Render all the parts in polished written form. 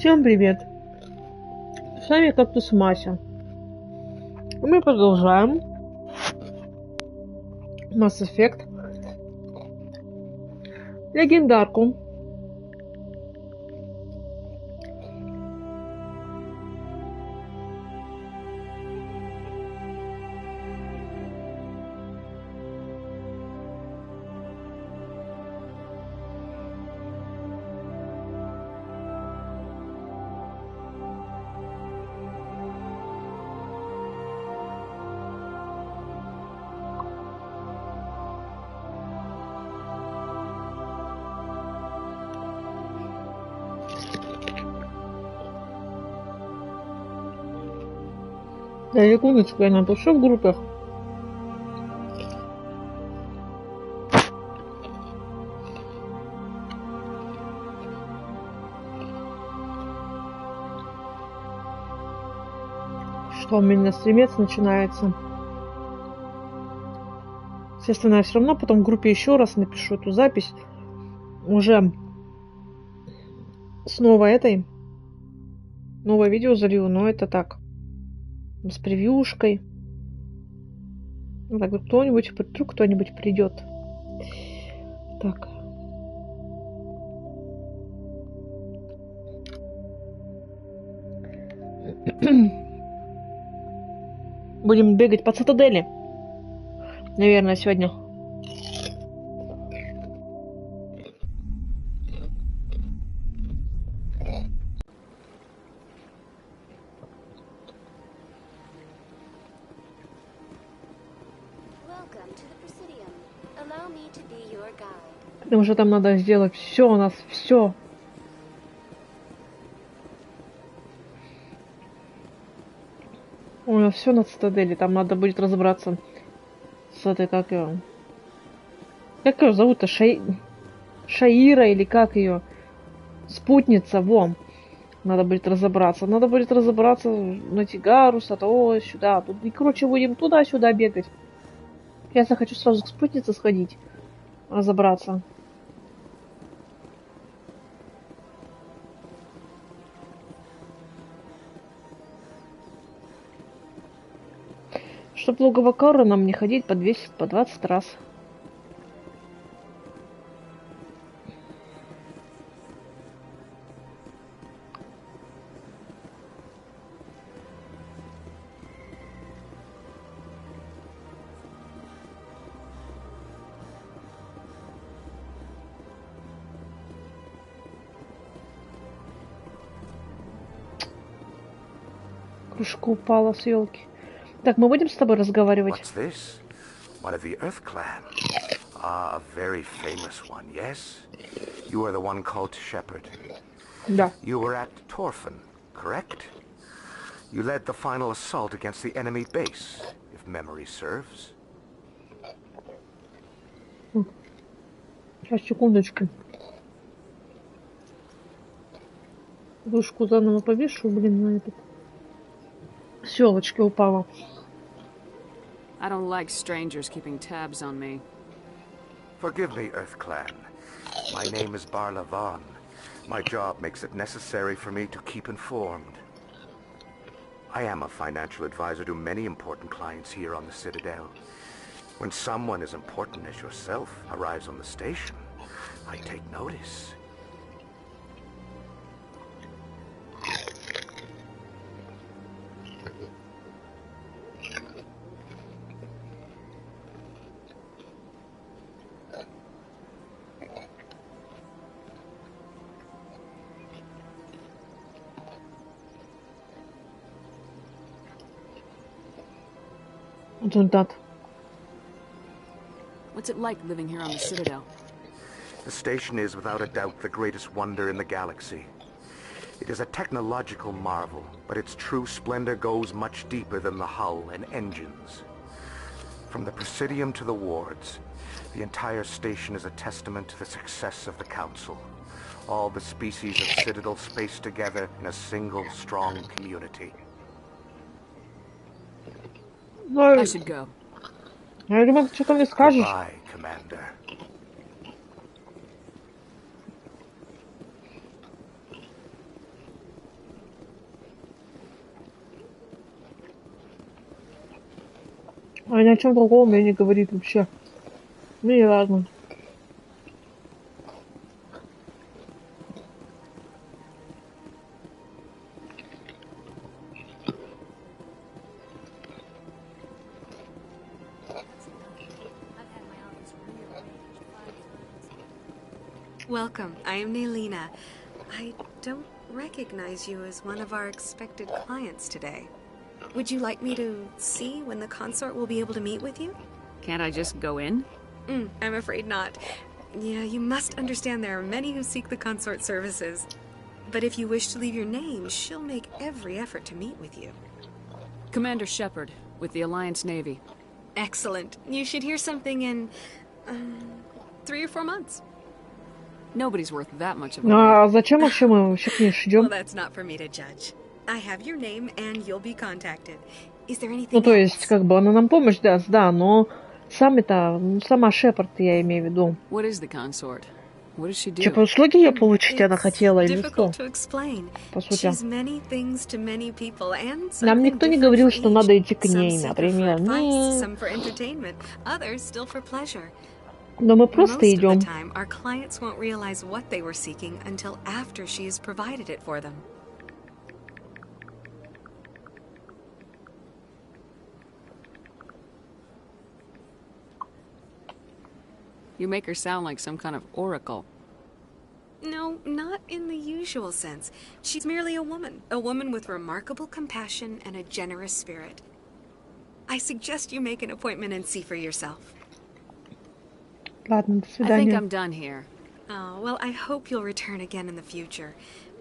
Всем привет! С вами КАКТУСМАСЯ. Мы продолжаем Mass Effect. Легендарку. Да, секундочку, я напишу в группах. Что у меня стримец начинается. Естественно, я все равно потом в группе еще раз напишу эту запись. Уже с новой новое видео залью, но это так. С превьюшкой. Ну, так вот вдруг кто-нибудь придет. Так. Будем бегать по цитадели. Наверное, сегодня. Потому что там надо сделать все у нас, все. У нас все на цитадели. Там надо будет разобраться с этой, как ее зовут-то? Шаира или как ее? Спутница, во. Надо будет разобраться. Надо будет разобраться, найти Гаруса, то сюда. Тут. И, короче, будем туда-сюда бегать. Я захочу сразу к спутнице сходить. Разобраться. Чтоб в логово Карра нам не ходить по 200, по 20 раз. Кружка упала с елки. Так, мы будем с тобой разговаривать? What's this? One of the Earth Clan. Ah, a very famous one, yes? You are the one called Shepherd. Да. You were at Torfan, correct? You led the final assault against the enemy base, if memory serves. Сейчас, секундочку. Кружку заново повешу, блин, на этот. С елочки упала. I don't like strangers keeping tabs on me. Forgive me, Earth Clan. My name is Barla Vaughn. My job makes it necessary for me to keep informed. I am a financial advisor to many important clients here on the Citadel. When someone as important as yourself arrives on the station, I take notice. What's it like living here on the Citadel? The station is without a doubt the greatest wonder in the galaxy. It is a technological marvel, but its true splendor goes much deeper than the hull and engines. From the Presidium to the wards, the entire station is a testament to the success of the Council. All the species of Citadel spaced together in a single strong community. I should go. Я думаю, что-то мне скажешь. Goodbye, Commander. А ни о чем другом мне не говорит вообще. Ну и ладно. Welcome. I am Nailina. I don't recognize you as one of our expected clients today. Would you like me to see when the consort will be able to meet with you? Can't I just go in? I'm afraid not. Yeah, you must understand there are many who seek the consort services. But if you wish to leave your name, she'll make every effort to meet with you. Commander Shepard, with the Alliance Navy. Excellent. You should hear something in 3 or 4 months. Nobody's worth that much of a Ну wait. а зачем вообще мы вообще к ней Well, идем? that's not for me to judge. I have your name and you'll be contacted. Is there anything Ну то есть, else? как бы она нам помощь даст, да, но сами-то, сама Шепард, я имею в виду. What is the consort? What does she do? Типа услуги ее получить она хотела или что? Difficult to explain. По сути. She's many things to many people, and Нам something никто не different говорил, for что each. надо идти к Some ней, seek her for например. advice, some for entertainment, others still for pleasure. Но мы просто Most of идем. the time, our clients won't realize what they were seeking until after she has provided it for them. You make her sound like some kind of oracle. No, not in the usual sense. She's merely a woman with remarkable compassion and a generous spirit. I suggest you make an appointment and see for yourself. Ладно, до I think свидания. I'm done here. Oh, well, I hope you'll return again in the future.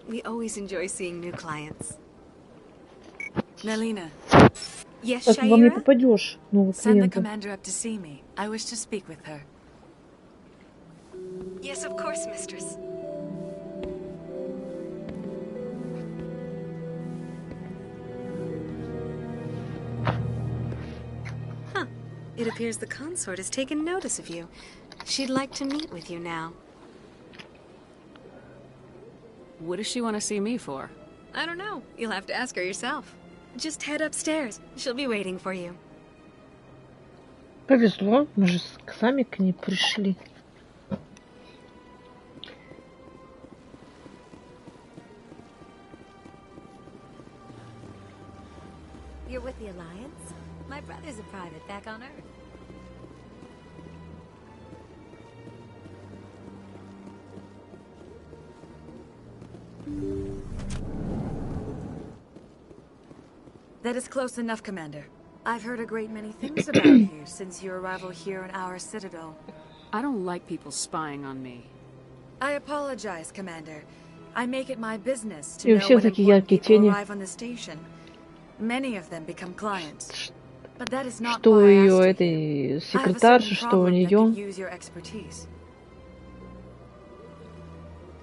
We always enjoy seeing new clients. Nalina, Yes, Так вам не Shaira? попадешь, нового send the клиента. commander up to see me. I wish to speak with her. Yes, of course, mistress. Huh. It appears the consort has taken notice of you. She'd like to meet with you now. What does she want to see me for? I don't know. You'll have to ask her yourself. Just head upstairs. She'll be waiting for you. Повезло, мы же сами к ней пришли. You're with the Alliance? My brother's a private back on Earth. That is close enough, Commander. I've heard a great many things about you since your arrival here in our citadel. I don't like people spying on me. I apologize, Commander. I make it my business И у to know всех when такие important яркие people тени. arrive on the station. Many of them become clients. But that is not Что у why I ее asked you. этой I have a секретарши, certain что у problem that нее. could use your expertise.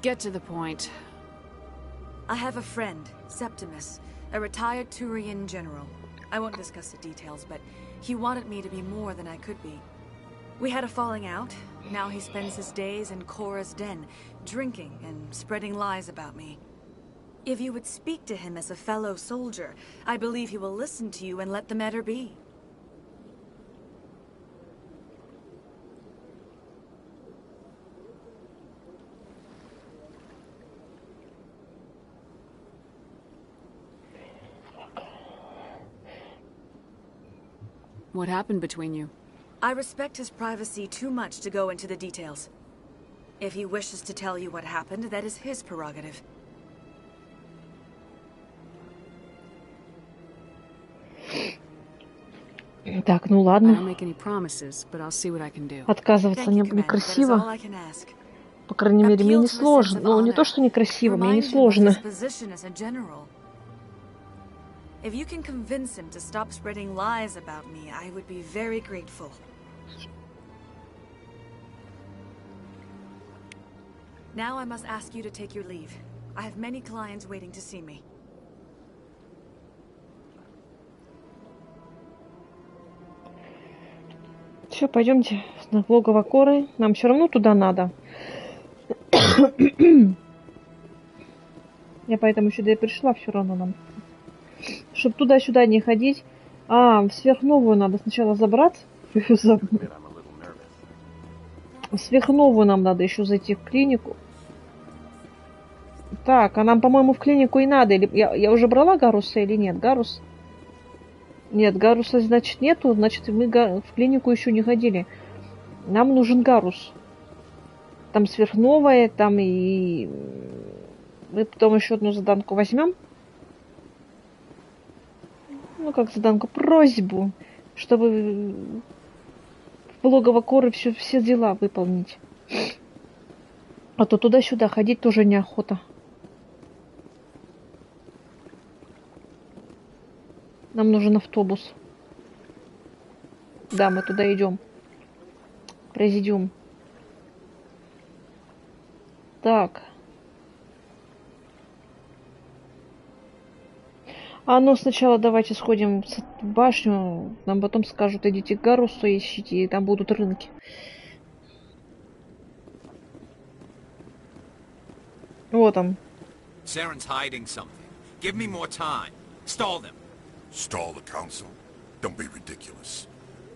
Get to the point. I have a friend, Septimus, a retired Turian general. I won't discuss the details, but he wanted me to be more than I could be. We had a falling out. Now he spends his days in Korra's den, drinking and spreading lies about me. If you would speak to him as a fellow soldier, I believe he will listen to you and let the matter be. What happened between you? I respect his privacy too much to go into the details. If he wishes to tell you what happened, that is his prerogative. Так, ну I don't ладно. make any promises, but I'll see what I can do. Отказываться Thank you, Commander. That is all некрасиво. I can ask. По крайней мере, мне Appeal не to a sense сложно. of Ну, не то, honor. что некрасиво, мне не Remind him of сложно. his position as a general. If you can convince him to stop spreading lies about me, I would be very grateful. Now I must ask you to take your leave. I have many clients waiting to see me. Все, пойдемте на логово Коры. Нам все равно туда надо. Я поэтому сюда и пришла все равно нам. Чтобы туда-сюда не ходить. А, в сверхновую надо сначала забраться. В сверхновую нам надо еще зайти в клинику. Так, а нам, по-моему, в клинику и надо. Или... Я уже брала Гаруса или нет? Гарус? Нет, Гаруса, значит, нету. Значит, мы в клинику еще не ходили. Нам нужен Гарус. Там сверхновая, там и... Мы потом еще одну заданку возьмем. Ну, как заданку, просьбу, чтобы в логово Коры все дела выполнить. А то туда-сюда ходить тоже неохота. Нам нужен автобус. Да, мы туда идем. Президиум. Так. А ну сначала давайте сходим в башню. Нам потом скажут, идите к Гарусу, ищите, и там будут рынки. Вот там. Saren's hiding something. Give me more time. Stall them. Stall the council? Don't be ridiculous.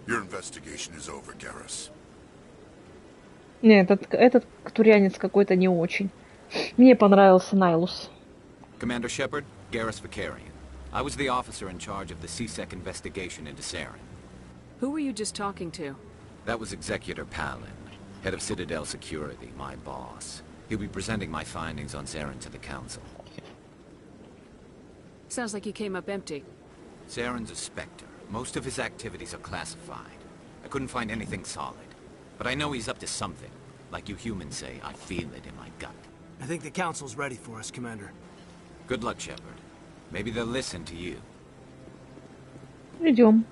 Your investigation is over, Garrus. Не, этот ктурянец какой-то не очень. Мне понравился Найлус. Commander Shepard, Garrus Vicarian. I was the officer in charge of the CSEC investigation into Saren. Who were you just talking to? That was Executor Palin, head of Citadel Security, my boss. He'll be presenting my findings on Saren to the council. Sounds like you came up empty. Saren's a Spectre. Most of his activities are classified. I couldn't find anything solid. But I know he's up to something. Like you humans say, I feel it in my gut. I think the council's ready for us, Commander. Good luck, Shepard. Maybe they'll listen to you. Идем.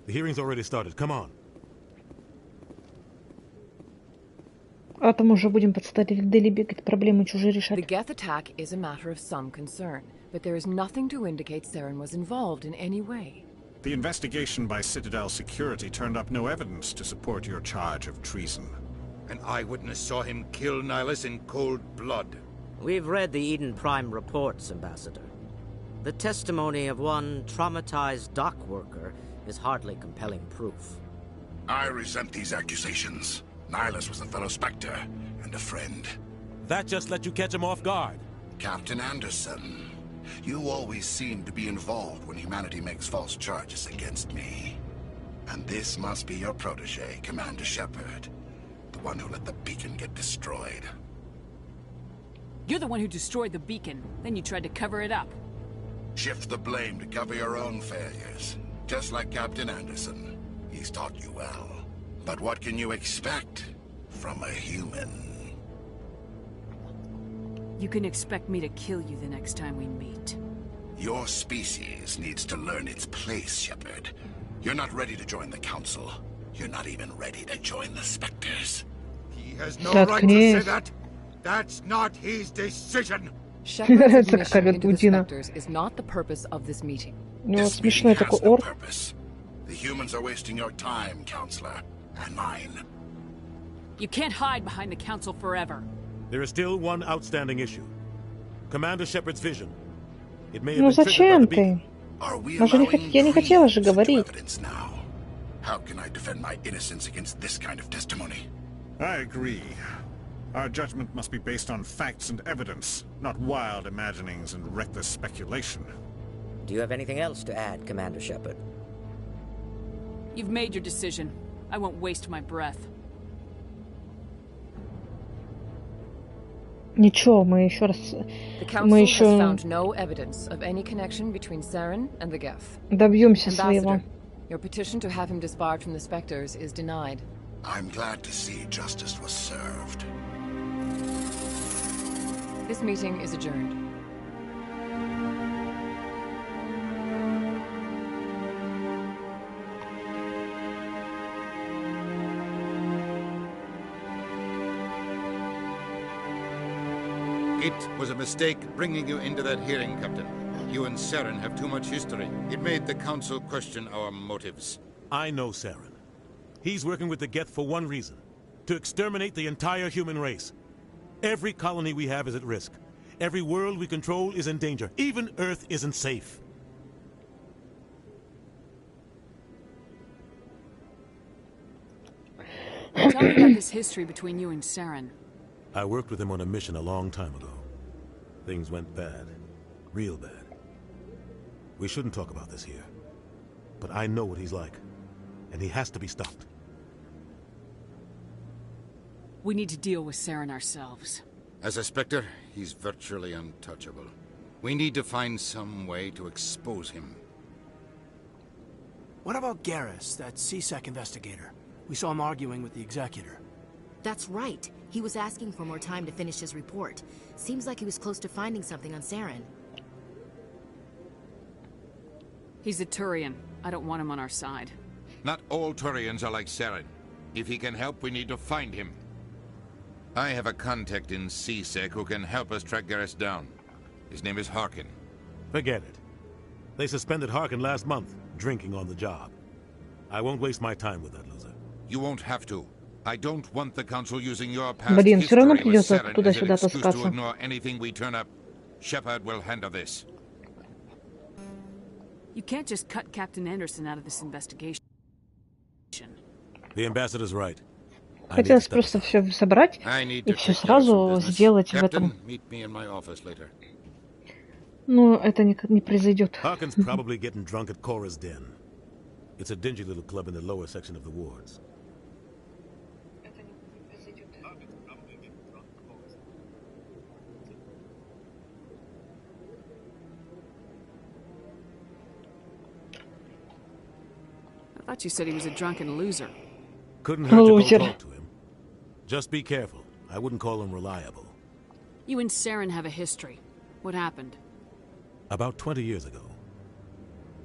The hearing's already started. Come on. А там уже будем под стадией бегать, проблемы чужие решать. The Geth attack is a matter of some concern, but there is nothing to indicate Saren was involved in any way. The investigation by Citadel Security turned up no evidence to support your charge of treason. An eyewitness saw him kill Nihilus in cold blood. We've read the Eden Prime reports, Ambassador. The testimony of one traumatized dock worker is hardly compelling proof. I resent these accusations. Nihilus was a fellow Spectre and a friend. That just let you catch him off guard. Captain Anderson, you always seem to be involved when humanity makes false charges against me. And this must be your protege, Commander Shepard. The one who let the beacon get destroyed. You're the one who destroyed the beacon. Then you tried to cover it up. Shift the blame to cover your own failures. Just like Captain Anderson. He's taught you well. But what can you expect from a human? You can expect me to kill you the next time we meet. Your species needs to learn its place, Shepard. You're not ready to join the Council. You're not even ready to join the Spectres. He has no right to say that. That's not his decision. Shepard's admission into the Spectres is not the purpose of this meeting. This meeting has no purpose. The humans are wasting your time, Counselor, and mine. You can't hide behind the Council forever. There is still one outstanding issue. Commander Shepard's vision. It may have Ну been зачем triggered by the ты? beacon. Я не хотела же говорить. How can I defend my innocence against this kind of testimony? I agree. Our judgment must be based on facts and evidence, not wild imaginings and reckless speculation. Do you have anything else to add, Commander Shepard? You've made your decision. I won't waste my breath. Ничего, мы еще раз... The Council has found no evidence of any connection between Saren and the Geth. Добьемся своего. Your petition to have him disbarred from the Spectres is denied. I'm glad to see justice was served. This meeting is adjourned. It was a mistake bringing you into that hearing, Captain. You and Saren have too much history. It made the Council question our motives. I know Saren. He's working with the Geth for one reason. To exterminate the entire human race. Every colony we have is at risk. Every world we control is in danger. Even Earth isn't safe. Tell me about this history between you and Saren. I worked with him on a mission a long time ago. Things went bad. Real bad. We shouldn't talk about this here. But I know what he's like. And he has to be stopped. We need to deal with Saren ourselves. As a Spectre, he's virtually untouchable. We need to find some way to expose him. What about Garrus, that CSEC investigator? We saw him arguing with the executor. That's right. He was asking for more time to finish his report. Seems like he was close to finding something on Saren. He's a Turian. I don't want him on our side. Not all Turians are like Saren. If he can help, we need to find him. I have a contact in CSEC who can help us track Garrus down. His name is Harkin. Forget it. They suspended Harkin last month, drinking on the job. I won't waste my time with that loser. You won't have to. I don't want the Council using your past Блин, все равно history with придется Saren as an туда-сюда excuse to таскаться. ignore anything we turn up. Shepard will handle this. You can't just cut Captain Anderson out of this investigation. The ambassador's right. Хотелось просто все собрать и все сразу сделать в этом. Но это не произойдет. Harkin's probably getting drunk at Cora's Den. It's a dingy little club in the lower section of the wards. I thought you said he was a drunken loser. Couldn't hurt to go talk to him. Just be careful. I wouldn't call him reliable. You and Saren have a history. What happened? About 20 years ago,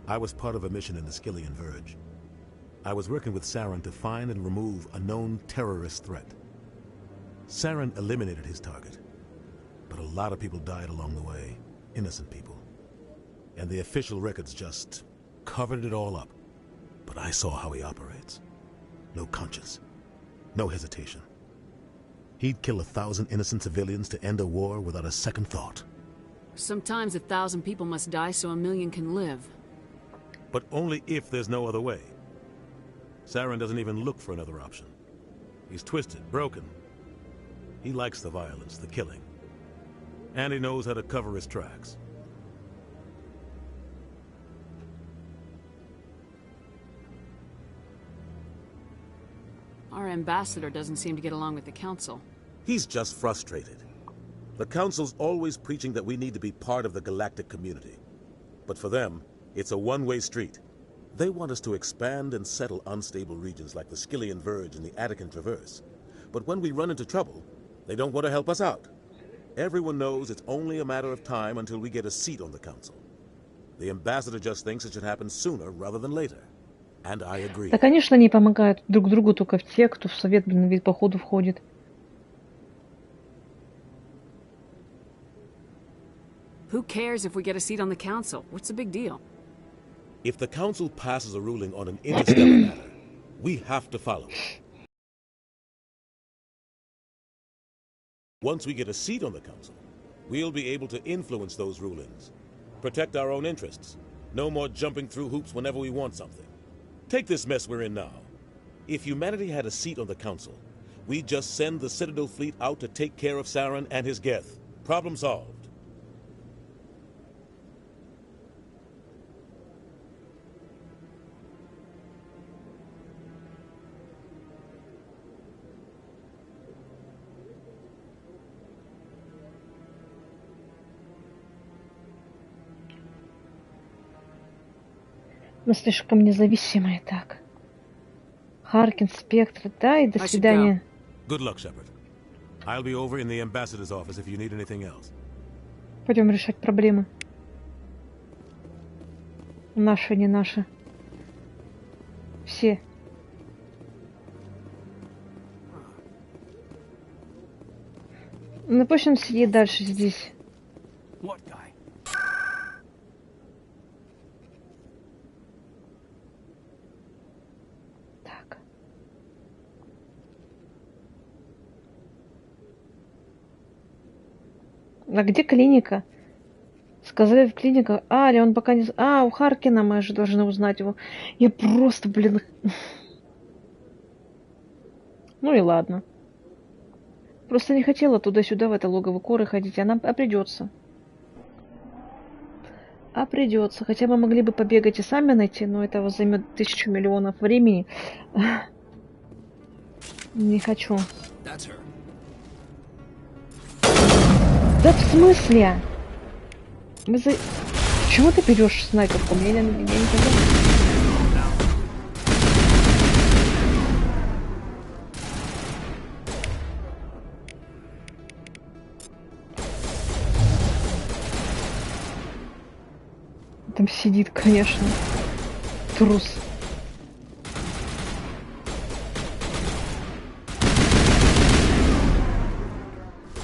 I was part of a mission in the Skillian Verge. I was working with Saren to find and remove a known terrorist threat. Saren eliminated his target, but a lot of people died along the way, innocent people. And the official records just covered it all up. But I saw how he operates. No conscience, no hesitation. He'd kill 1,000 innocent civilians to end a war without a second thought. Sometimes 1,000 people must die so 1,000,000 can live. But only if there's no other way. Saren doesn't even look for another option. He's twisted, broken. He likes the violence, the killing. And he knows how to cover his tracks. Our ambassador doesn't seem to get along with the Council. He's just frustrated. The Council's always preaching that we need to be part of the galactic community. But for them, it's a one-way street. They want us to expand and settle unstable regions like the Skillian Verge and the Attican Traverse. But when we run into trouble, they don't want to help us out. Everyone knows it's only a matter of time until we get a seat on the Council. The ambassador just thinks it should happen sooner rather than later. And I agree. Да, конечно, они помогают друг другу только в те, кто в совет, блин, ведь по ходу входит. Who cares if we get a seat on the Council? What's the big deal? If the Council passes a ruling on an interstellar matter, we have to follow it. Once we get a seat on the Council, we'll be able to influence those rulings, protect our own interests. No more jumping through hoops whenever we want something. Take this mess we're in now. If humanity had a seat on the Council, we'd just send the Citadel fleet out to take care of Saren and his Geth. Problem solved. Мы слишком независимые, так. Харкин, Спектр, да, и до свидания. Good luck, Shepard. I'll be over in the ambassador's office if you need anything else. Пойдем решать проблемы. Наши, не наши. Все. Ну пусть он сидит дальше здесь. What guy? Так. А где клиника? Сказали в клинику. А, или он пока не... А, у Харкина мы же должны узнать его. Я просто, блин... Ну и ладно. Просто не хотела туда-сюда в это логово коры ходить, а придется. А придется. Хотя мы могли бы побегать и сами найти, но это займет 1000 миллионов времени. Не хочу. Да в смысле? Чего ты берешь снайперку? Я не понимаю. Там сидит, конечно. Трус.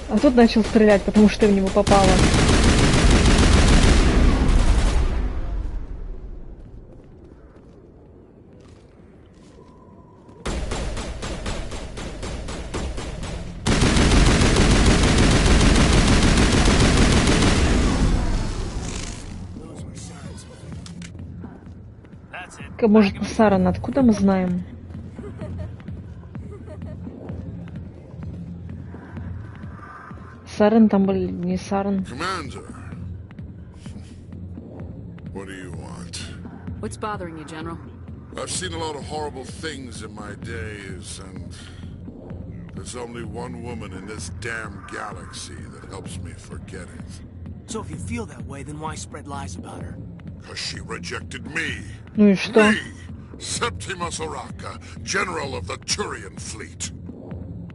А тут начал стрелять, потому что в него попало. Может, Саран, откуда мы знаем? Саран там был, не Саран. What do you want? What's bothering you, General? I've seen a lot of horrible things in my days, and there's only one woman in this damn galaxy that helps me forget it. So if you feel that way, then why spread lies about her? Because she rejected me. Ну и что? Me, Septimus Oraka, General of the Turian Fleet.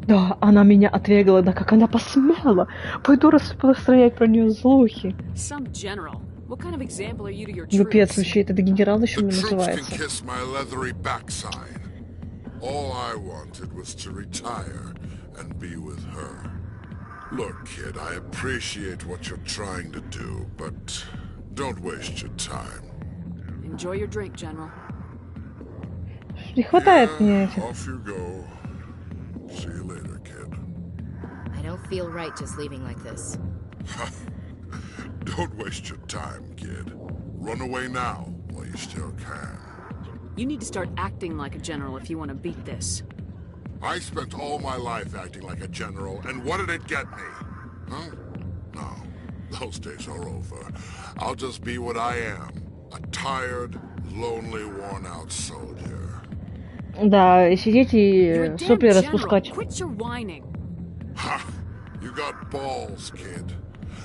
Да, она меня отвергла, да как она посмела. Пойду распространять про нее слухи. Some general. What kind of example are you to your Глупец troops? вообще, это генерал еще The не troops can называется. kiss my leathery backside. All I wanted was to retire and be with her. Look, kid, I appreciate what you're trying to do, but don't waste your time. Enjoy your drink, General. Не хватает мне этих. Off you go. See you later, kid. I don't feel right just leaving like this. Don't waste your time, kid. Run away now while you still can. You need to start acting like a general if you want to beat this. I spent all my life acting like a general, and what did it get me? Huh? No, those days are over. I'll just be what I am. A tired, lonely, worn-out soldier. Да, и сидеть You're и a damn сопли general. распускать. Quit your whining. Ha! You got balls, kid.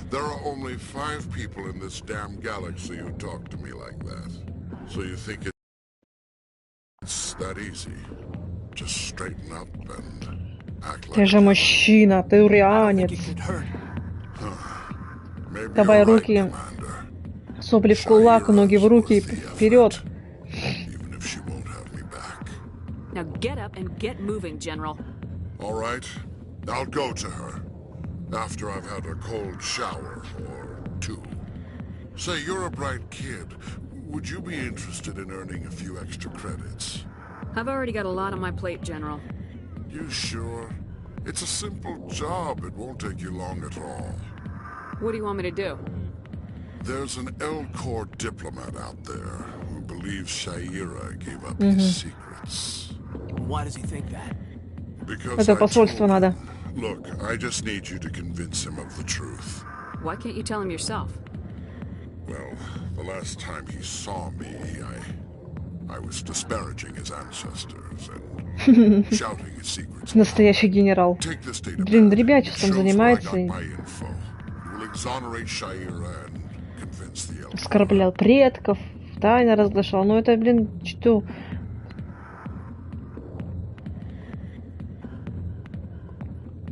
There are only 5 people in this damn galaxy who talk to me like that. So you think it's that easy? Just straighten up and act like Ты же мужчина, ты урианец. Maybe Давай you're right, руки, Commander. сопли в кулак, ноги в руки, вперед. Even if she won't have me back. Now get up and get moving, General. All right, I'll go to her. After I've had a cold shower or 2. Say, you're a bright kid. Would you be interested in earning a few extra credits? I've already got a lot on my plate, General. You sure? It's a simple job. It won't take you long at all. What do you want me to do? There's an L-Corps diplomat out there who believes Shaira gave up his secrets. Why does he think that? Because Это I посольство told надо. him. Look, I just need you to convince him of the truth. Why can't you tell him yourself? Well, the last time he saw me, I was disparaging his ancestors and shouting his secrets. Настоящий генерал. Take this data Блин, pad. ребячеством It shows where I занимается got и my info. It will exonerate Shaira and convince the L-Corps. оскорблял предков, тайно разглашал. Ну это, блин, что?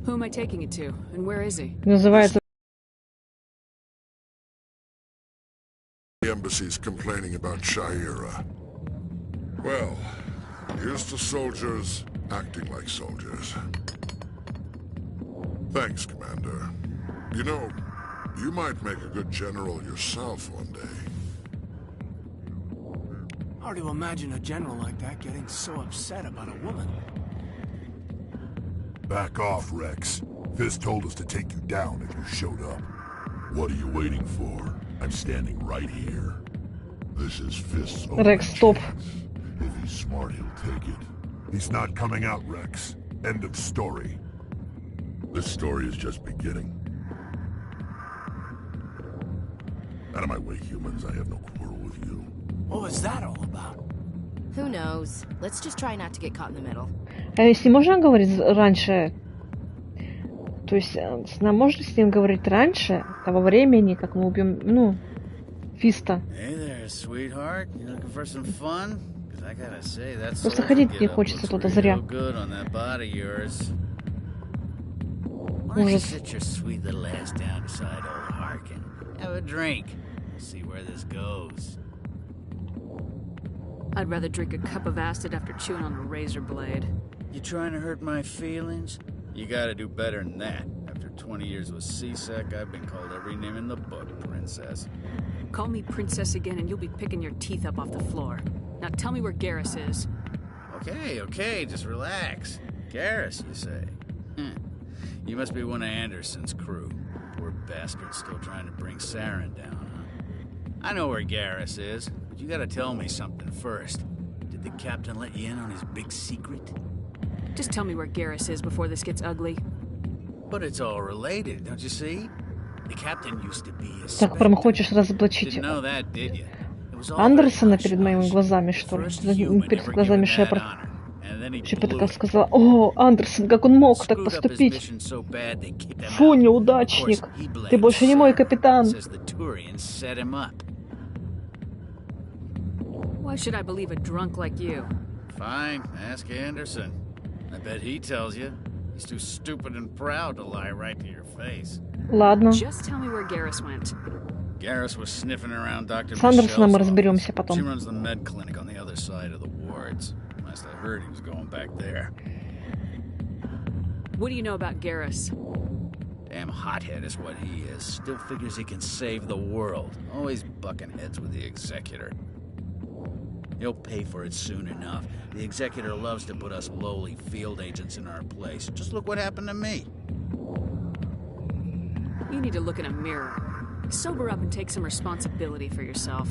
Who am I taking it to, and where is he? Называется The embassy's complaining about Shaira. Well, here's to soldiers acting like soldiers. Thanks, Commander. You know, you might make a good general yourself one day. Hard to imagine a general like that getting so upset about a woman. Back off, Rex. Fist told us to take you down if you showed up. What are you waiting for? I'm standing right here. This is Fist's only Rex, stop. chance. If he's smart, he'll take it. He's not coming out, Rex. End of story. This story is just beginning. Out of my way, humans. I have no quarrel with you. What was that all about? Who knows? Let's just try not to get caught in the middle. А если можно говорить раньше? То есть, можно с ним говорить раньше, того времени, как мы убьем, ну, Фиста. Просто ходить не хочется туда зря. Ужас. I'd rather drink a cup of acid after chewing on a razor blade. You trying to hurt my feelings? You gotta do better than that. After 20 years with CSEC, I've been called every name in the book, Princess. Call me Princess again and you'll be picking your teeth up off the floor. Now tell me where Garrus is. Okay, just relax. Garrus, you say? You must be one of Anderson's crew. Poor bastard still trying to bring Saren down, huh? I know where Garrus is, but you gotta tell me something first. Did the captain let you in on his big secret? Just tell me where Garrus is before this gets ugly. But it's all related, don't you see? The captain used to be a Так, прям хочешь разоблачить Андерсона перед моими глазами, что ли? Перед глазами Шепард. Шепард как сказала: «О, Андерсон, как он мог так поступить? Фу, неудачник! Ты больше не мой капитан!» Why should I believe a drunk like you? Fine, ask Anderson. I bet he tells you. He's too stupid and proud to lie right to your face. Ладно. Just tell me where Garrus went. Garrus was sniffing around Dr. С Андерсоном мы разберемся потом. She runs the med clinic on the other side of the wards. Last I heard, he was going back there. What do you know about Garrus? Damn hothead is what he is. Still figures he can save the world. Always bucking heads with the Executor. He'll pay for it soon enough. The Executor loves to put us lowly field agents in our place. Just look what happened to me. You need to look in a mirror. Sober up and take some responsibility for yourself.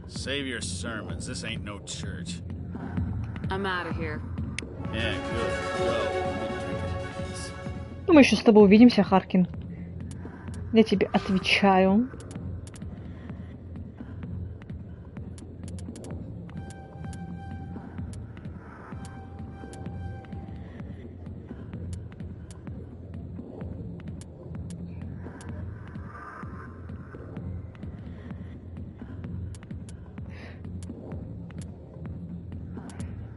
Save your sermons. This ain't no church. I'm out of here. Yeah, good. Go. Ну, мы еще с тобой увидимся, Харкин. Я тебе отвечаю.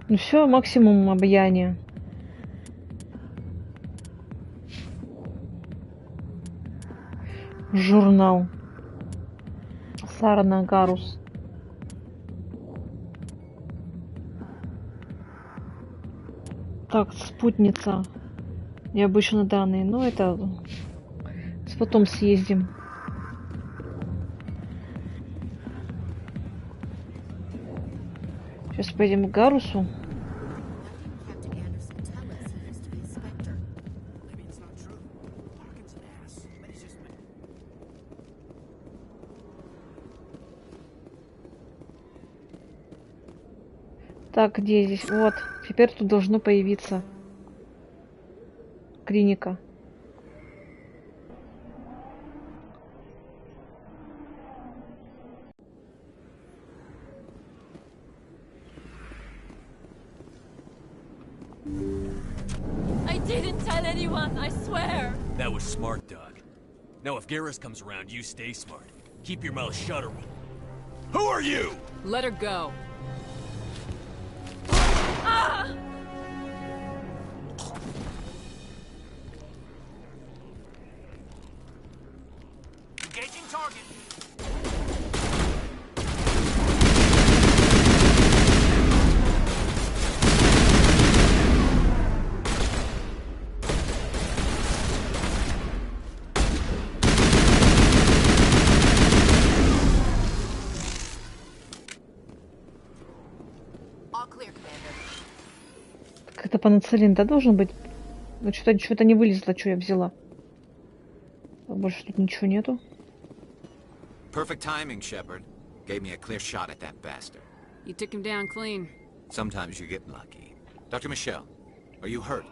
Ну все, максимум обаяния. Журнал. Сарна Гарус. Так, спутница. Необычные данные. Но это потом съездим. Сейчас поедем к Гарусу. Так, где здесь? Вот. Теперь тут должно появиться клиника. I didn't tell anyone, I swear. That was smart, Doug. Now if Garrus comes around, you stay smart. Keep your mouth shut or... Who are you? Let her go. Ah! Engaging target. Как-то панацелин, да, должен быть? Ну, что-то не вылезло, что я взяла. А больше тут ничего нету. Perfect timing, Shepard. Gave me a clear shot at that bastard. You took him down clean. Sometimes you get lucky. Dr. Michelle, are you hurt?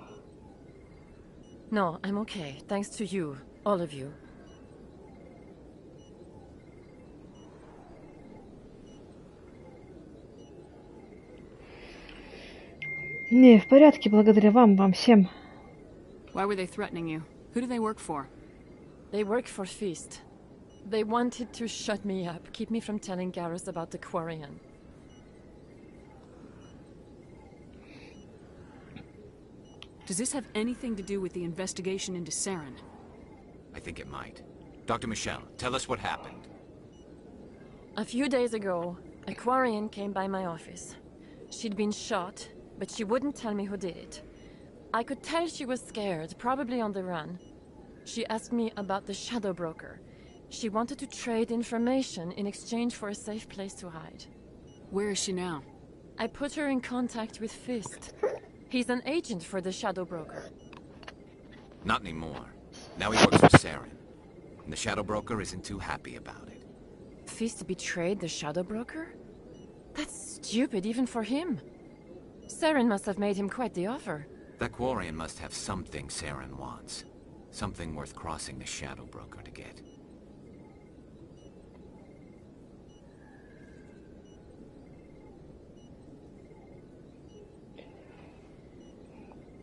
No, I'm okay. Thanks to you, all of you. Не, в порядке, благодаря вам всем. Why were they threatening you? Who do they work for? They work for Feast. They wanted to shut me up, keep me from telling Garrus about the Quarian. Does this have anything to do with the investigation into Saren? I think it might. Dr. Michelle, tell us what happened. A few days ago, a Quarian came by my office. She'd been shot, but she wouldn't tell me who did it. I could tell she was scared, probably on the run. She asked me about the Shadow Broker. She wanted to trade information in exchange for a safe place to hide. Where is she now? I put her in contact with Fist. He's an agent for the Shadow Broker. Not anymore. Now he works for Saren. And the Shadow Broker isn't too happy about it. Fist betrayed the Shadow Broker? That's stupid even for him. Saren must have made him quite the offer. That Quarian must have something Saren wants. Something worth crossing the Shadow Broker to get.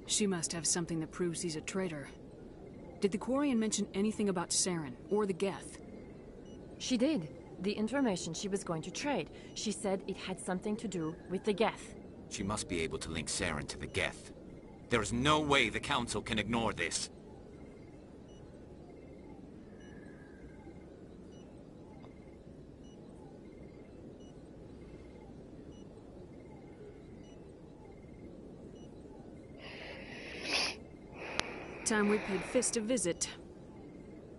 She must have something that proves he's a traitor. Did the Quarian mention anything about Saren or the Geth? She did. The information she was going to trade. She said it had something to do with the Geth. She must be able to link Saren to the Geth. There is no way the Council can ignore this. Time we paid Fist a visit.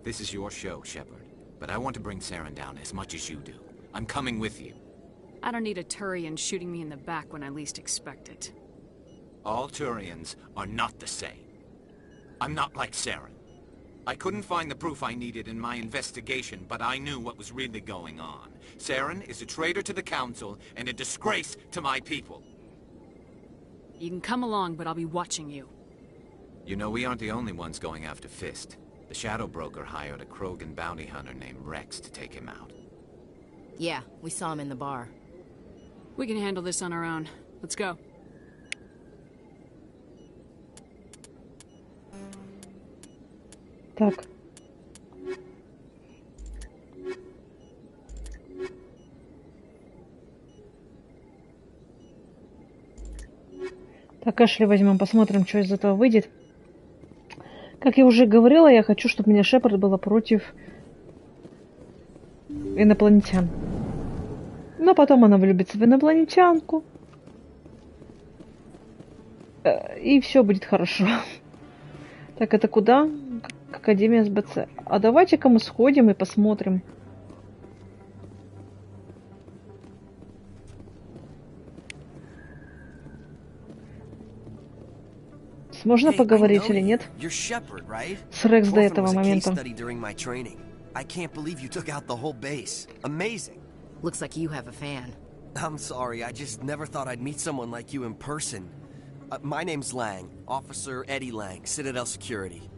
This is your show, Shepard. But I want to bring Saren down as much as you do. I'm coming with you. I don't need a Turian shooting me in the back when I least expect it. All Turians are not the same. I'm not like Saren. I couldn't find the proof I needed in my investigation, but I knew what was really going on. Saren is a traitor to the Council and a disgrace to my people. You can come along, but I'll be watching you. You know, we aren't the only ones going after Fist. The Shadow Broker hired a Krogan bounty hunter named Rex to take him out. Yeah, we saw him in the bar. We can handle this on our own. Let's go. Так. Так, Эшли возьмем, посмотрим, что из этого выйдет. Как я уже говорила, я хочу, чтобы у меня Шепард была против инопланетян. Но потом она влюбится в инопланетянку. И все будет хорошо. Так, это куда? К Академии СБЦ. А давайте-ка мы сходим и посмотрим. Можно поговорить или нет? С Рекс до этого момента. I can't believe you took out the whole base. Amazing. Looks like you have a fan. I'm sorry, I just never thought I'd meet someone like you in person. My name's Lang, Officer Eddie Lang, Citadel Security.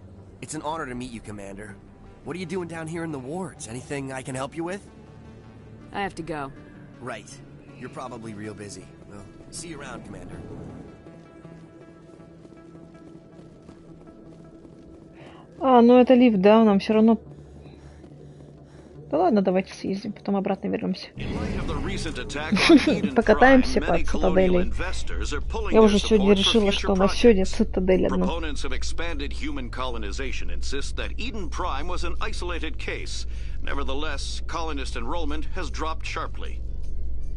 It's an honor to meet you, Commander. What are you doing down here in the wards? Anything I can help you with? I have to go. Right. You're probably real busy. Well, see you around, Commander. А, ну это лифт, да, нам все равно... Да ладно, давайте съездим, потом обратно вернемся. Покатаемся по цитадели. Я уже сегодня решила, что на сегодня цитадель одна.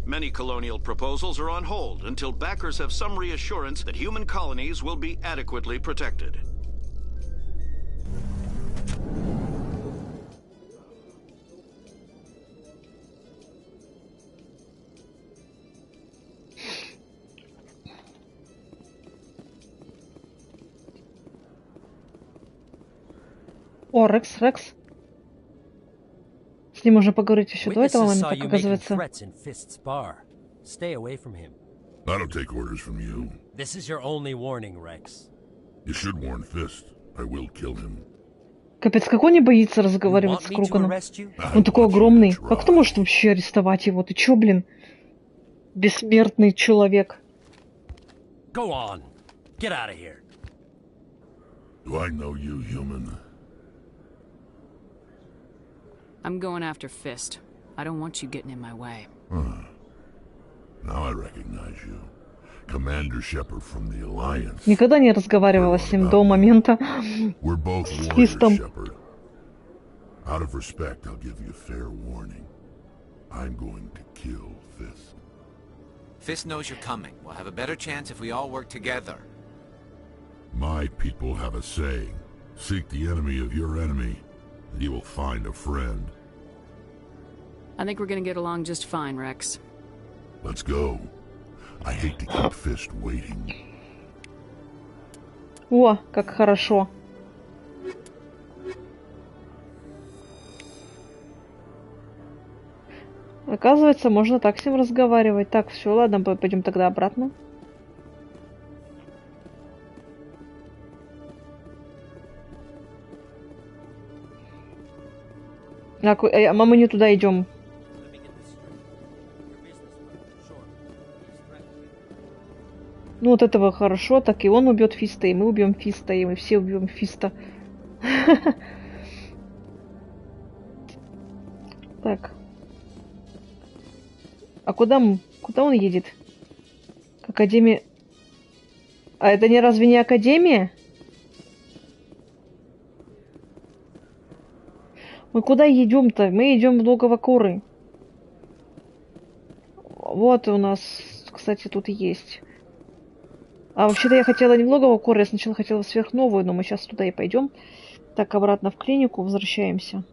Many colonial proposals are on hold until backers have some reassurance that human colonies will be adequately protected. О, Рекс. С ним можно поговорить еще до этого момента, оказывается. Stay away from him. I don't take orders from you. This is your only warning, Rex. You should warn Fist. I will kill him. Капец, как он не боится разговаривать с Круканом. Он такой огромный. Как ты можешь вообще арестовать его? Ты чё, блин? Бессмертный человек. Go on. Get out of here. Do I know you, human? I'm going after Fist. I don't want you getting in my way. Now I recognize you. Commander Shepard from the Alliance. Никогда не разговаривала с ним до момента с Фистом. Out of respect, I'll give you fair warning. I'm going to kill Fist. Fist knows you're coming. We'll have a better chance if we all work together. My people have a saying. Seek the enemy of your enemy, and you will find a friend. I think we're gonna get along just fine, Rex. Let's go. I hate to keep Fist waiting. О, как хорошо. Оказывается, можно так с ним разговаривать. Так, все, ладно, пойдем тогда обратно. А мы не туда идем. Ну вот этого хорошо, так и он убьет Фиста, и мы убьем Фиста, и мы все убьем Фиста. Так. А куда он едет? К Академии. А это не разве не Академия? Мы куда едем-то? Мы идем в логово Коры. Вот у нас, кстати, тут есть. А вообще-то я хотела не в логово Коры, я сначала хотела в сверхновую, но мы сейчас туда и пойдем. Так, обратно в клинику, возвращаемся.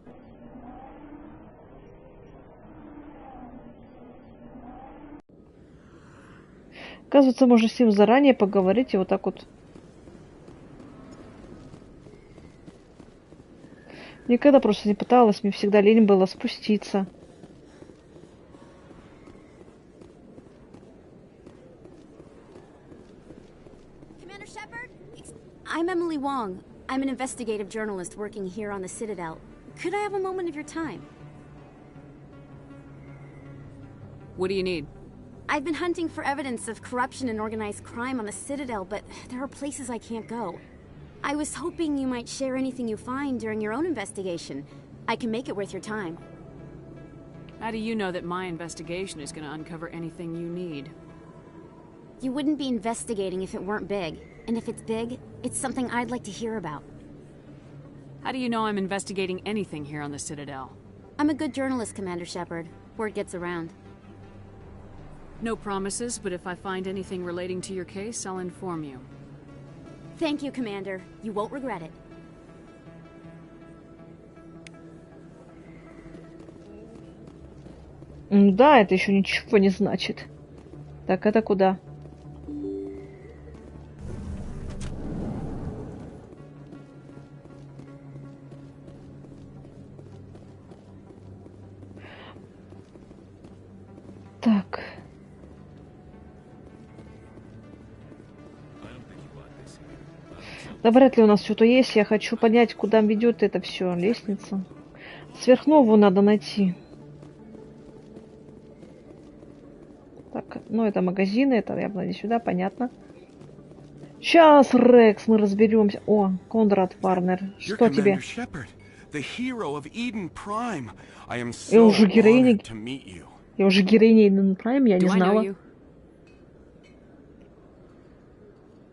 Оказывается, можно с ним заранее поговорить и вот так вот. Никогда просто не пыталась, мне всегда лень было спуститься. I'm Emily Wong. I'm an investigative journalist working here on the Citadel. Could I have a moment of your time? What do you need? I've been hunting for evidence of corruption and organized crime on the Citadel, but there are places I can't go. I was hoping you might share anything you find during your own investigation. I can make it worth your time. How do you know that my investigation is going to uncover anything you need? You wouldn't be investigating if it weren't big. And if it's big, it's something I'd like to hear about. How do you know I'm investigating anything here on the Citadel? I'm a good journalist, Commander Shepard. Word gets around. No promises, but if I find anything relating to your case, I'll inform you. Thank you, Commander. You won't regret it. Да, это еще ничего не значит. Так, это куда? Так. Да вряд ли у нас что-то есть. Я хочу понять, куда ведет это все. Лестница. Сверхновую надо найти. Так, ну это магазины, это явно не сюда, понятно. Сейчас, Рекс, мы разберемся. О, Конрад Варнер, что тебе? Я уже героиня. Я уже героиня Eden Prime, я не знала.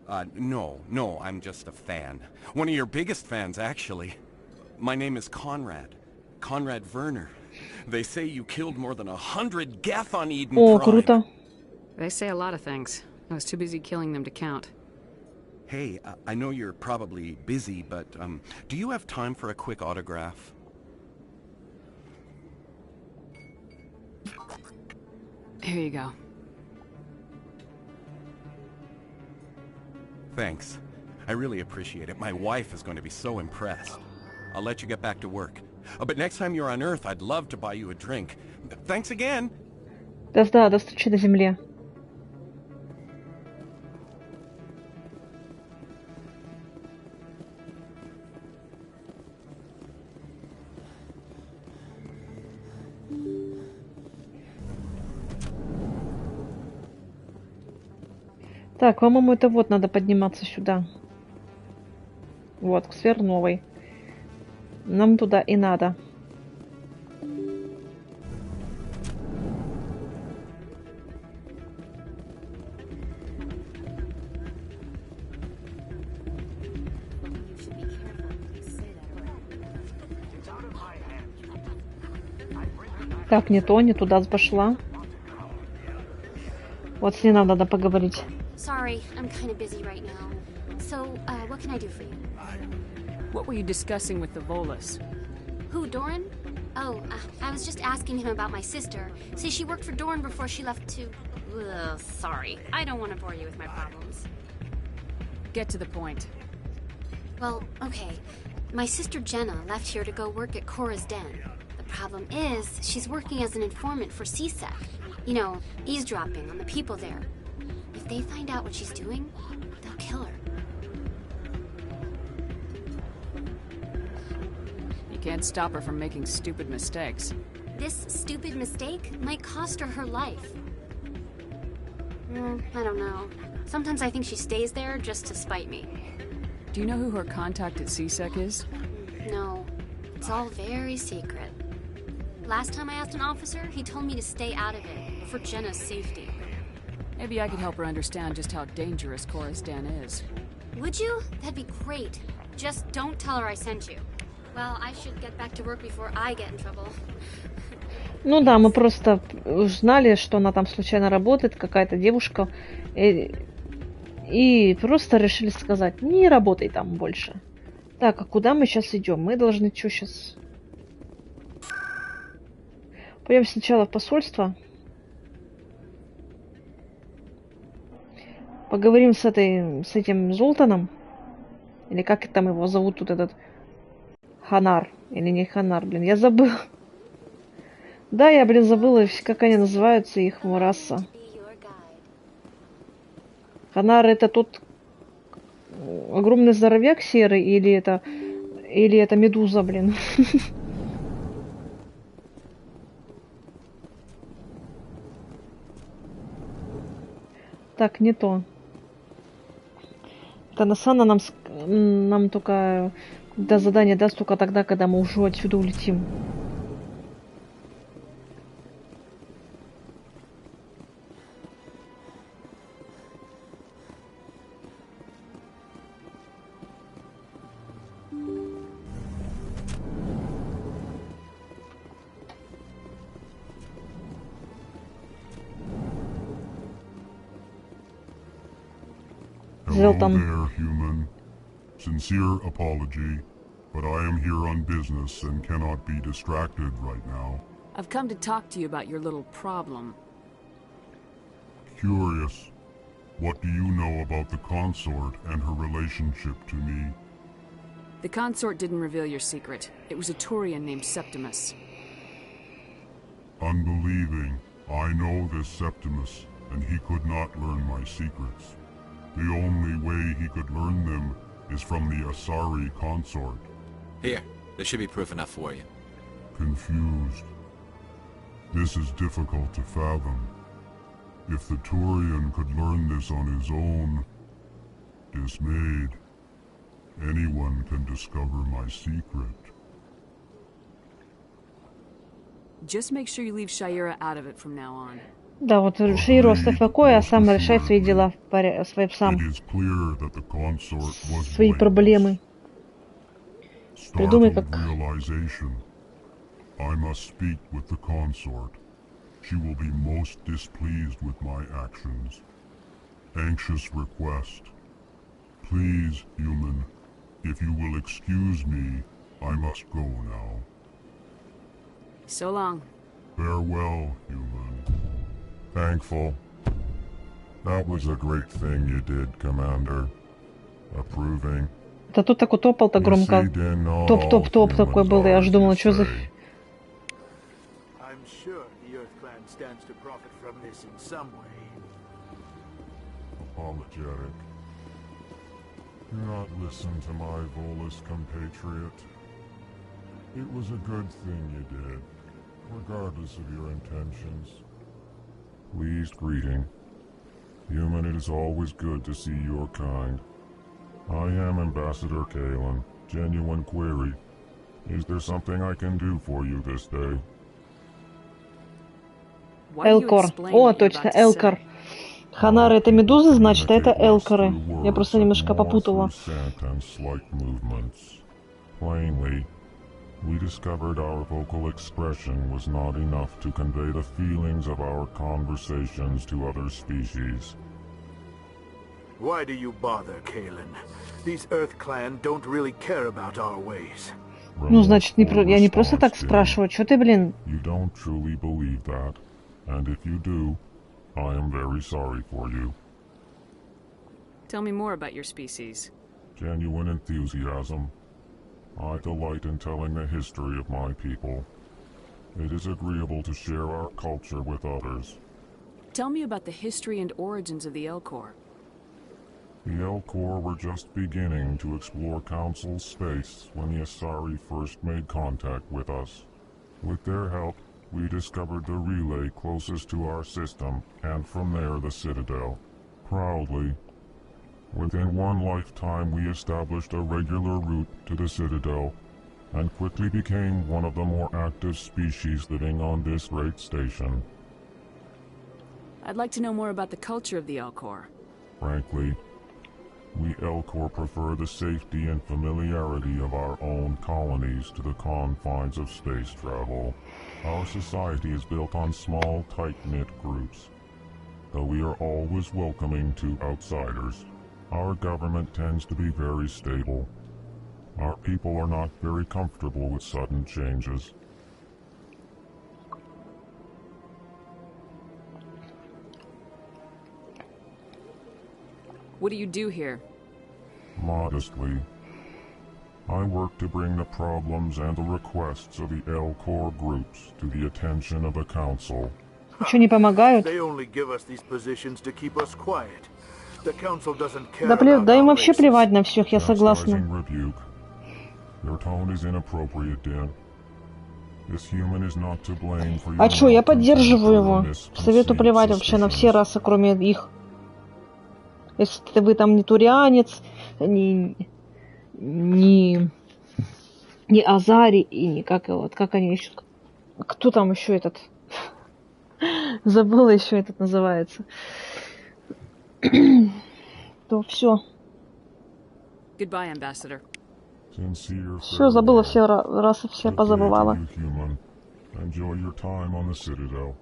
No, I'm just a fan. One of your biggest fans, actually. My name is Conrad. Conrad Werner. They say you killed more than 100 Geth on Eden Prime. О, круто. They say a lot of things. I was too busy killing them to count. Hey, I know you're probably busy, but do you have time for a quick autograph? Here you go. Thanks. I really appreciate it. My wife is going to be so impressed. I'll let you get back to work. But next time you're on Earth, I'd love to buy you a drink. Thanks again. Да, до встречи на земле. Так, по-моему, это вот надо подниматься сюда. Вот, к сверхновой. Нам туда и надо. Так, не то, не туда пошла. Вот с ней нам надо поговорить. Sorry, I'm kind of busy right now. So, what can I do for you? What were you discussing with the Volus? Who, Doran? Oh, I was just asking him about my sister. See, she worked for Doran before she left to... Ugh, sorry, I don't want to bore you with my problems. Get to the point. Well, okay. My sister Jenna left here to go work at Cora's Den. The problem is, she's working as an informant for CSEC. You know, eavesdropping on the people there. If they find out what she's doing, they'll kill her. You can't stop her from making stupid mistakes. This stupid mistake might cost her her life. I don't know. Sometimes I think she stays there just to spite me. Do you know who her contact at CSEC is? No. It's all very secret. Last time I asked an officer, he told me to stay out of it, for Jenna's safety. Maybe I could help her understand just how dangerous Cora's Den is. Would you? That'd be great. Just don't tell her I sent you. Well, I should get back to work before I get in trouble. Ну да, мы просто узнали, что она там случайно работает, какая-то девушка, и просто решили сказать, не работай там больше. Так, а куда мы сейчас идем? Мы должны что сейчас? Пойдем сначала в посольство. Поговорим с этим Золтаном. Или как там его зовут, тут этот Ханар. Или не Ханар, блин, я забыл. Да, я, блин, забыла, как они называются, их раса. Ханар это тот огромный здоровяк серый, или это медуза, блин. Так, не то. Танасана нам только задание даст только тогда, когда мы уже отсюда улетим. Hello there, human. Sincere apology, but I am here on business and cannot be distracted right now. I've come to talk to you about your little problem. Curious. What do you know about the consort and her relationship to me? The consort didn't reveal your secret. It was a Turian named Septimus. Unbelieving. I know this Septimus, and he could not learn my secrets. The only way he could learn them is from the Asari consort. Here, there should be proof enough for you. Confused. This is difficult to fathom. If the Turian could learn this on his own, dismayed, anyone can discover my secret. Just make sure you leave Shaira out of it from now on. Да, вот Шаиру оставь в покое, а сам решай свои дела, сам. Свои проблемы. Придумай, как... I must speak with the consort. She will be most displeased with my actions. Anxious request. Please, human, if you will excuse me, I must go now. So long. Farewell, human. Thankful. That was a great thing you did, Commander. Approving. Да тут так топал-то громко. Топ-топ-топ такой был, я аж думала, что за... Apologetic. Do not listen to my Volus compatriot. It was a good thing you did, regardless of your intentions. Pleased greeting. Human, it is always good to see your kind. I am Ambassador Kalen. Genuine query. Is there something I can do for you this day? Элкор. О, точно, Элкор. Ханары это медузы, значит, это элкоры. Я просто немножко попутала. Plainly, we discovered our vocal expression was not enough to convey the feelings of our conversations to other species. Why do you bother, Kalen? These Earth Clan don't really care about our ways. Ну, значит, я не просто так спрашиваю. Чё ты, блин? You don't truly believe that, and if you do, I am very sorry for you. Tell me more about your species. Genuine enthusiasm. I delight in telling the history of my people. It is agreeable to share our culture with others. Tell me about the history and origins of the Elcor. The Elcor were just beginning to explore Council space when the Asari first made contact with us. With their help, we discovered the relay closest to our system, and from there the Citadel. Proudly, within one lifetime we established a regular route to the Citadel, and quickly became one of the more active species living on this great station. I'd like to know more about the culture of the Elcor. Frankly, we Elcor prefer the safety and familiarity of our own colonies to the confines of space travel. Our society is built on small, tight-knit groups. Though we are always welcoming to outsiders, our government tends to be very stable. Our people are not very comfortable with sudden changes. What do you do here? Modestly, I work to bring the problems and the requests of the Elcor groups to the attention of the Council. Ничего не помогают? They only give us these positions to keep us quiet. The Council doesn't care Да им вообще плевать на всех, я согласна. Your tone is inappropriate, Dan. This human is not to blame for your... А чё, я поддерживаю его. Совету плевать вообще на все расы, кроме их. Если вы там не турианец, не Азари и не как они еще... Кто там еще этот? Забыла еще этот называется. То все. Goodbye, Ambassador. Все, забыла все расы, все позабывала. Enjoy your time on the Citadel.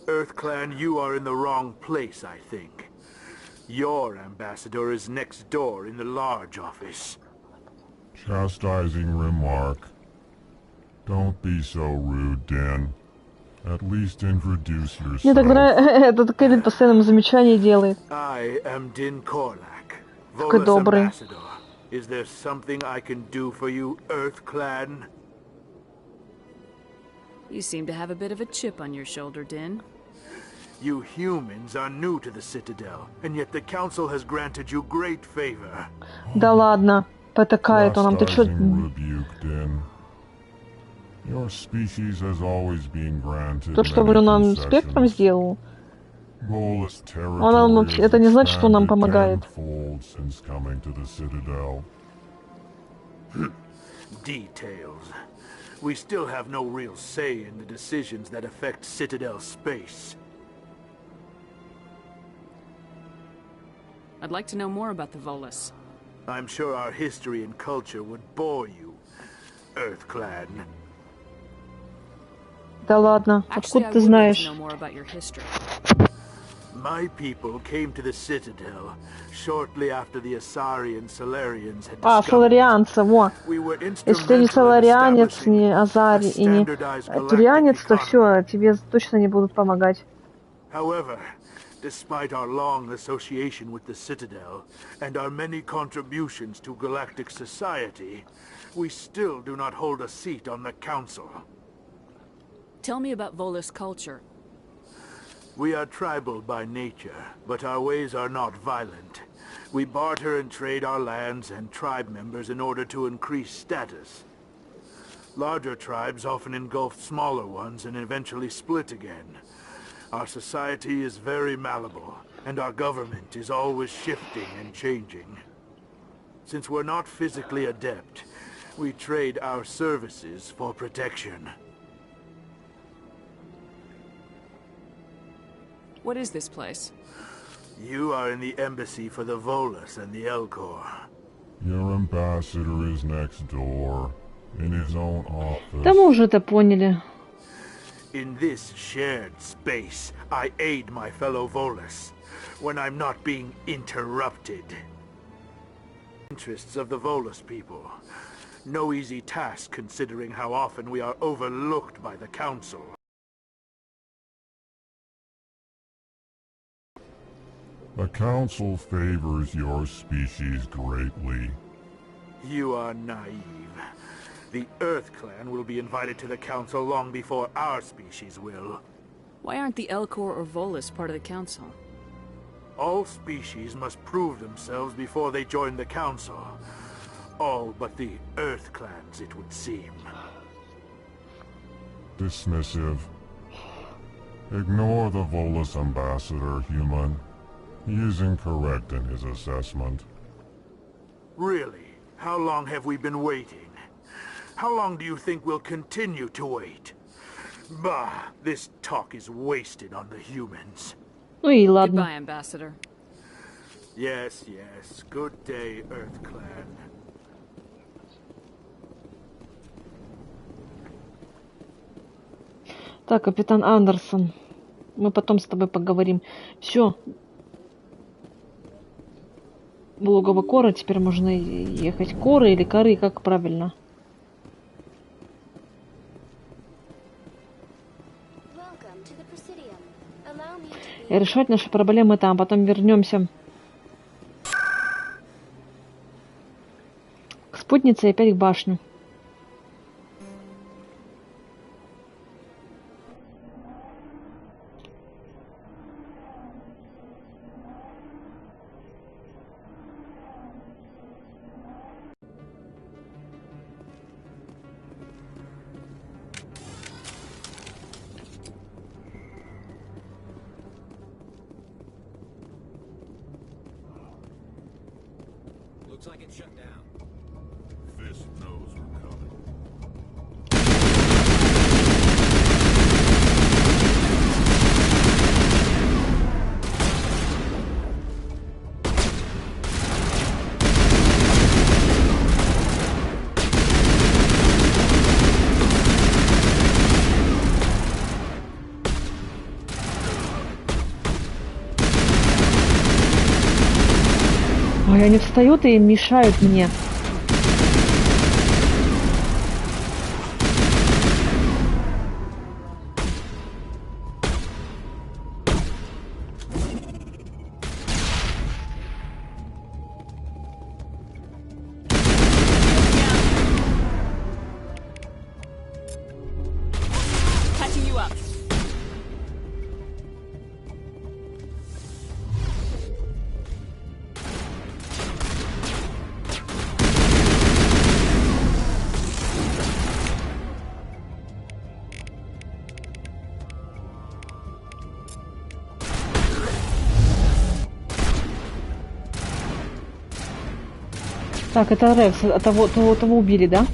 Earth Clan, you are in the wrong place, I think. Your ambassador is next door in the large office. Chastising remark. Don't be so rude, Dan. At least introduce yourself. Мне тогда этот Кевин постоянно замечания делает. I am Din Korlak, Такой добрый. Is there something I can do for you, Earth Clan? You seem to have a bit of a chip on your shoulder, Din. You humans are new to the Citadel, and yet the Council has granted you great favor. Да ладно, потакает он нам. Ты чё? Your species has always been granted. То, что говорю, нам спектром сделал. Он нам, это не значит, что он нам помогает. Details. We still have no real say in the decisions that affect Citadel space. I'd like to know more about the Volus. I'm sure our history and culture would bore you, Earth Clan. Да ладно, откуда ты знаешь? My people came to the Citadel shortly after the Asari and Solarians had А, соларианцы, во. Если ты не соларианец, не Азари и не турианец, то все, тебе точно не будут помогать. However, Despite our long association with the Citadel and our many contributions to galactic society, we still do not hold a seat on the Council. Tell me about Volus culture. We are tribal by nature, but our ways are not violent. We barter and trade our lands and tribe members in order to increase status. Larger tribes often engulf smaller ones and eventually split again. Our society is very malleable, and our government is always shifting and changing. Since we're not physically adept, we trade our services for protection. What is this place? You are in the embassy for the Volus and the Elcor. Your ambassador is next door, in his own office. Да мы уже это поняли. In this shared space, I aid my fellow Volus when I'm not being interrupted. Interests of the Volus people. No easy task considering how often we are overlooked by the Council. The Council favors your species greatly. You are naive. The Earth Clan will be invited to the Council long before our species will. Why aren't the Elcor or Volus part of the Council? All species must prove themselves before they join the Council. All but the Earth Clans, it would seem. Dismissive. Ignore the Volus ambassador, human. He is incorrect in his assessment. Really? How long have we been waiting? How long do you think we'll continue to wait? Bah, this talk is wasted on the humans. Ну и ладно. Goodbye, Ambassador. Yes, yes. Good day, Earth Clan. Так, капитан Андерсон. Мы потом с тобой поговорим. Все. В логово Кора теперь можно ехать. Коры или Коры, как правильно? И решать наши проблемы там. Потом вернемся к спутнице и опять к башню. Looks like it's shut down. Fist knows we're coming. Ой, они встают и мешают мне. Catching you up. Так, это Рекс, а того убили, да?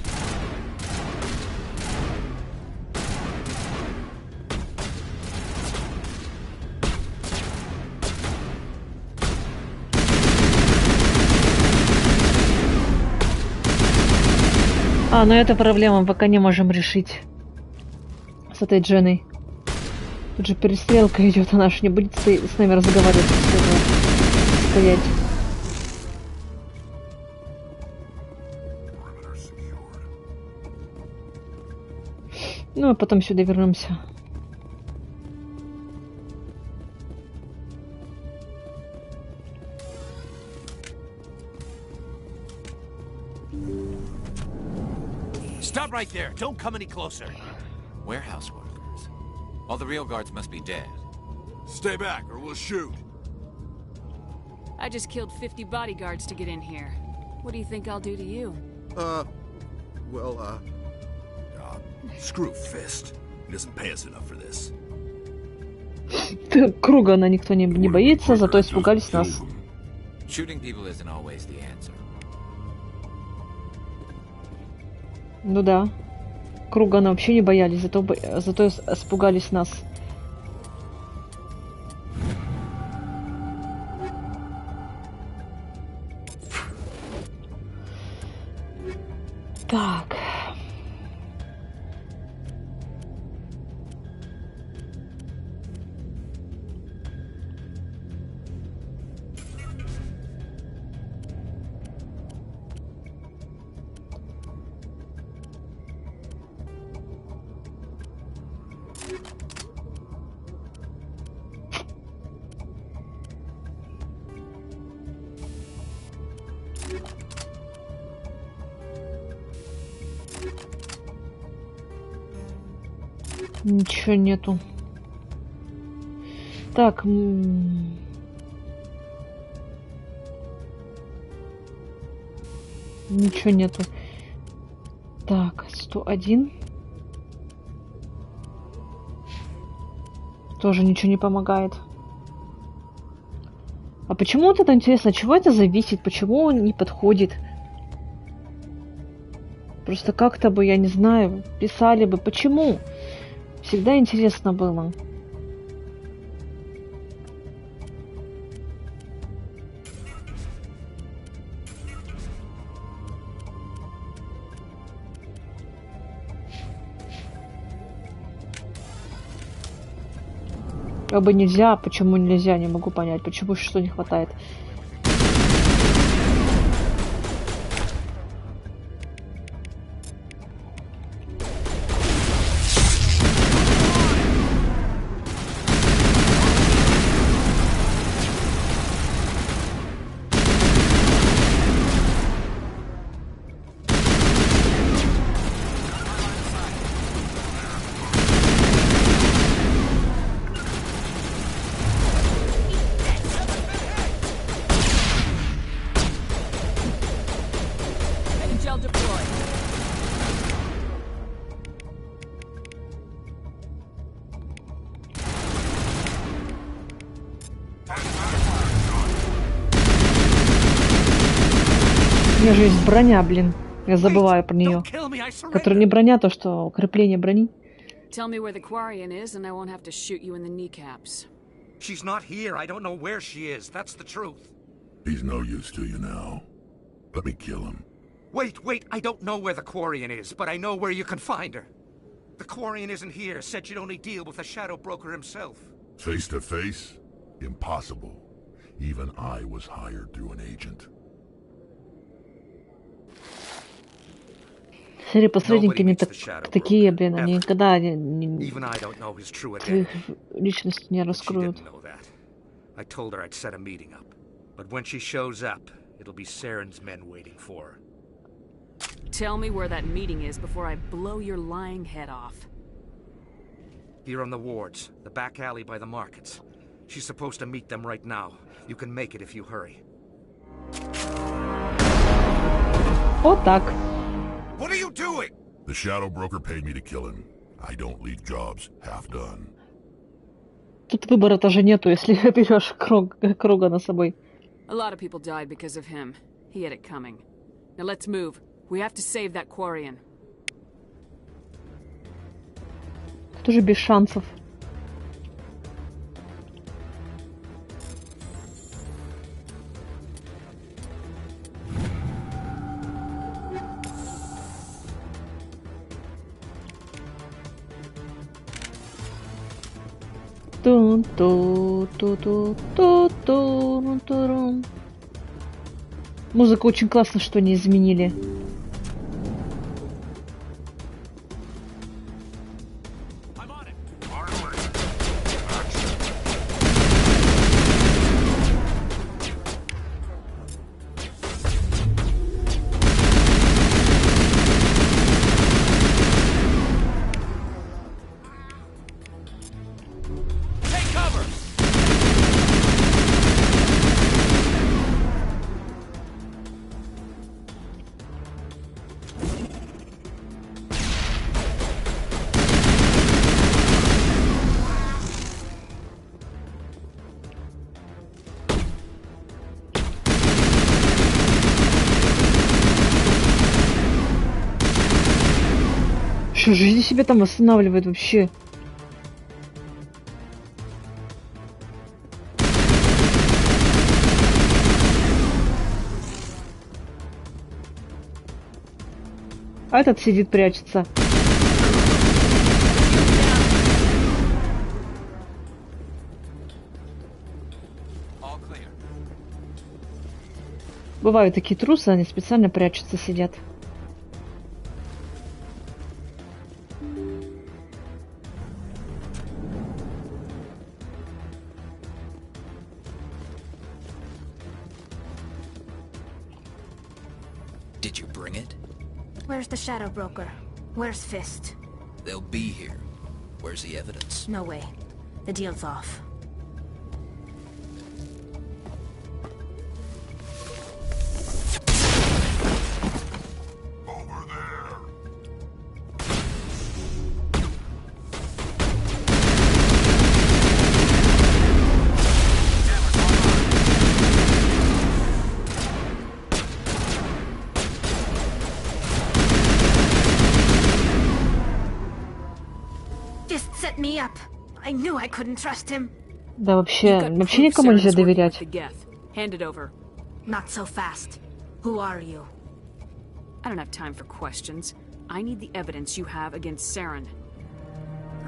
А, ну это проблема, пока не можем решить с этой Дженой. Тут же перестрелка идет, она ж не будет с нами разговаривать, стоять. Ну, а потом сюда вернемся. Stop right there. Don't come any closer. Warehouse workers. All the real guards must be dead. Stay back or we'll shoot. I just killed 50 bodyguards to get in here. What do you think I'll do to you? Screw Fist. He doesn't pay us enough for this. Круга она никто не боится, зато испугались нас. Shooting people isn't always the answer. Ну да. Круга она вообще не боялись, зато испугались нас. Так. Ничего нету. Так. Ничего нету. Так, 101. Тоже ничего не помогает. А почему вот это интересно? От чего это зависит? Почему он не подходит? Просто как-то бы, я не знаю, писали бы. Почему? Всегда интересно было. Как бы нельзя, почему нельзя, не могу понять, почему что не хватает. У меня же есть броня, блин. Я забываю про нее. Которая не броня, то что укрепление брони. Tell me where the Quarian is, and I won't have to shoot you in the kneecaps. She's not here. I don't know where she is. That's the truth. He's no use to you now. Let me kill him. Wait. I don't know where the Quarian is, but I know where you can find her. The Quarian isn't here. Said she'd only deal with the Shadow Broker himself. Face to face? Impossible. Even I was hired through an agent. Серии посредники не такие, блин, они никогда твоих личности не раскроют. I told her I'd set a meeting up, but when she shows up, it'll be Saren's men waiting for her. Tell me where that meeting is before I blow your lying head off. Here on the wards, the back alley by the markets. She's supposed to meet them right now. You can make it if you hurry. Вот так. What are you doing? The Shadow Broker paid me to kill him. I don't leave jobs half done. Тут выбора тоже нету, если берешь круга на собой. A lot of people died because of him. He had it coming. Now let's move. We have to save that Quarian. Тоже без шансов. Музыка очень классно, что не изменили. Что, жизнь себя там восстанавливает вообще? А этот сидит, прячется. Бывают такие трусы, они специально прячутся, сидят. Did you bring it? Where's the shadow broker? Where's Fist? They'll be here. Where's the evidence? No way. The deal's off. Me up. I knew I couldn't trust him. Да вообще никому нельзя доверять. Hand it over. Not so fast. Who are you? I don't have time for questions. I need the evidence you have against Saren.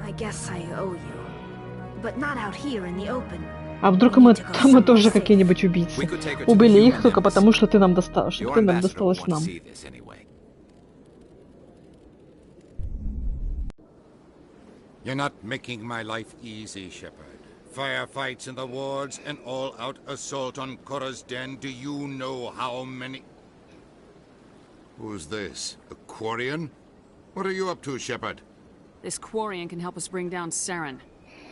I guess I owe you. But not out here in the open. А вдруг мы тоже какие-нибудь убийцы? Убили их только потому, что ты нам досталась нам. You're not making my life easy, Shepard. Firefights in the wards, an all-out assault on Korra's den. Do you know how many... Who's this? A Quarian? What are you up to, Shepard? This Quarian can help us bring down Saren.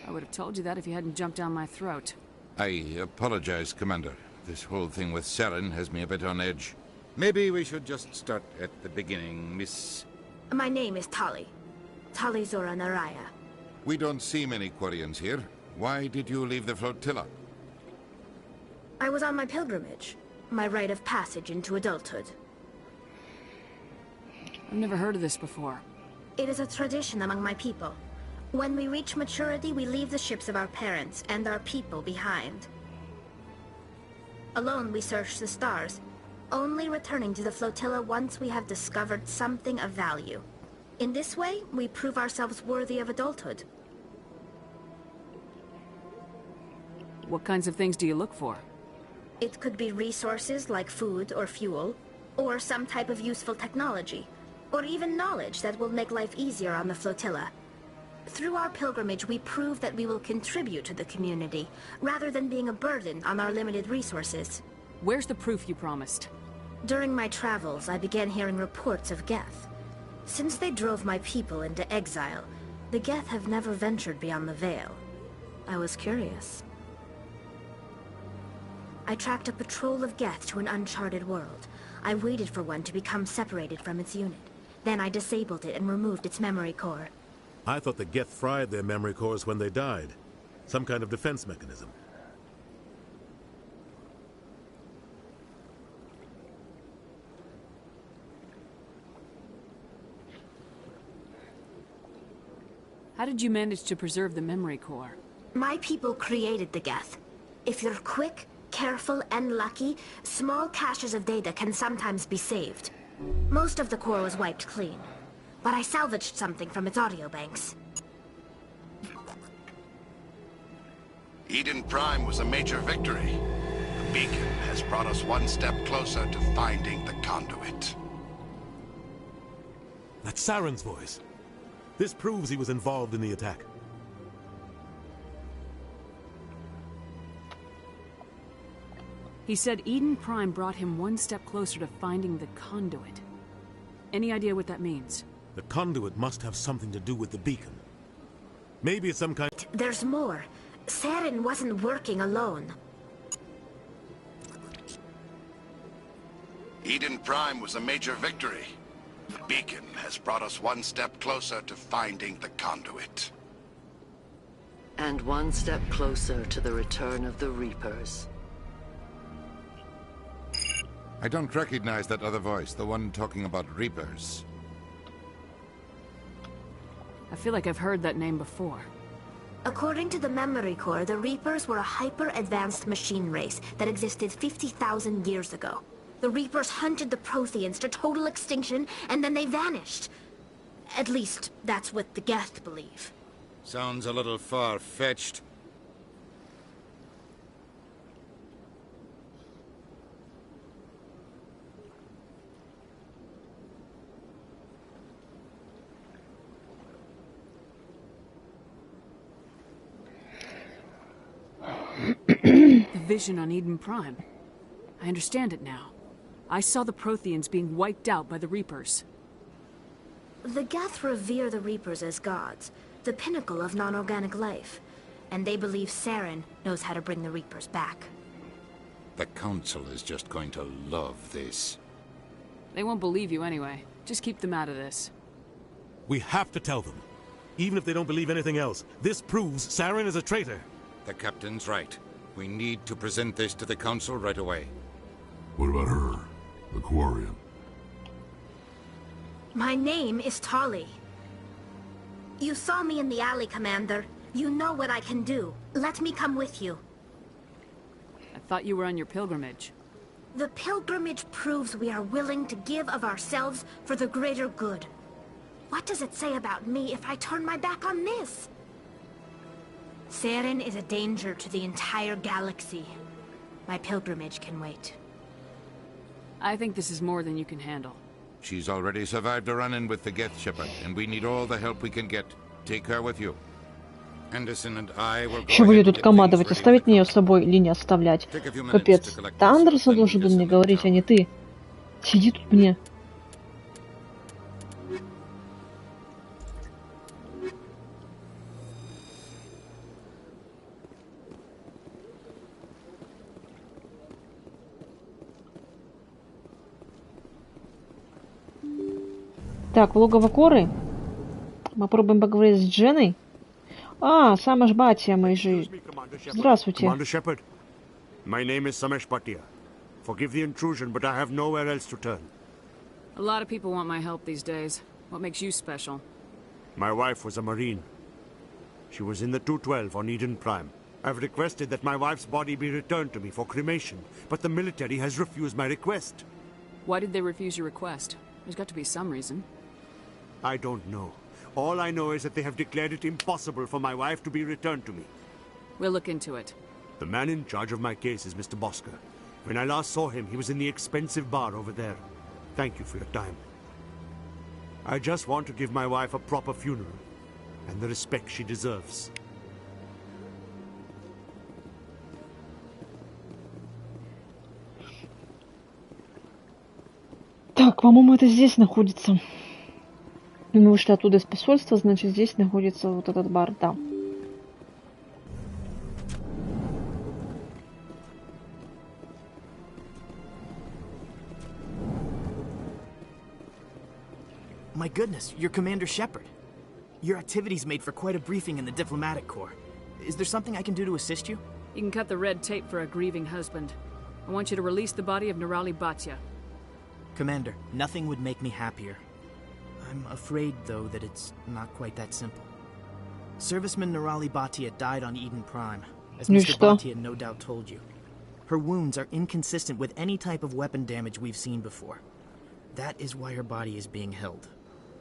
I would have told you that if you hadn't jumped down my throat. I apologize, Commander. This whole thing with Saren has me a bit on edge. Maybe we should just start at the beginning, Miss... My name is Tali. Tali Zora Naraya. We don't see many Quarians here. Why did you leave the flotilla? I was on my pilgrimage. My rite of passage into adulthood. I've never heard of this before. It is a tradition among my people. When we reach maturity, we leave the ships of our parents and our people behind. Alone, we search the stars, only returning to the flotilla once we have discovered something of value. In this way, we prove ourselves worthy of adulthood. What kinds of things do you look for? It could be resources like food or fuel, or some type of useful technology, or even knowledge that will make life easier on the flotilla. Through our pilgrimage, we prove that we will contribute to the community, rather than being a burden on our limited resources. Where's the proof you promised? During my travels, I began hearing reports of Geth. Since they drove my people into exile, the Geth have never ventured beyond the Veil. I was curious. I tracked a patrol of Geth to an uncharted world. I waited for one to become separated from its unit. Then I disabled it and removed its memory core. I thought the Geth fried their memory cores when they died. Some kind of defense mechanism. How did you manage to preserve the memory core? My people created the Geth. If you're quick, careful, and lucky, small caches of data can sometimes be saved. Most of the core was wiped clean, but I salvaged something from its audio banks. Eden Prime was a major victory. The beacon has brought us one step closer to finding the conduit. That's Saren's voice. This proves he was involved in the attack. He said Eden Prime brought him one step closer to finding the conduit. Any idea what that means? The conduit must have something to do with the beacon. Maybe it's some kind... There's more. Saren wasn't working alone. Eden Prime was a major victory. The beacon has brought us one step closer to finding the conduit. And one step closer to the return of the Reapers. I don't recognize that other voice, the one talking about Reapers. I feel like I've heard that name before. According to the memory core, the Reapers were a hyper-advanced machine race that existed 50,000 years ago. The Reapers hunted the Protheans to total extinction, and then they vanished. At least, that's what the Geth believe. Sounds a little far-fetched. The vision on Eden Prime. I understand it now. I saw the Protheans being wiped out by the Reapers. The Geth revere the Reapers as gods, the pinnacle of non-organic life. And they believe Saren knows how to bring the Reapers back. The Council is just going to love this. They won't believe you anyway. Just keep them out of this. We have to tell them. Even if they don't believe anything else, this proves Saren is a traitor. The Captain's right. We need to present this to the Council right away. What about her? The Quarian? My name is Tali. You saw me in the alley, Commander. You know what I can do. Let me come with you. I thought you were on your pilgrimage. The pilgrimage proves we are willing to give of ourselves for the greater good. What does it say about me if I turn my back on this? Saren is a danger to the entire galaxy. My pilgrimage can wait. I think this is more than you can handle. She's already survived a run-in with the Geth Shepard, and we need all the help we can get. Take her with you. Anderson and I will go. Еще будет тут командовать, оставить мне ее с собой или не оставлять. Капец. Да Андерсон должен был мне говорить, а не ты. Сиди тут мне. Так, в логово Коры. Мы пробуем поговорить с Дженой. А, Самеш Батия, мы же... Здравствуйте. Commander Shepard, my name is Samesh Bhatia. Forgive the intrusion, but I have nowhere else to turn. A lot of people want my help these days. What makes you special? My wife was a Marine. She was in the 212 on Eden Prime. I've requested that my wife's body be returned to me for cremation, but the military has refused my request. Why did they refuse your request? There's got to be some reason. I don't know. All I know is that they have declared it impossible for my wife to be returned to me. We'll look into it. The man in charge of my case is Mr. Bosker. When I last saw him, he was in the expensive bar over there. Thank you for your time. I just want to give my wife a proper funeral, and the respect she deserves. Так, по-моему, это здесь находится. Мы вышли оттуда из посольства, значит, здесь находится вот этот бар, да. My goodness, you're Commander Shepard. Your activities made for quite a briefing in the diplomatic corps. Is there something I can do to assist you? You can cut the red tape for a grieving husband. I want you to release the body of Nirali Bhatia. Commander, nothing would make me happier. I'm afraid, though, that it's not quite that simple. Serviceman Nirali Bhatia died on Eden Prime, as Mr. Bhatia no doubt told you. Her wounds are inconsistent with any type of weapon damage we've seen before. That is why her body is being held.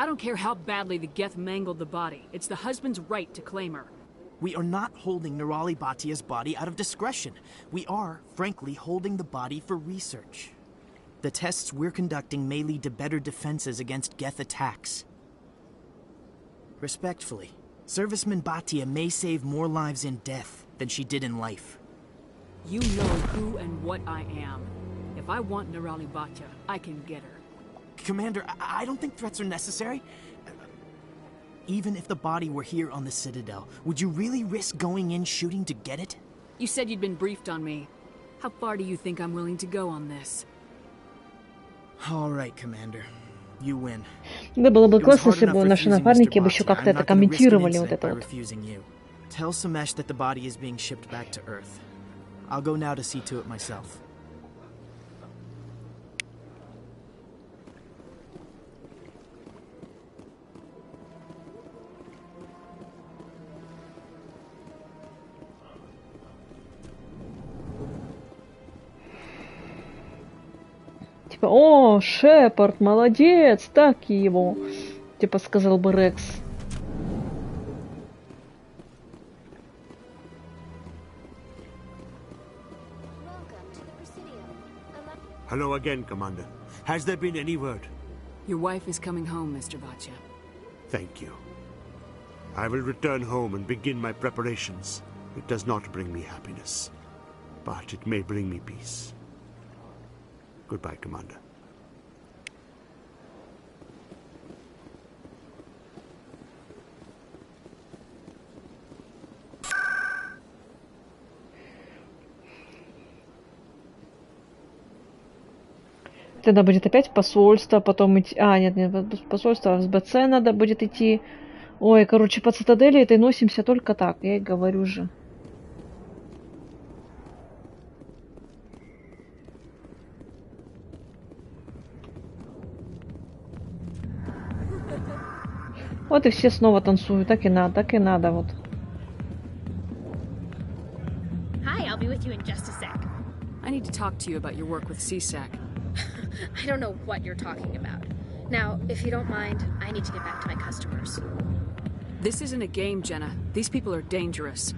I don't care how badly the Geth mangled the body. It's the husband's right to claim her. We are not holding Nirali Bhatia's body out of discretion. We are, frankly, holding the body for research. The tests we're conducting may lead to better defenses against Geth attacks. Respectfully, Serviceman Bhatia may save more lives in death than she did in life. You know who and what I am. If I want Nirali Bhatia, I can get her. Commander, I don't think threats are necessary. Even if the body were here on the Citadel, would you really risk going in shooting to get it? You said you'd been briefed on me. How far do you think I'm willing to go on this? All right, Commander. You win. Да, было бы классно, если бы наши напарники бы еще как-то это комментировали, вот это вот. Tell Samesh that the body is being shipped back to Earth. I'll go now to see to it myself. Типа, о, Шепард, молодец, так его. Типа сказал бы Рекс. Hello again, Commander. Has there been any word? Your wife is coming home, Mr. Vacha. Thank you. I will return home and begin my preparations. It does not bring me happiness, but it may bring me peace. Goodbye, Commander. Тогда будет опять в посольство, потом идти... А, нет, в посольство, а с БЦ надо будет идти. Ой, короче, по цитадели этой носимся только так, я и говорю же. Вот и все снова танцуют, так и надо, вот. Hi, I'll be with you in just a sec. I need to talk to you about your work with CSAC. I don't know what you're talking about. Now, if you don't mind, I need to get back to my customers. This isn't a game, Jenna. These people are dangerous.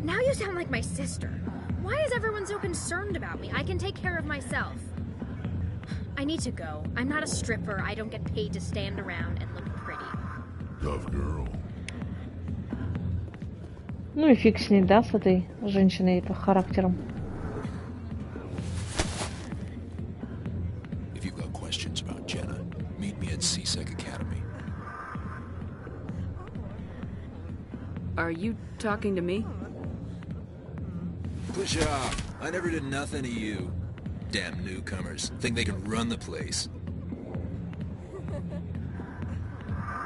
Now you sound like my sister. Why is everyone so concerned about me? I can take care of myself. I need to go. I'm not a stripper. I don't get paid to stand around and look pretty. Tough girl. Ну и фиг с ней, да, с этой женщиной по характером. If you've got questions about Jenna, meet me at CSEC Academy. Are you talking to me? Push off. I never did nothing to you. Damn newcomers. Think they can run the place.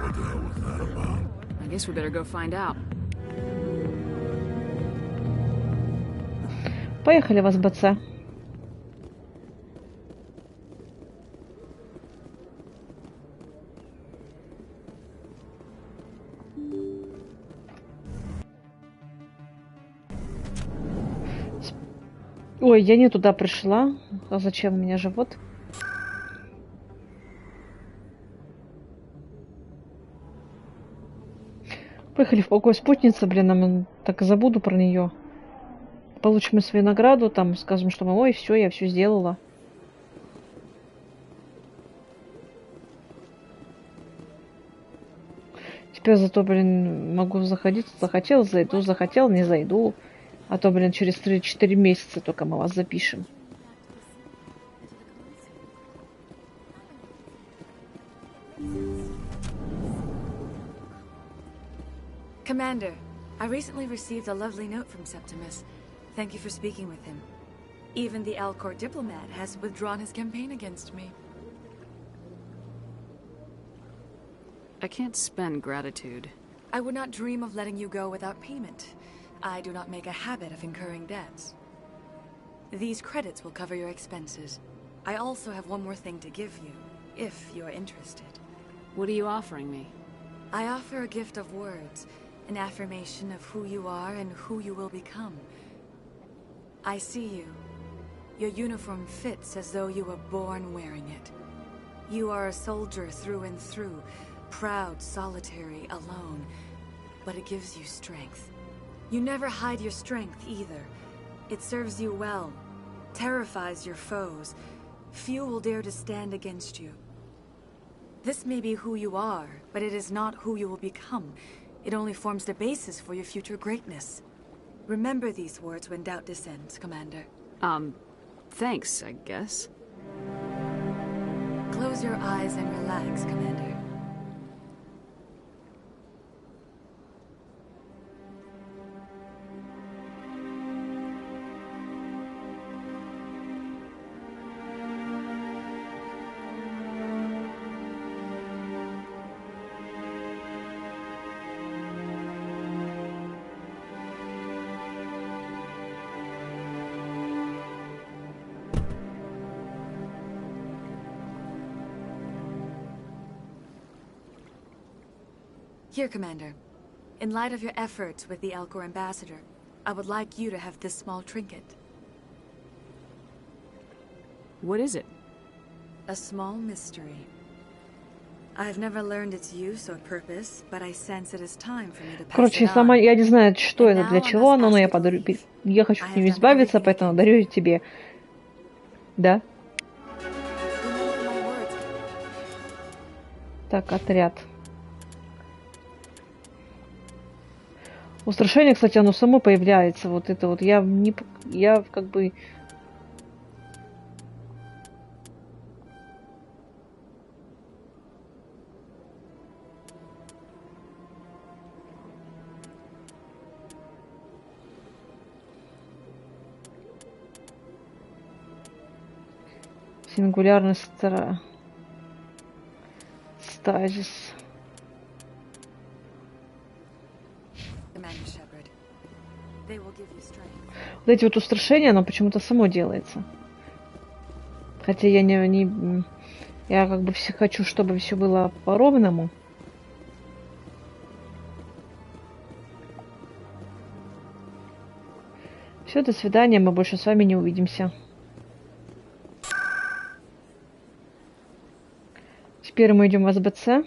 What the hell was that about? I guess we better go find out. Поехали вас, БЦ. Ой, я не туда пришла. А зачем у меня живот? Поехали в покой спутницы, блин, так и забуду про нее. Получим мы свою награду, там скажем, что мы, ой, все, я все сделала. Теперь зато, блин, могу заходить, захотел, зайду, захотел, не зайду. А то, блин, через 3-4 месяца только мы вас запишем. Commander, I recently received a lovely note from Septimus. Thank you for speaking with him. Even the Alcor diplomat has withdrawn his campaign against me. I can't spend gratitude. I would not dream of letting you go without payment. I do not make a habit of incurring debts. These credits will cover your expenses. I also have one more thing to give you, if you're interested. What are you offering me? I offer a gift of words, an affirmation of who you are and who you will become. I see you. Your uniform fits as though you were born wearing it. You are a soldier through and through, proud, solitary, alone, but it gives you strength. You never hide your strength either. It serves you well, terrifies your foes. Few will dare to stand against you. This may be who you are, but it is not who you will become. It only forms the basis for your future greatness. Remember these words when doubt descends, Commander. Thanks, I guess. Close your eyes and relax, Commander. Here, Commander. In light of your efforts with the Alcor ambassador, I would like you to have this small trinket. What is it? A small mystery. I've never learned its use or purpose, but I sense it is time for me to pass Короче, it on. сама я не знаю, что это, для чего оно, но я подарю. Я хочу от нее избавиться, поэтому дарю тебе. Да? Так, отряд. Устрашение, кстати, оно само появляется. Вот это вот. Я как бы... Сингулярный стазис. Вот эти вот устрашения, оно почему-то само делается. Хотя я я как бы все хочу, чтобы все было по-ровному. Все, до свидания, мы больше с вами не увидимся. Теперь мы идем в СБЦ.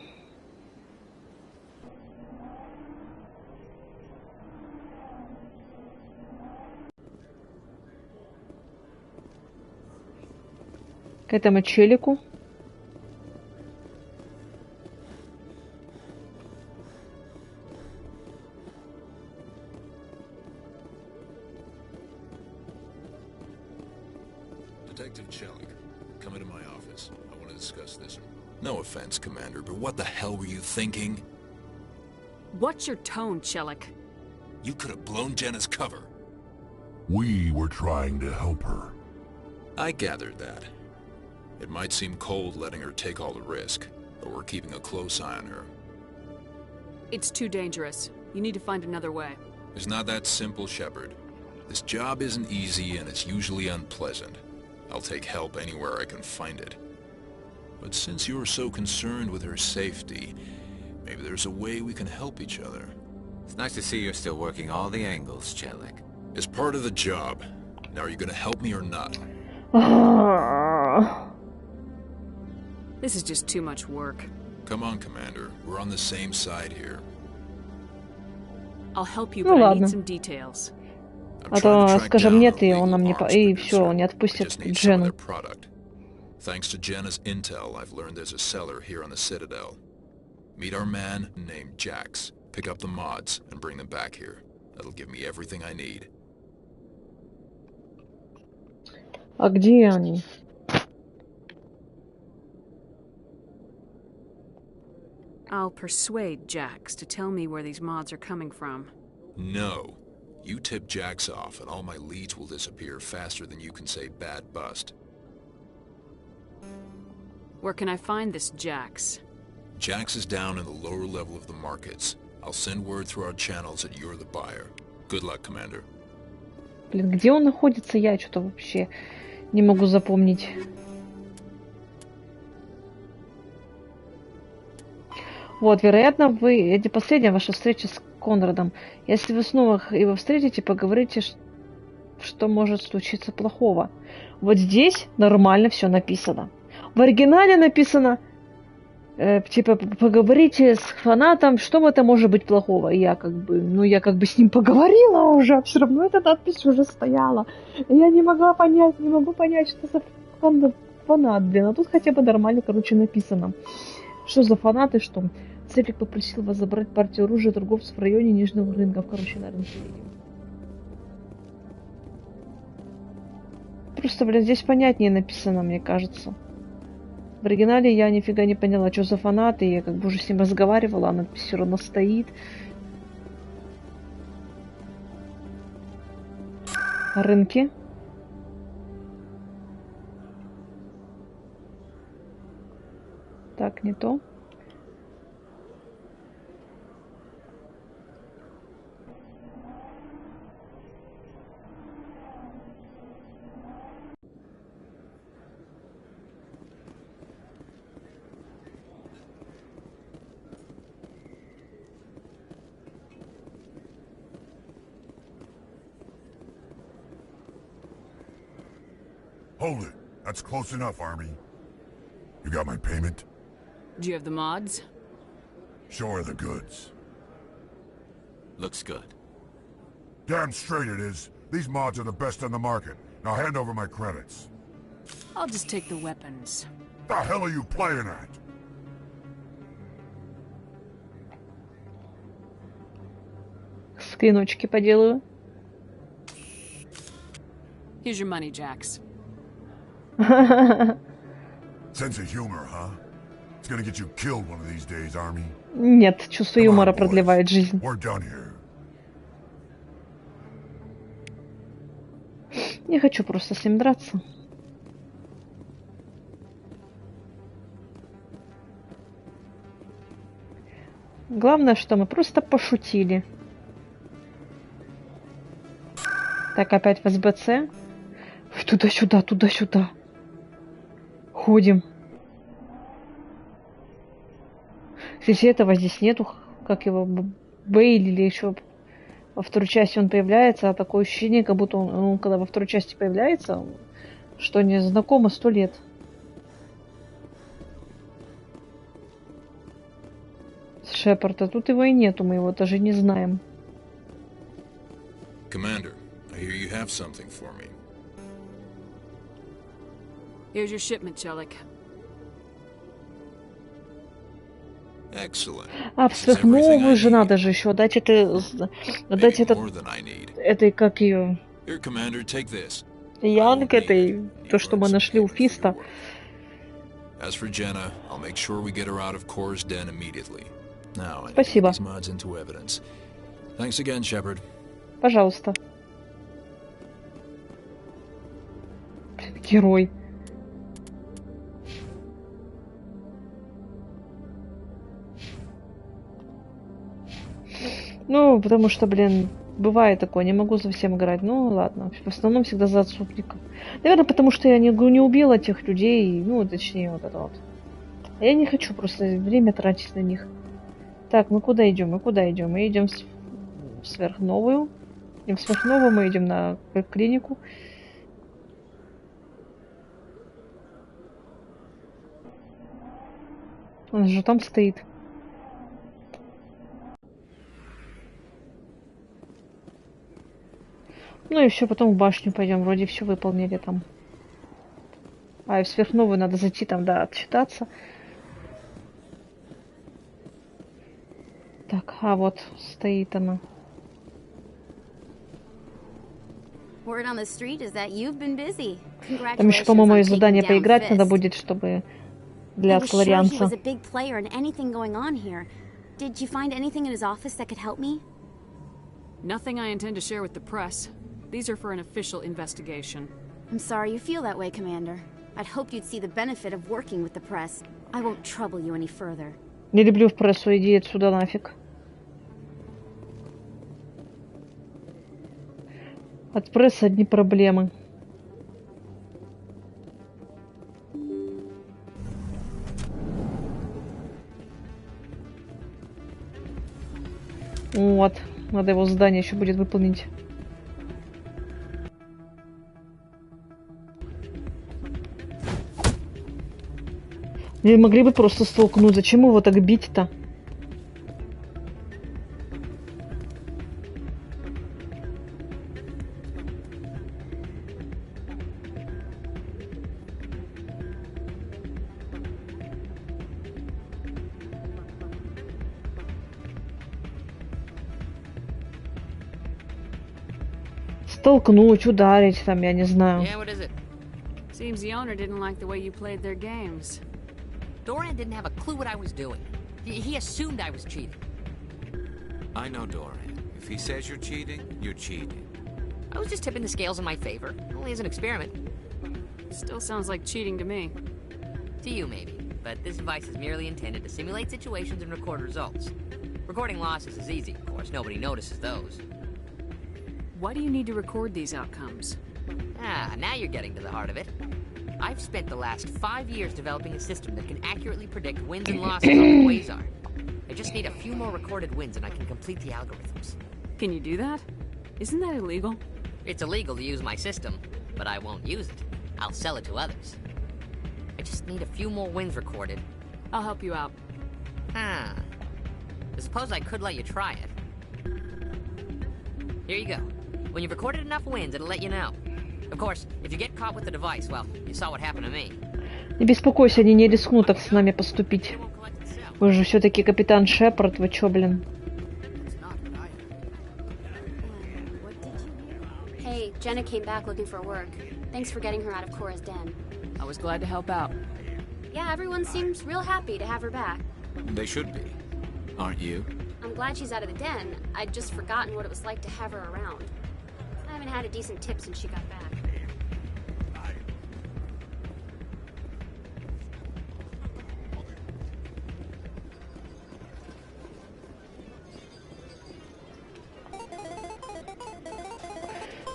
К этому челику. Detective Chelik, come into my office. I want to discuss this. No offense, Commander, but what the hell were you thinking? What's your tone, Chelik? You could have blown Jenna's cover. We were trying to help her. I gathered that. It might seem cold letting her take all the risk, but we're keeping a close eye on her. It's too dangerous. You need to find another way. It's not that simple, Shepard. This job isn't easy and it's usually unpleasant. I'll take help anywhere I can find it. But since you're so concerned with her safety, maybe there's a way we can help each other. It's nice to see you're still working all the angles, Chelik. It's part of the job. Now are you gonna help me or not? This is just too much work. Come on, Commander. We're on the same side here. I'll help you, but I need some details. А то скажем нет, и он нам не и все, он не отпустит Джену. Thanks to Jenna's intel, I've learned there's a cellar here on the Citadel. Meet our man named Jax. Pick up the mods and bring them back here. That'll give me everything I need. А где они? I'll persuade Jax to tell me where these mods are coming from. No. You tip Jax off and all my leads will disappear faster than you can say bad bust. Where can I find this Jax? Jax is down in the lower level of the markets. I'll send word through our channels that you're the buyer. Good luck, Commander. Блин, где он находится? Я что-то вообще не могу запомнить. Вот, вероятно, это последняя ваша встреча с Конрадом. Если вы снова его встретите, поговорите, что может случиться плохого. Вот здесь нормально все написано. В оригинале написано, типа, поговорите с фанатом, что в этом может быть плохого. И я как бы с ним поговорила уже, все равно эта надпись уже стояла. И я не могу понять, что за фанат, блин. А тут хотя бы нормально, написано. Что за фанаты, что Целик попросил вас забрать партию оружия торговцев в районе Нижнего рынка, на рынке. Просто, блин, здесь понятнее написано, мне кажется. В оригинале я нифига не поняла, что за фанаты. Я как бы уже с ним разговаривала, а надпись все равно стоит. Рынки. Так, не то. Hold it. That's close enough, Army. You got my payment? Do you have the mods? Show her the goods. Looks good. Damn straight it is. These mods are the best on the market. Now hand over my credits. I'll just take the weapons. The hell are you playing at? Скриночки поделаю. Here's your money, Jax. Sense of humor, huh? It's gonna get you killed one of these days, Army. Нет, чувство юмора продлевает жизнь. We're done here. Не хочу просто с ним драться. Главное, что мы просто пошутили. Так, опять в СБЦ. Туда-сюда, туда-сюда. Ходим. Кстати, этого здесь нету. Как его, Бейли или еще во второй части он появляется. А такое ощущение, как будто он когда во второй части появляется, что не знакомо 100 лет. Шепарда. Тут его и нету, мы его даже не знаем. Commander, I hear you have something for me. Here's your shipment, Chelik. Excellent. А, в сверхновую же надо же еще дать это... Дать этот... Этой, как ее... Here, Commander, take this. Янг этой... То, что мы нашли у Фиста. As for Jenna, I'll make sure we get her out of Core's den immediately. Now, I need to Спасибо. get these mods into evidence. Thanks again, Shepard. Пожалуйста. Герой. Ну, потому что, блин, бывает такое, не могу за всем играть. Ну, ладно. В основном всегда за отступников. Наверное, потому что я не убила тех людей, ну, точнее, вот это вот. А я не хочу просто время тратить на них. Так, мы куда идем? Мы куда идем? Мы идем в сверхновую. Идем в сверхновую, мы идем на клинику. Он же там стоит. Ну и все, потом в башню пойдем. Вроде все выполнили там. А и в сверхновую надо зайти там, да, отчитаться. Так, а вот стоит она. Word on the street is that you've been busy. Там еще, по-моему, и задание поиграть надо будет, чтобы для сларианца. Did you find anything in his office that could help me? Nothing I intend to share with the press. These are for an official investigation. I'm sorry you feel that way, Commander. I'd hoped you'd see the benefit of working with the press. I won't trouble you any further. Не люблю в прессу, иди отсюда нафиг. От прессы одни проблемы. Вот. Надо его задание еще будет выполнить. Не могли бы просто столкнуть. Зачем его так бить-то? Столкнуть, ударить, там, я не знаю. Yeah, what is it? Seems the owner didn't like the way you played their games. Doran didn't have a clue what I was doing. He assumed I was cheating. I know Doran. If he says you're cheating, you're cheating. I was just tipping the scales in my favor. Only as an experiment. Still sounds like cheating to me. To you, maybe. But this device is merely intended to simulate situations and record results. Recording losses is easy, of course. Nobody notices those. Why do you need to record these outcomes? Ah, now you're getting to the heart of it. I've spent the last 5 years developing a system that can accurately predict wins and losses on the Quasar. I just need a few more recorded wins and I can complete the algorithms. Can you do that? Isn't that illegal? It's illegal to use my system, but I won't use it. I'll sell it to others. I just need a few more wins recorded. I'll help you out. I suppose I could let you try it. Here you go. When you've recorded enough wins, it'll let you know. Of course, if you get caught with the device, well, you saw what happened to me. Не беспокойся, они не рискнут так с нами поступить. Вы же все-таки капитан Шепард, вы чё, блин? Hey, Jenna came back looking for work. Thanks for getting her out of Cora's den. I was glad to help out. Yeah, everyone seems real happy to have her back. They should be. Aren't you? I'm glad she's out of the den. I'd just forgotten what it was like to have her around. I haven't had a decent tip since she got back.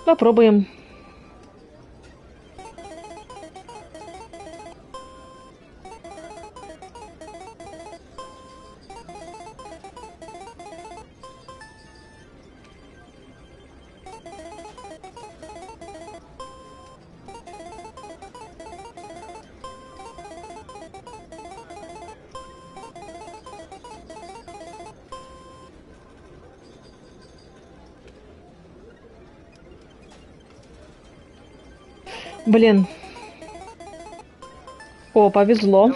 Попробуем. Блин. О, повезло.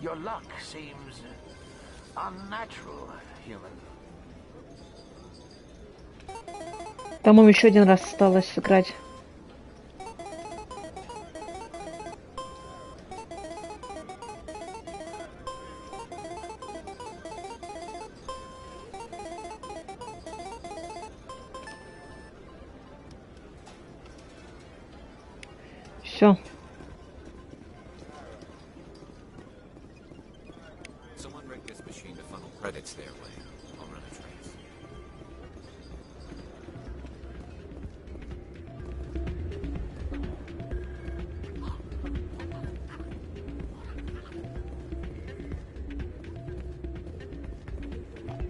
Your luck seems unnatural, human. По-моему, еще один раз осталось сыграть. Все. Credits their way. I'll run a trace.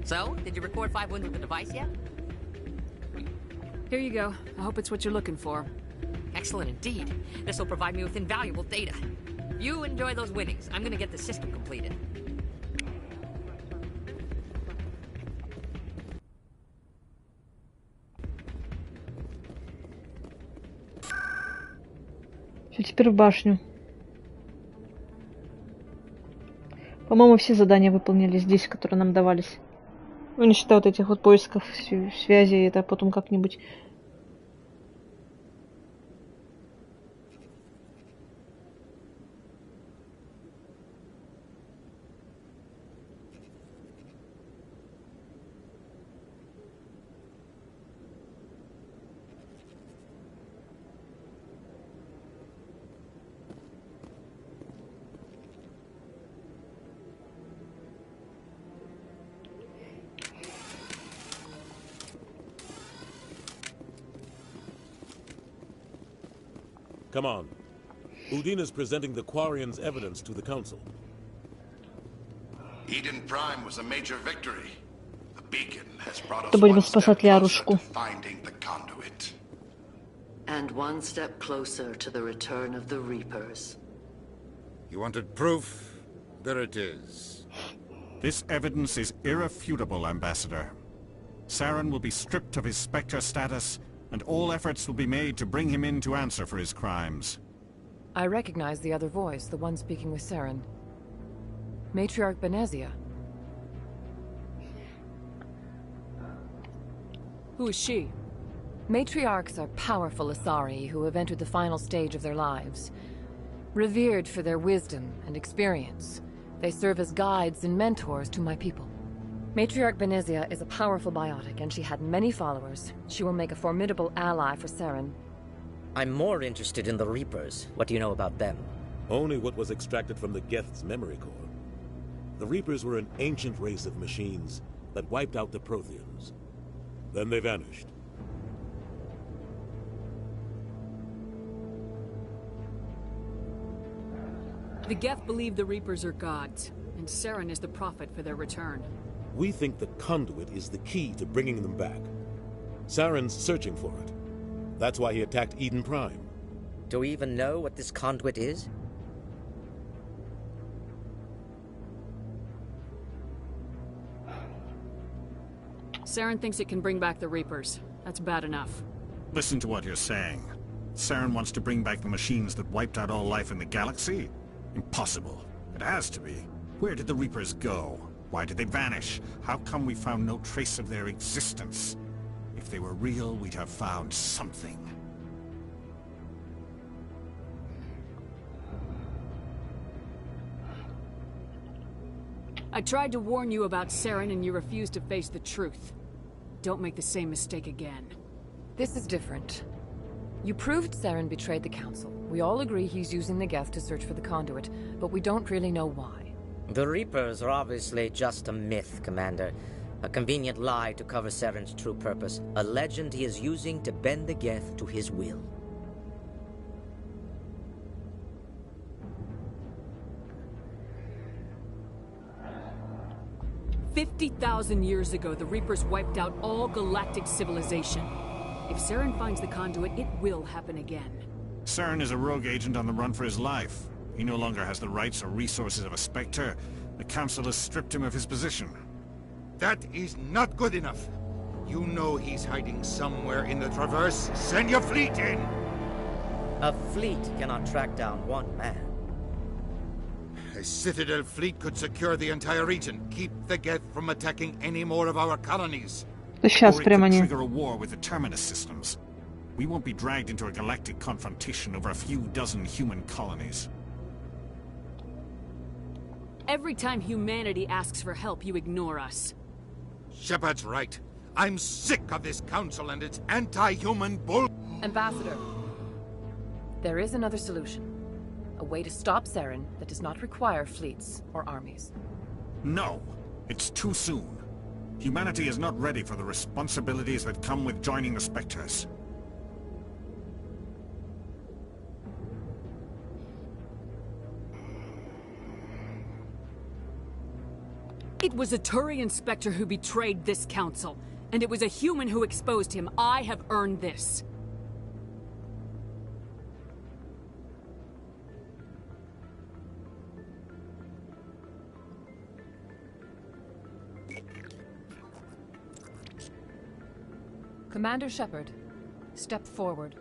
So, did you record 5 wins with the device yet? Here you go. I hope it's what you're looking for. Excellent indeed. This will provide me with invaluable data. You enjoy those winnings. I'm gonna get the system completed. Все, теперь в башню. По-моему, все задания выполнили здесь, которые нам давались. Ну, не считая вот этих вот поисков связи, это потом как-нибудь... Come on. Udina's presenting the Quarian's evidence to the Council. Eden Prime was a major victory. The beacon has brought us То будем one step спасать closer Лярушку. to finding the conduit. And one step closer to the return of the Reapers. You wanted proof? There it is. This evidence is irrefutable, Ambassador. Saren will be stripped of his Spectre status, and all efforts will be made to bring him in to answer for his crimes. I recognize the other voice, the one speaking with Saren. Matriarch Benezia. Who is she? Matriarchs are powerful Asari who have entered the final stage of their lives. Revered for their wisdom and experience, they serve as guides and mentors to my people. Matriarch Benezia is a powerful biotic, and she had many followers. She will make a formidable ally for Saren. I'm more interested in the Reapers. What do you know about them? Only what was extracted from the Geth's memory core. The Reapers were an ancient race of machines that wiped out the Protheans. Then they vanished. The Geth believe the Reapers are gods, and Saren is the prophet for their return. We think the conduit is the key to bringing them back. Saren's searching for it. That's why he attacked Eden Prime. Do we even know what this conduit is? Saren thinks it can bring back the Reapers. That's bad enough. Listen to what you're saying. Saren wants to bring back the machines that wiped out all life in the galaxy? Impossible. It has to be. Where did the Reapers go? Why did they vanish? How come we found no trace of their existence? If they were real, we'd have found something. I tried to warn you about Saren and you refused to face the truth. Don't make the same mistake again. This is different. You proved Saren betrayed the Council. We all agree he's using the Geth to search for the conduit, but we don't really know why. The Reapers are obviously just a myth, Commander. A convenient lie to cover Saren's true purpose. A legend he is using to bend the Geth to his will. "50,000 years ago, the Reapers wiped out all galactic civilization. If Saren finds the conduit, it will happen again." Saren is a rogue agent on the run for his life. He no longer has the rights or resources of a Spectre. The Council has stripped him of his position. That is not good enough. You know he's hiding somewhere in the Traverse. Send your fleet in! A fleet cannot track down one man. A Citadel fleet could secure the entire region. Keep the Geth from attacking any more of our colonies. Сейчас Or it прямо could не. trigger a war with the Terminus systems. We won't be dragged into a galactic confrontation over a few dozen human colonies. Every time humanity asks for help, you ignore us. Shepard's right. I'm sick of this council and its anti-human bull. Ambassador, there is another solution. A way to stop Saren that does not require fleets or armies. No, it's too soon. Humanity is not ready for the responsibilities that come with joining the Spectres. It was a Turian Spectre who betrayed this council, and it was a human who exposed him. I have earned this. Commander Shepard, step forward.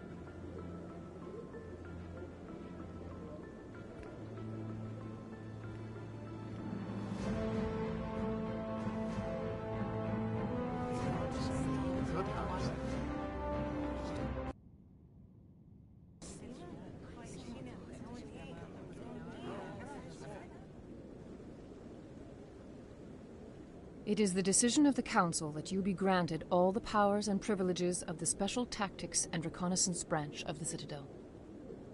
It is the decision of the Council that you be granted all the powers and privileges of the Special Tactics and Reconnaissance Branch of the Citadel.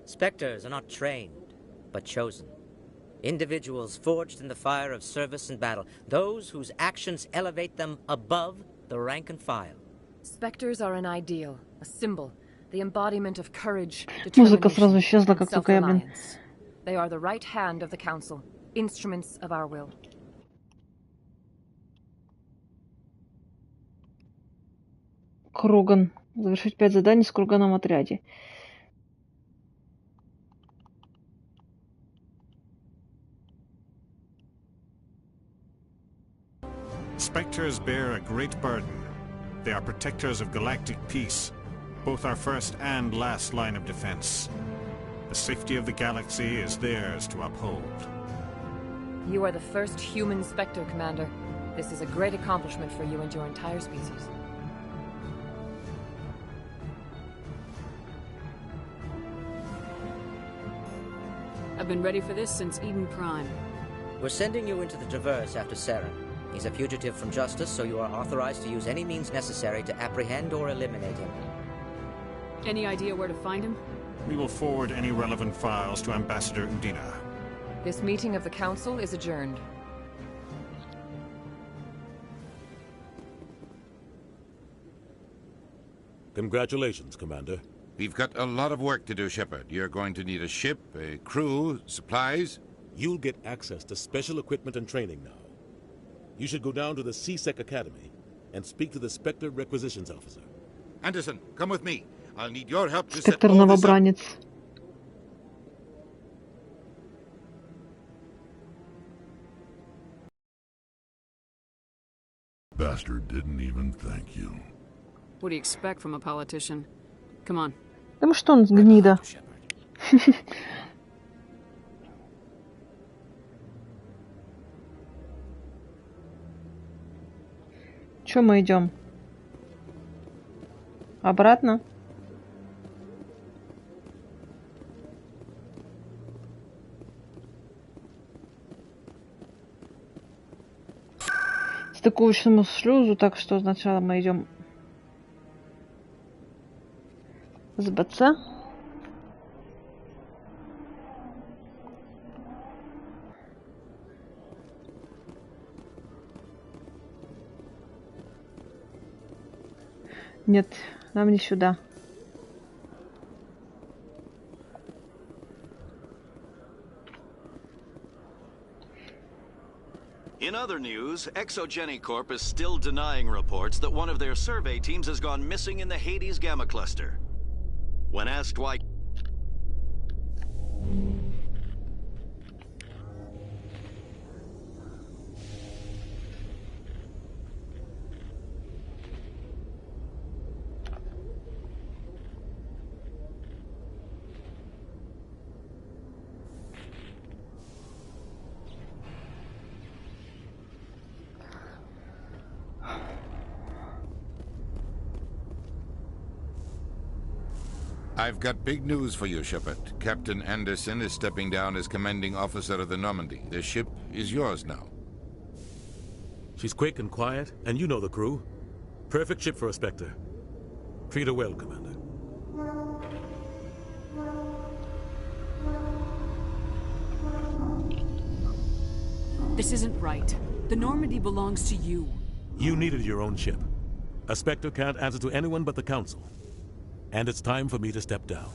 Spectres are not trained, but chosen. Individuals forged in the fire of service and battle. Those whose actions elevate them above the rank and file. Spectres are an ideal, a symbol, the embodiment of courage, Музыка сразу determination, исчезла, and как только я, блин. self-reliance. They are the right hand of the Council, instruments of our will. Круган. Завершить 5 заданий с Круганом в отряде. Spectres bear a great burden. They are protectors of galactic peace, both our first and last line of defense. The safety of the galaxy is theirs to uphold. You are the first human Spectre, Commander. This is a great accomplishment for you and your entire species. I've been ready for this since Eden Prime. We're sending you into the Traverse after Saren. He's a fugitive from justice, so you are authorized to use any means necessary to apprehend or eliminate him. Any idea where to find him? We will forward any relevant files to Ambassador Udina. This meeting of the Council is adjourned. Congratulations, Commander. We've got a lot of work to do, Shepard. You're going to need a ship, a crew, supplies. You'll get access to special equipment and training now. You should go down to the C-Sec Academy and speak to the Spectre Requisitions Officer. Anderson, come with me. I'll need your help to set Спектр all this up. новобранец. Bastard didn't even thank you. What do you expect from a politician? Come on. Потому что он гнида. Чё мы идем? Обратно? Стыковочному шлюзу, так что сначала мы идем с БЦ. Нет, нам не сюда. In other news, Exogeny Corp is still denying reports that one of their survey teams has gone missing in the Hades Gamma Cluster. When asked why... I've got big news for you, Shepard. Captain Anderson is stepping down as commanding officer of the Normandy. The ship is yours now. She's quick and quiet, and you know the crew. Perfect ship for a Spectre. Treat her well, Commander. This isn't right. The Normandy belongs to you. You needed your own ship. A Spectre can't answer to anyone but the Council. And it's time for me to step down.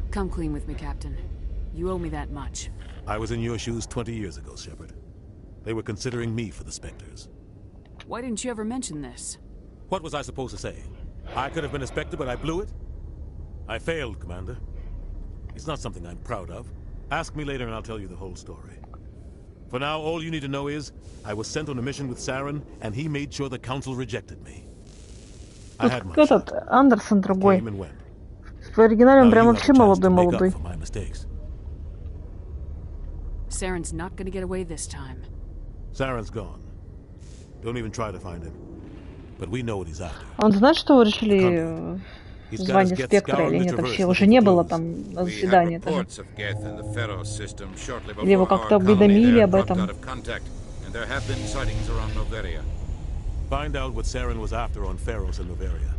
Come clean with me, Captain. You owe me that much. I was in your shoes 20 years ago, Shepard. They were considering me for the Spectres. Why didn't you ever mention this? What was I supposed to say? I could have been a Spectre, but I blew it? I failed, Commander. It's not something I'm proud of. Ask me later and I'll tell you the whole story. For now, all you need to know is, I was sent on a mission with Saren, and he made sure the Council rejected me. I had my shot. Этот Андерсон другой. Came and went. В оригинале он Now прям you вообще have a chance to make молодой-молодой. up for my mistakes. Saren's not gonna get away this time. Saren's gone. Don't even try to find him. But we know what he's after. Он знает, что вы решили звание Спектра или нет? Вообще уже не было там на заседании. Или его как-то уведомили об этом? Find out what Saren was after on Pharos and Noveria.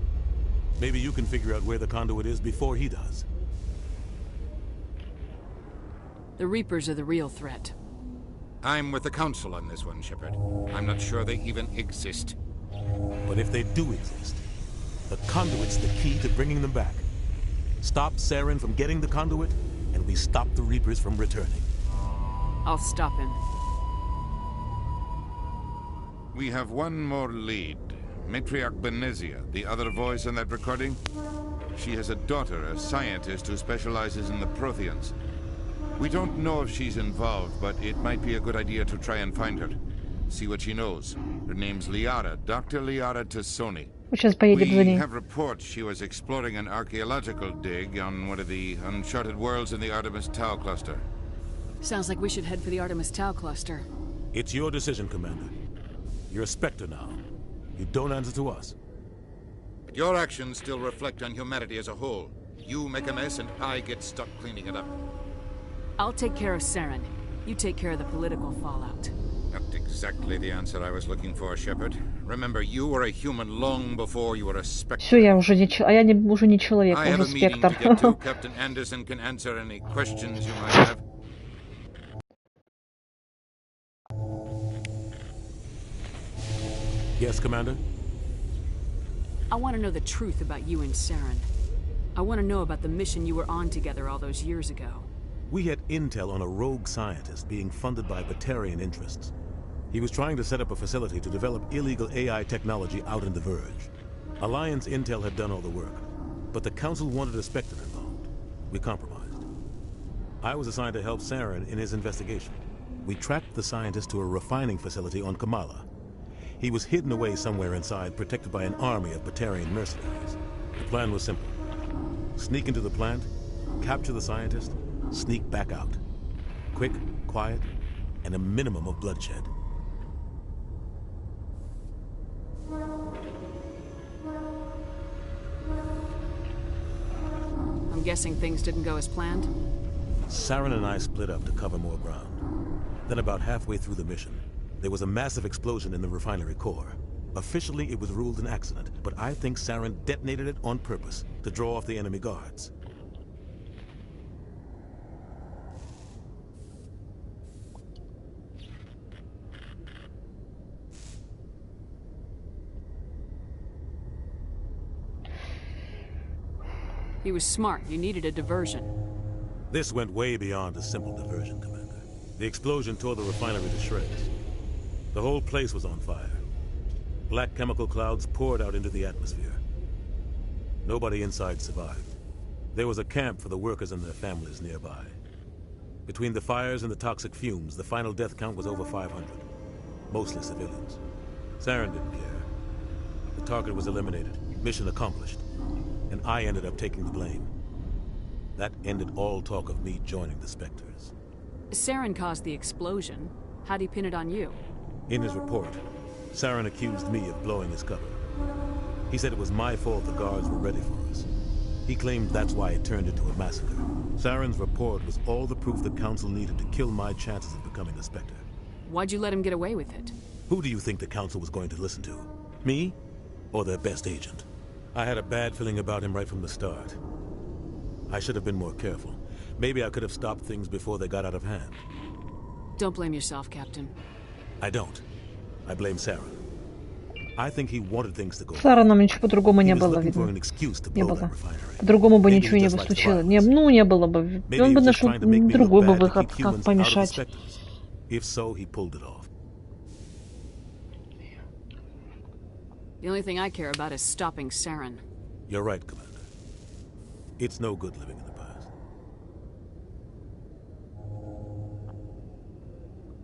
Maybe you can figure out where the conduit is before he does. The Reapers are the real threat. I'm with the Council on this one, Shepard. I'm not sure they even exist. But if they do exist, the conduit's the key to bringing them back. Stop Saren from getting the conduit, and we stop the Reapers from returning. I'll stop him. We have one more lead. Matriarch Benezia, the other voice in that recording. She has a daughter, a scientist who specializes in the Protheans. We don't know if she's involved, but it might be a good idea to try and find her. See what she knows. Her name's Liara, Dr. Liara Tassoni. We have reports she was exploring an archaeological dig on one of the uncharted worlds in the Artemis Tau cluster. Sounds like we should head for the Artemis Tau cluster. It's your decision, Commander. You're a Spectre now. You don't answer to us. But your actions still reflect on humanity as a whole. You make a mess and I get stuck cleaning it up. I'll take care of Saren. You take care of the political fallout. Not exactly the answer I was looking for, Shepard. Remember, you were a human long before you were a spectre. Все, я уже не уже не человек, I have уже a meeting to спектр. get to. Captain Anderson can answer any questions you might have. Yes, Commander? I want to know the truth about you and Saren. I want to know about the mission you were on together all those years ago. We had intel on a rogue scientist being funded by Batarian interests. He was trying to set up a facility to develop illegal AI technology out in the Verge. Alliance intel had done all the work, but the Council wanted a Spectre involved. We compromised. I was assigned to help Saren in his investigation. We tracked the scientist to a refining facility on Kamala. He was hidden away somewhere inside, protected by an army of Batarian mercenaries. The plan was simple. Sneak into the plant, capture the scientist, sneak back out. Quick, quiet, and a minimum of bloodshed. I'm guessing things didn't go as planned? Saren and I split up to cover more ground. Then about halfway through the mission, there was a massive explosion in the refinery core. Officially, it was ruled an accident, but I think Saren detonated it on purpose to draw off the enemy guards. He was smart. You needed a diversion. This went way beyond a simple diversion, Commander. The explosion tore the refinery to shreds. The whole place was on fire. Black chemical clouds poured out into the atmosphere. Nobody inside survived. There was a camp for the workers and their families nearby. Between the fires and the toxic fumes, the final death count was over 500. Mostly civilians. Saren didn't care. The target was eliminated. Mission accomplished. And I ended up taking the blame. That ended all talk of me joining the Spectres. Saren caused the explosion. How'd he pin it on you? In his report, Saren accused me of blowing his cover. He said it was my fault the guards were ready for us. He claimed that's why it turned into a massacre. Saren's report was all the proof the Council needed to kill my chances of becoming a Spectre. Why'd you let him get away with it? Who do you think the Council was going to listen to? Me? Or their best agent? I had a bad feeling about him right from the start. I should have been more careful. Maybe I could have stopped things before they got out of hand. Don't blame yourself, Captain. I don't. I blame Saren. I think he wanted things to go. Сараном ничего по-другому не было видно. Не было. По-другому бы ничего не случилось. Не было бы. Он бы нашел другой бы выход, как помешать. If so, he pulled it off. The only thing I care about is stopping Saren. You're right, Commander. It's no good living in the past.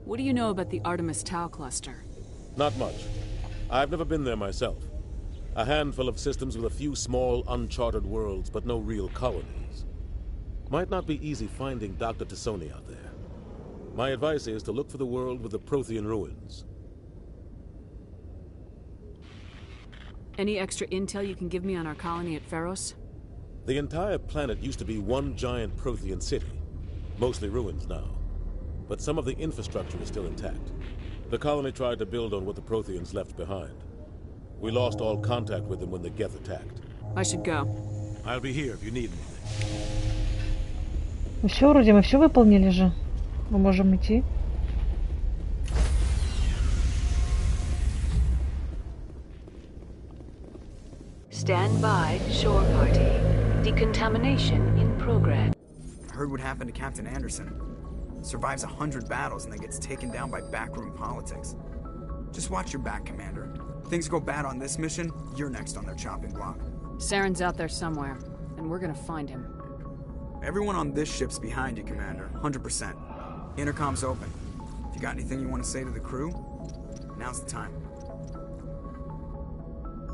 What do you know about the Artemis Tau cluster? Not much. I've never been there myself. A handful of systems with a few small, uncharted worlds, but no real colonies. Might not be easy finding Dr. Tassoni out there. My advice is to look for the world with the Prothean ruins. Any extra intel you can give me on our colony at Pharos? The entire planet used to be one giant Prothean city. Mostly ruins now. But some of the infrastructure is still intact. The colony tried to build on what the Protheans left behind. We lost all contact with them when the Geth attacked. I should go. I'll be here if you need anything. Ну все, вроде мы все выполнили же. Мы можем идти. Stand by, shore party. Decontamination in progress. I heard what happened to Captain Anderson. Survives 100 battles and then gets taken down by backroom politics. Just watch your back, Commander. Things go bad on this mission, you're next on their chopping block. Saren's out there somewhere, and we're gonna find him. Everyone on this ship's behind you, Commander. 100%. Intercom's open. If you got anything you want to say to the crew, now's the time.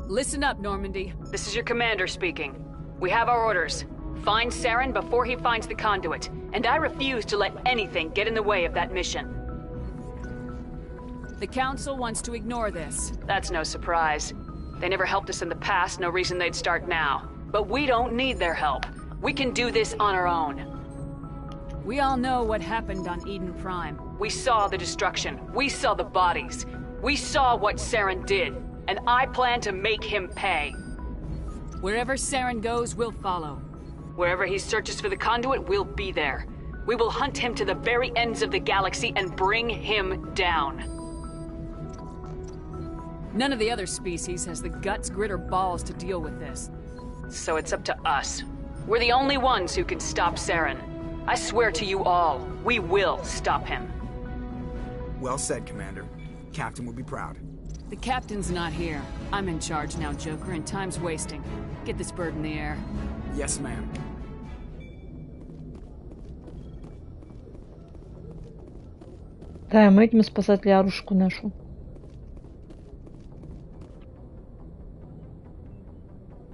Listen up, Normandy. This is your commander speaking. We have our orders. Find Saren before he finds the conduit, and I refuse to let anything get in the way of that mission. The Council wants to ignore this. That's no surprise. They never helped us in the past, no reason they'd start now. But we don't need their help. We can do this on our own. We all know what happened on Eden Prime. We saw the destruction. We saw the bodies. We saw what Saren did. And I plan to make him pay. Wherever Saren goes, we'll follow. Wherever he searches for the conduit, we'll be there. We will hunt him to the very ends of the galaxy and bring him down. None of the other species has the guts, grit, or balls to deal with this. So it's up to us. We're the only ones who can stop Saren. I swear to you all, we will stop him. Well said, Commander. Captain will be proud. The captain's not here. I'm in charge now, Joker, and time's wasting. Get this bird in the air. Yes, ma'am. Да, мы идем спасать Лярушку нашу.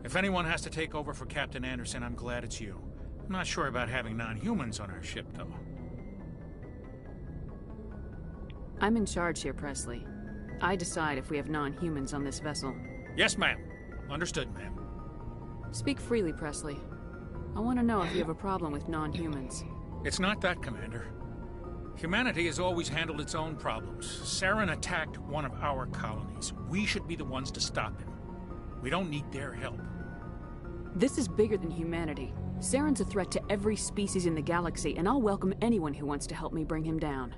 If anyone has to take over for Captain Anderson, I'm glad it's you. I'm not sure about having non-humans on our ship, though. I'm in charge here, Presley. I decide if we have non-humans on this vessel. Yes, ma'am. Understood, ma'am. Speak freely, Presley. I want to know if you have a problem with non-humans. It's not that, Commander. Humanity has always handled its own problems. Saren attacked one of our colonies. We should be the ones to stop him. We don't need their help. This is bigger than humanity. Saren's a threat to every species in the galaxy, and I'll welcome anyone who wants to help me bring him down.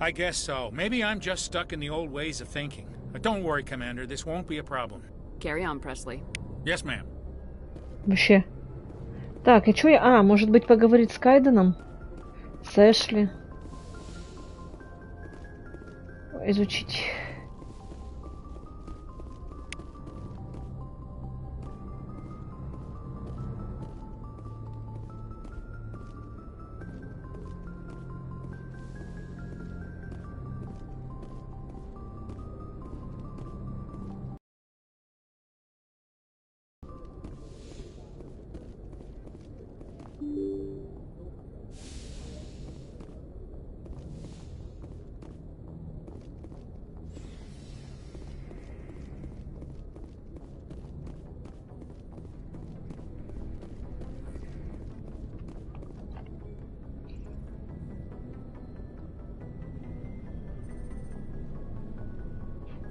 I guess so. Maybe I'm just stuck in the old ways of thinking. But don't worry, Commander. This won't be a problem. Carry on, Presley. Yes, ma'am. Вообще. Так, и чё я... А, может быть, поговорить с Кайденом? С Эшли? Изучить...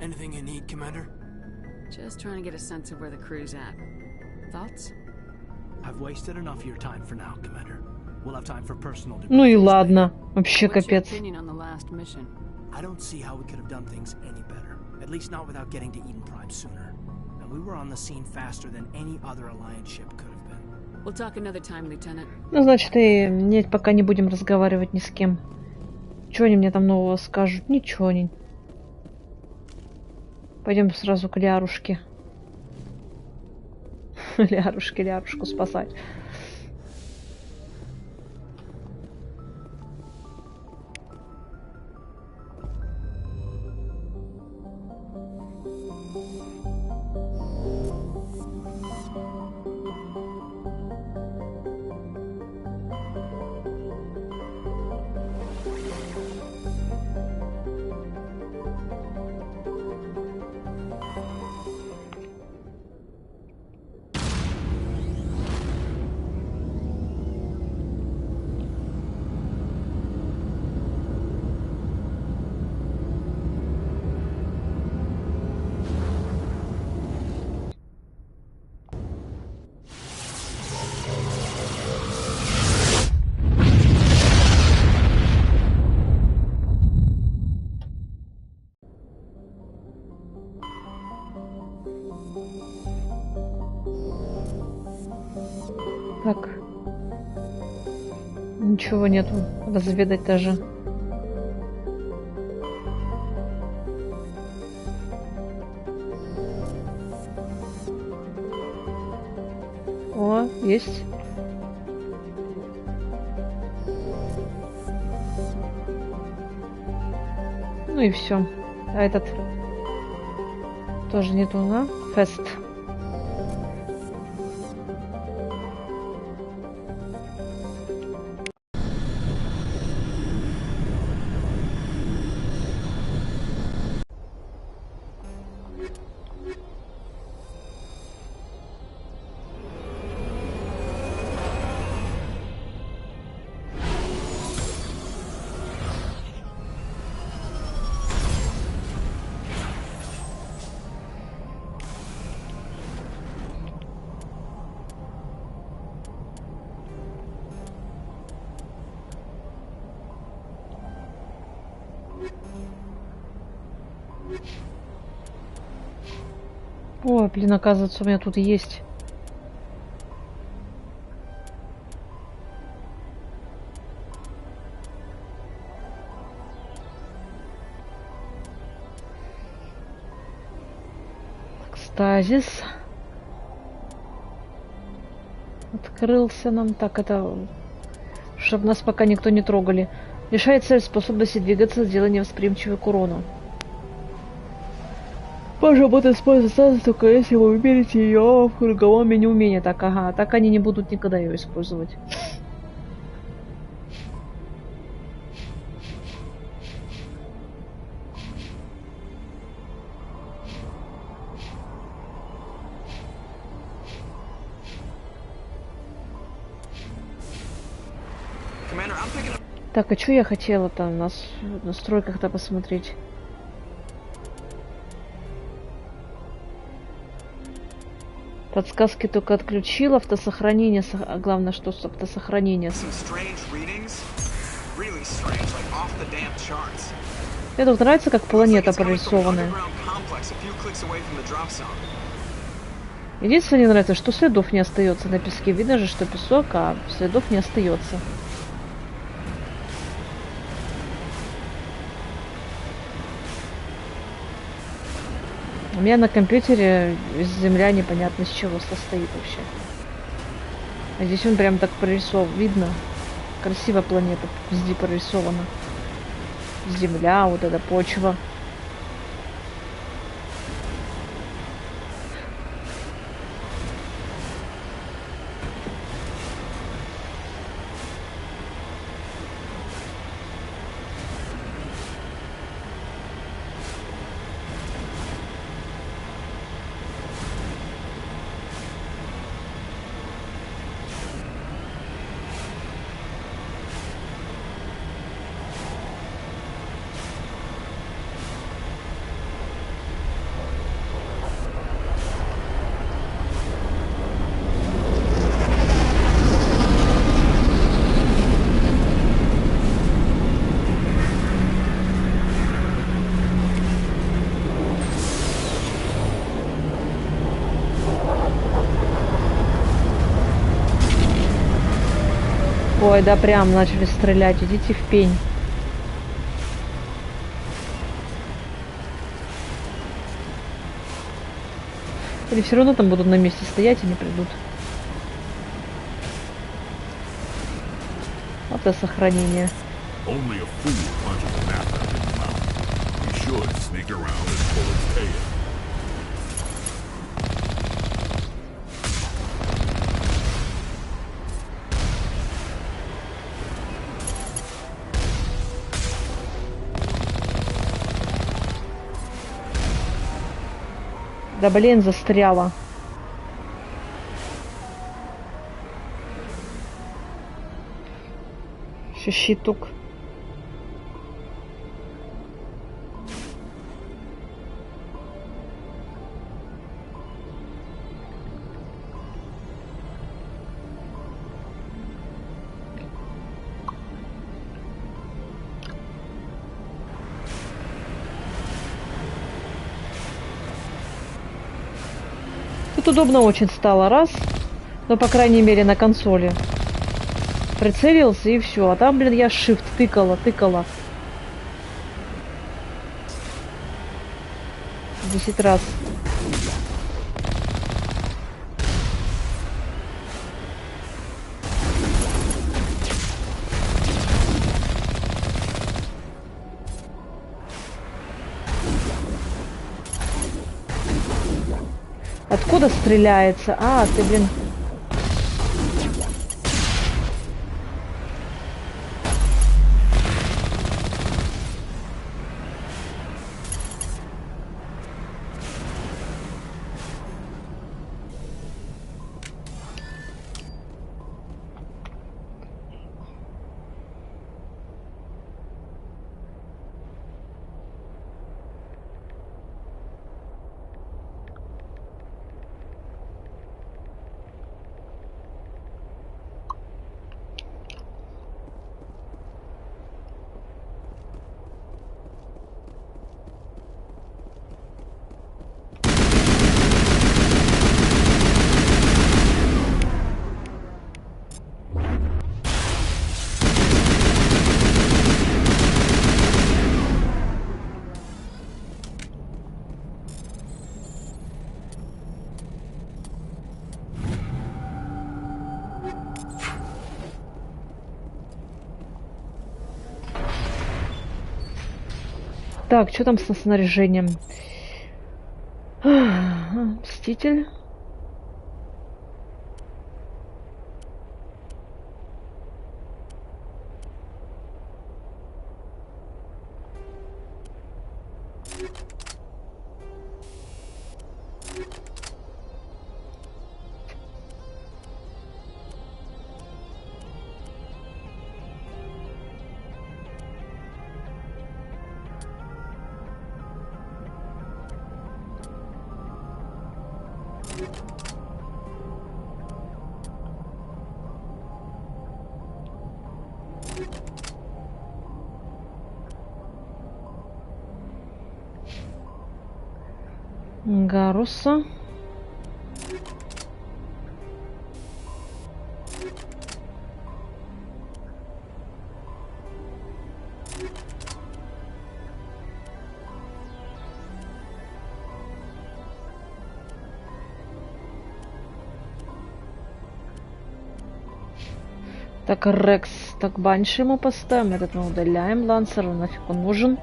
Anything you need, Commander? Just trying to get a sense of where the crew's at. Thoughts? I've wasted enough of your time for now, Commander. We'll have time for personal debriefings. Ну и ладно. Вообще What's your капец. opinion on the last mission? I don't see how we could have done things any better. At least not without getting to Eden Prime sooner. And we were on the scene faster than any other Alliance ship could have been. We'll talk another time, Lieutenant. Ну, значит, и нет, пока не будем разговаривать ни с кем. Чего они мне там нового скажут? Ничего не. Пойдем сразу к Лярушке. Лярушку спасать. Так. Ничего нету. Разведать даже. О, есть. Ну и все. А этот тоже нету, а? Фест. Ой, блин, оказывается, у меня тут есть. Стазис. Открылся нам. Так, это... Чтобы нас пока никто не трогали. Лишает цель способности двигаться, сделание восприимчивой к урону. Ваша работа используется стазис, только если вы выберете ее в круговом меню умения. Так, ага. Так они не будут никогда ее использовать. Так, а что я хотела там нас в настройках-то посмотреть? Подсказки только отключил, автосохранение, главное, что с автосохранения. Мне тут нравится, как планета прорисованная. Единственное, не нравится, что следов не остается на песке. Видно же, что песок, а следов не остается. У меня на компьютере земля непонятно с чего состоит вообще. А здесь он прям так прорисован. Видно. Красиво планета везде прорисована. Земля, вот эта почва. Ой, да прям начали стрелять. Идите в пень. Или все равно там будут на месте стоять и не придут. Автосохранение. Да блин, застряла. Еще щитук. Тут удобно очень стало, раз, но по крайней мере на консоли. Прицелился и все, а там, блин, я shift тыкала. 10 раз. Откуда стреляется? А, ты, блин. Так, что там со снаряжением? Мститель. Гаруса. Так, Рекс, так Банши мы поставим, этот мы удаляем, Лансер, нафиг он нужен.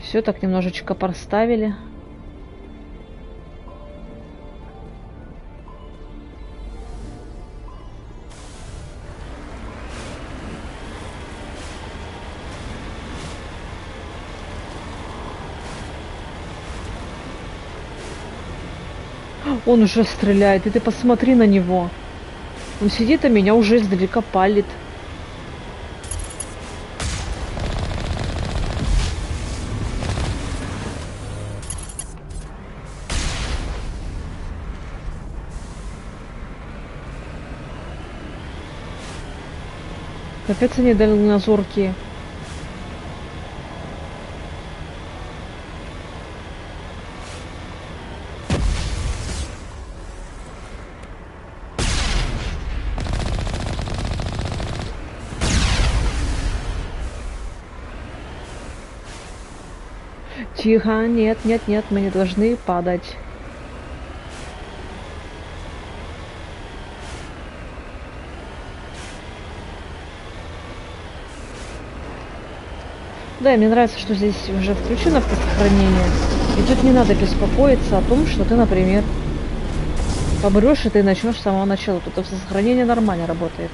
Все так немножечко проставили. Он уже стреляет, и ты посмотри на него. Он сидит, а меня уже издалека палит. Капец, они дальнозоркие. Тихо, нет, нет, нет, мы не должны падать. Да, и мне нравится, что здесь уже включено автосохранение. И тут не надо беспокоиться о том, что ты, например, побрешь, и ты начнешь с самого начала. Тут автосохранение нормально работает.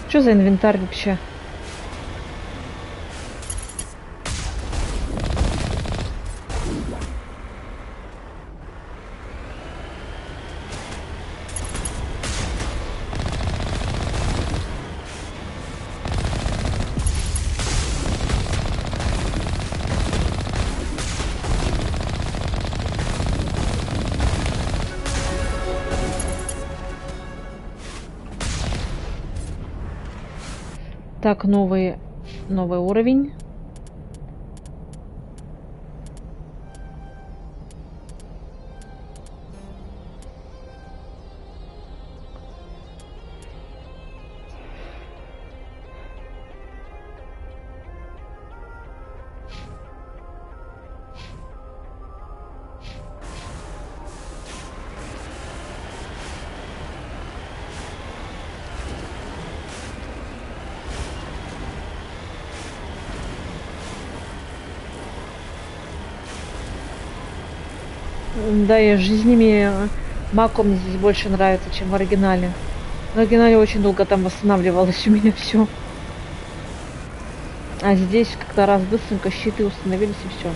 Что за инвентарь вообще? Так, новый уровень. Да, и жизнями маком здесь больше нравится, чем в оригинале. В оригинале очень долго там восстанавливалось у меня все. А здесь как-то раз быстренько щиты установились и все.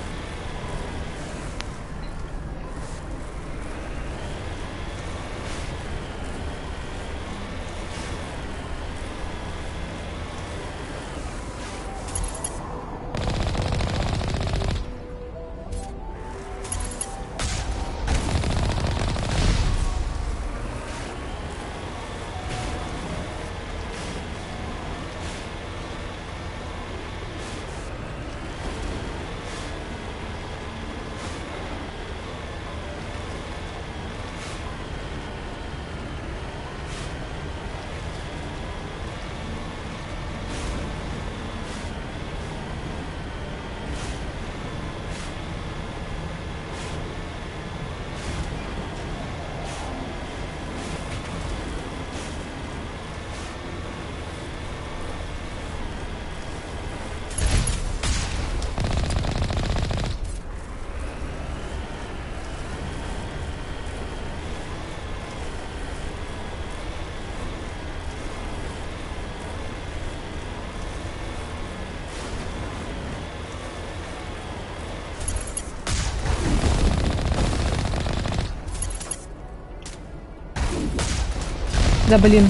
Да блин.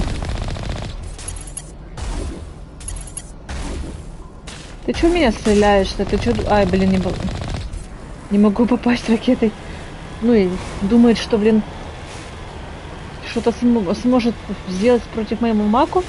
Ты чё в меня стреляешь-то? Ты чё... Ай, блин, не могу попасть ракетой. Ну и думает, что, блин, что-то сможет сделать против моему маку.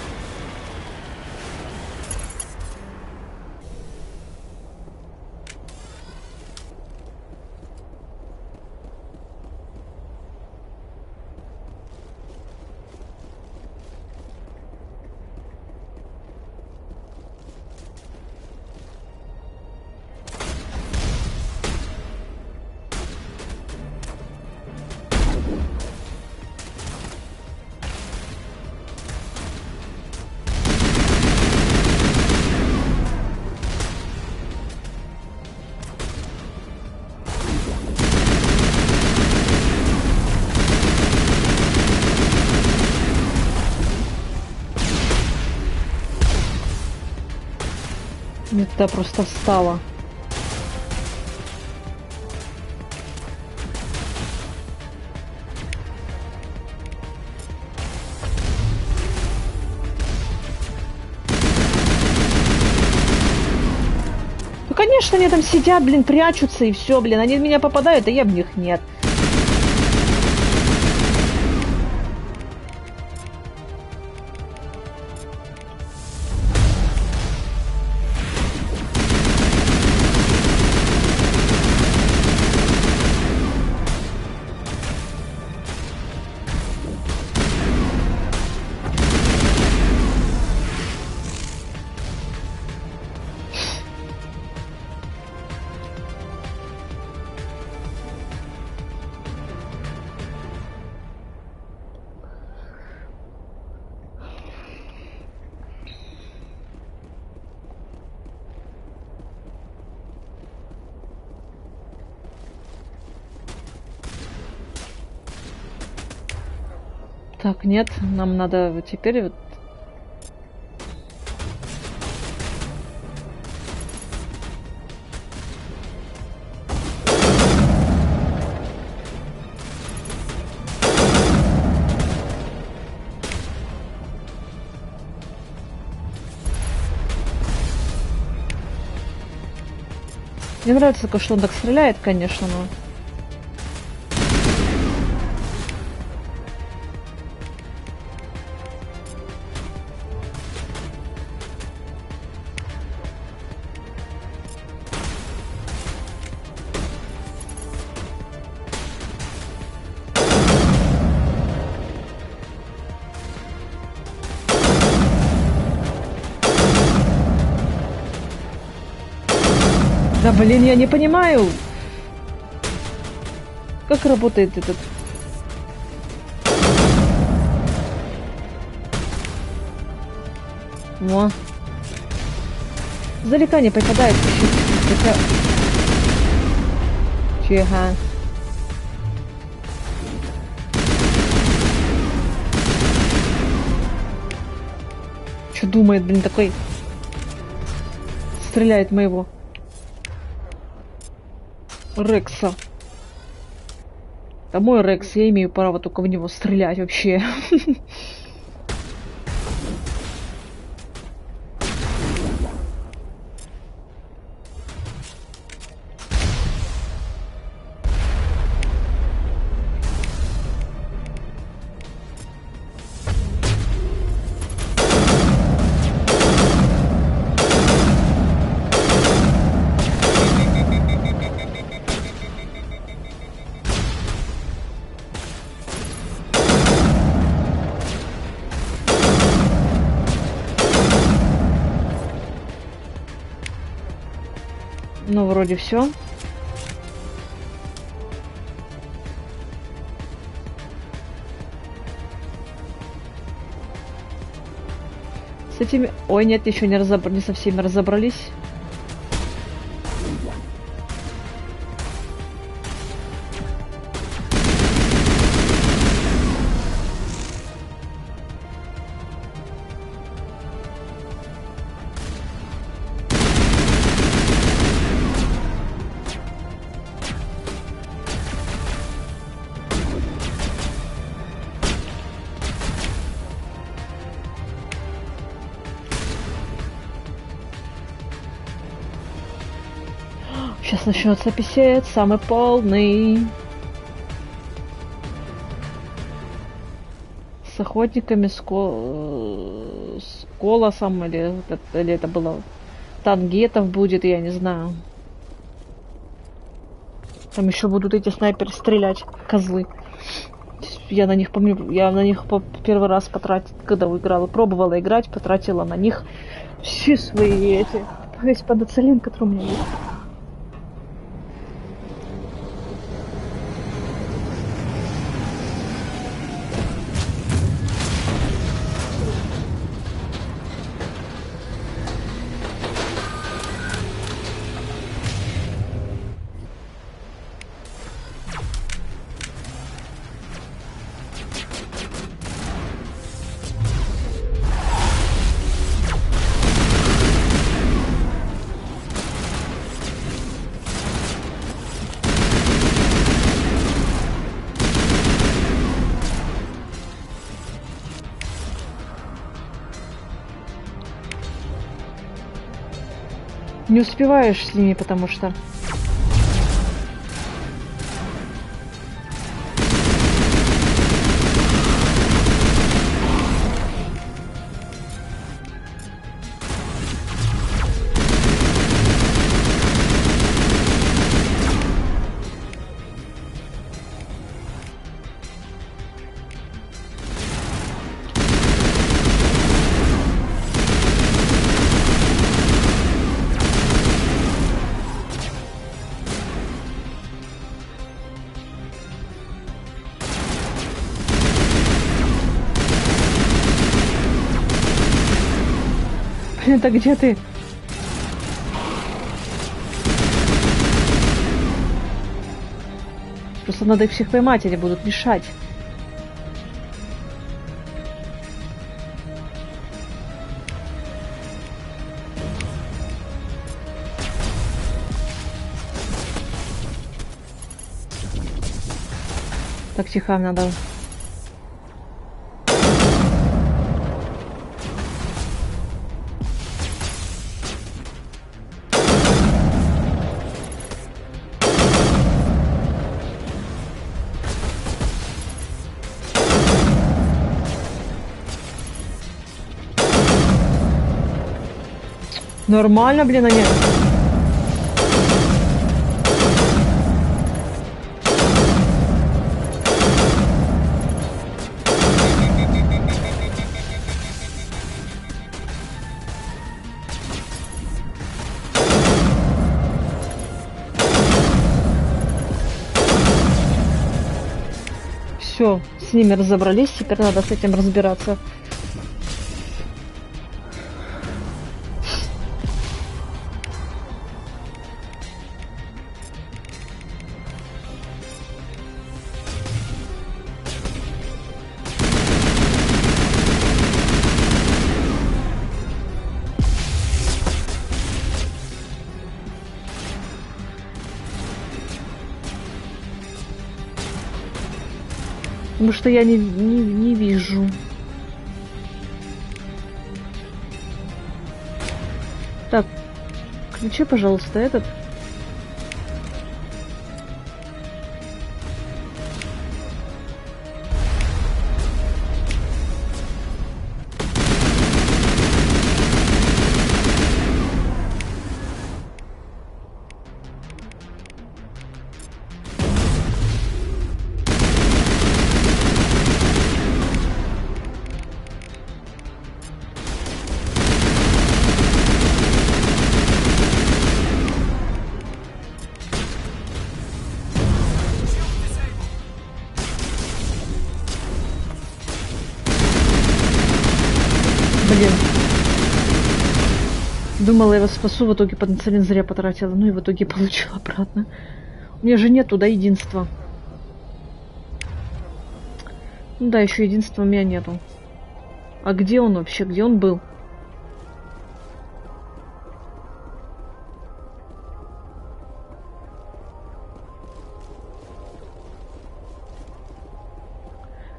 Это просто встала. Ну, конечно, они там сидят, блин, прячутся и все, блин. Они в меня попадают, а я в них нет. Так, нет, нам надо теперь вот... Мне нравится, что он так стреляет, конечно, но... Да блин, я не понимаю, как работает этот. Во. Издалека не попадает. Чего? Что думает, блин, такой? Стреляет моего Рекса. Это мой Рекс, я имею право только в него стрелять вообще. Ну, вроде все. С этими... Ой, нет, еще не со всеми разобрались. Сейчас начнется писец, самый полный. С охотниками, с колосом, или это было тангетов будет, я не знаю. Там еще будут эти снайперы стрелять, козлы. Я на них помню, я на них первый раз потратила, когда играла, пробовала играть, потратила на них все свои весь подоцелин, который у меня есть. Не успеваешь с ними, потому что... Это где ты? Просто надо их всех поймать, они будут мешать. Так, тихо, надо... Нормально, блин, они... Все, с ними разобрались, теперь надо с этим разбираться. Потому что я не вижу. Так, включи, пожалуйста, этот. Блин. Думала, я его спасу, в итоге потенциально зря потратила. Ну и в итоге получила обратно. У меня же нету, да, единства. Ну да, еще единства у меня нету. А где он вообще? Где он был?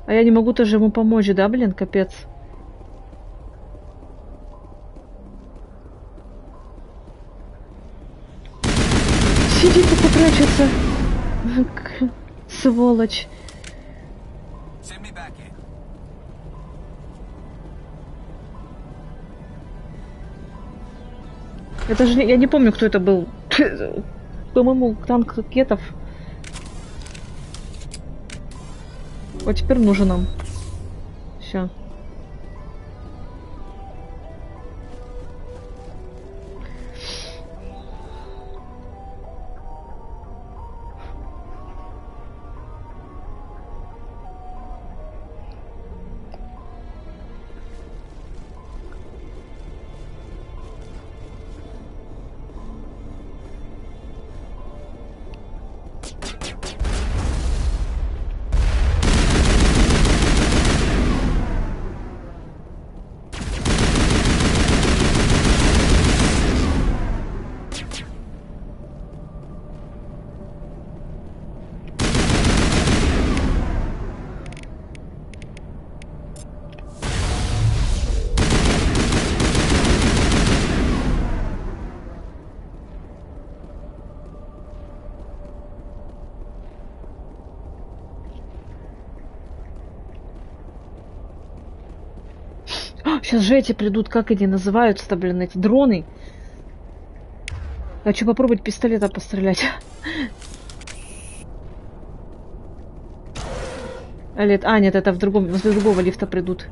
А я не могу тоже ему помочь, да, блин, капец. Сидит и прячется. Сволочь. Это же... Я не помню, кто это был. По-моему, танк ракетов. Вот теперь нужен нам. Все. Сейчас же эти придут, как они называются-то, блин, эти дроны. Хочу попробовать пистолета пострелять. А нет, это возле другого лифта придут.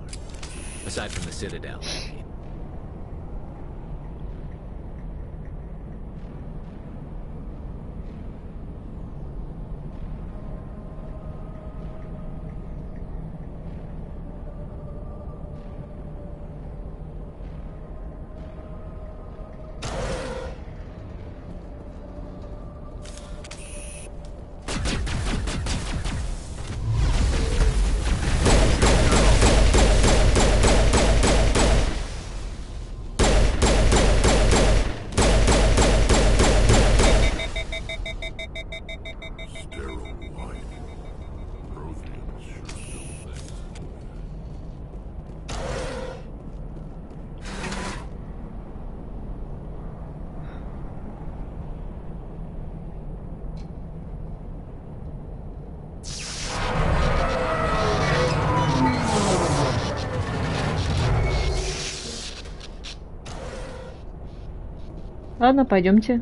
Ладно, пойдемте.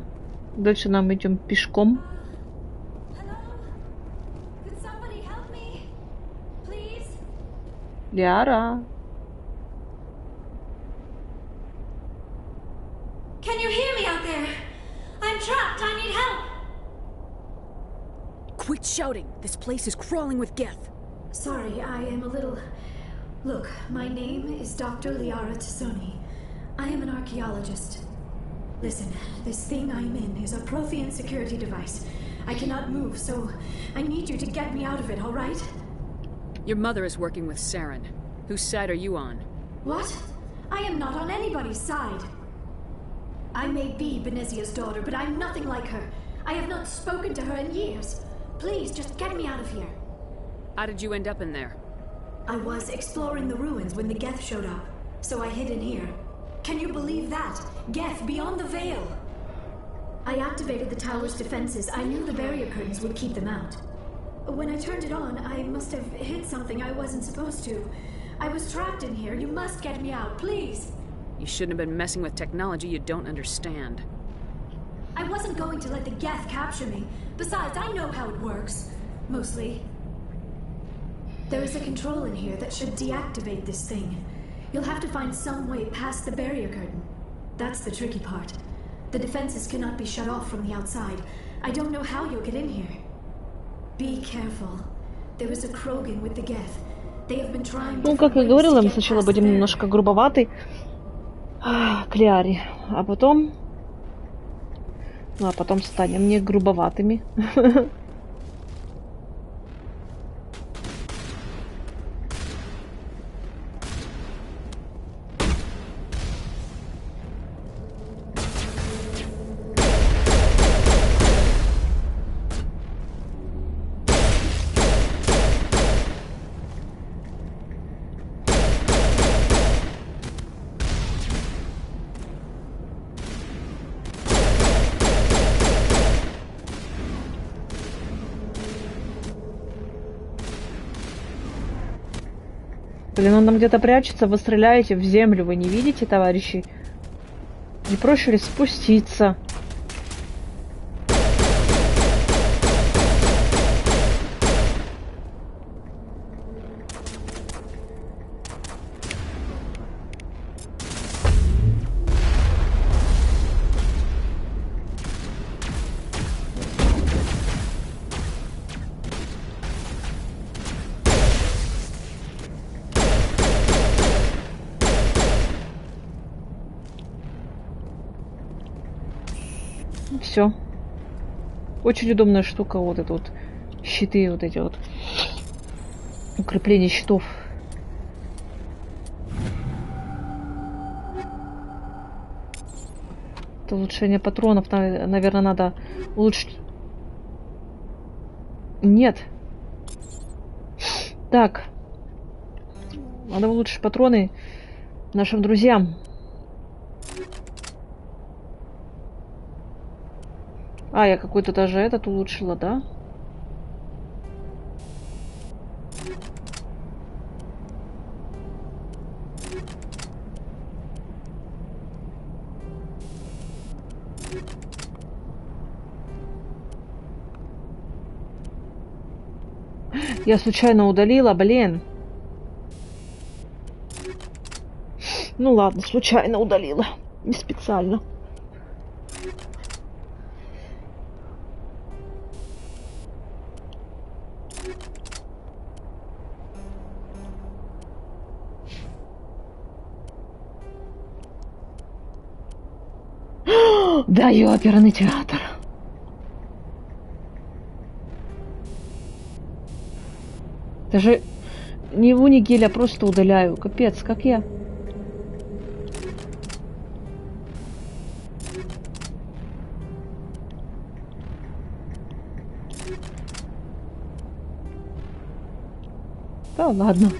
Дальше нам идем пешком. Ляра. Can you hear me out there? I'm trapped. I need help. Quit shouting. This place is crawling with Geth. Sorry, I am a little... Look, my name is Dr. Liara Tassoni. I am an archaeologist. Listen, this thing I'm in is a Prothean security device. I cannot move, so I need you to get me out of it, all right? Your mother is working with Saren. Whose side are you on? What? I am not on anybody's side. I may be Benezia's daughter, but I'm nothing like her. I have not spoken to her in years. Please, just get me out of here. How did you end up in there? I was exploring the ruins when the Geth showed up, so I hid in here. Can you believe that? Geth, beyond the veil! I activated the tower's defenses. I knew the barrier curtains would keep them out. When I turned it on, I must have hit something I wasn't supposed to. I was trapped in here. You must get me out, please! You shouldn't have been messing with technology you don't understand. I wasn't going to let the Geth capture me. Besides, I know how it works. Mostly. There is a control in here that should deactivate this thing. You'll have to find some way past the barrier curtain. That's the tricky part. The defenses cannot be shut off from the outside. I don't know how you'll get in here. Be careful. There is a Krogan with the Geth. They have been trying. Ну, как я говорила, мы сначала будем немножко грубоваты к Ляре, а потом станем не грубоватыми. Блин, он там где-то прячется, вы стреляете в землю, вы не видите, товарищи? Не проще ли спуститься? Все. Очень удобная штука, вот это вот. Щиты, вот эти вот. Укрепление щитов. Это улучшение патронов, наверное, надо улучшить. Нет. Так. Надо улучшить патроны нашим друзьям. А, я какой-то даже этот улучшила, да? Я случайно удалила, блин. Ну ладно, случайно удалила. Не специально. Даю оперный театр. Даже не его ни геля, просто удаляю. Капец, как я. Да ладно.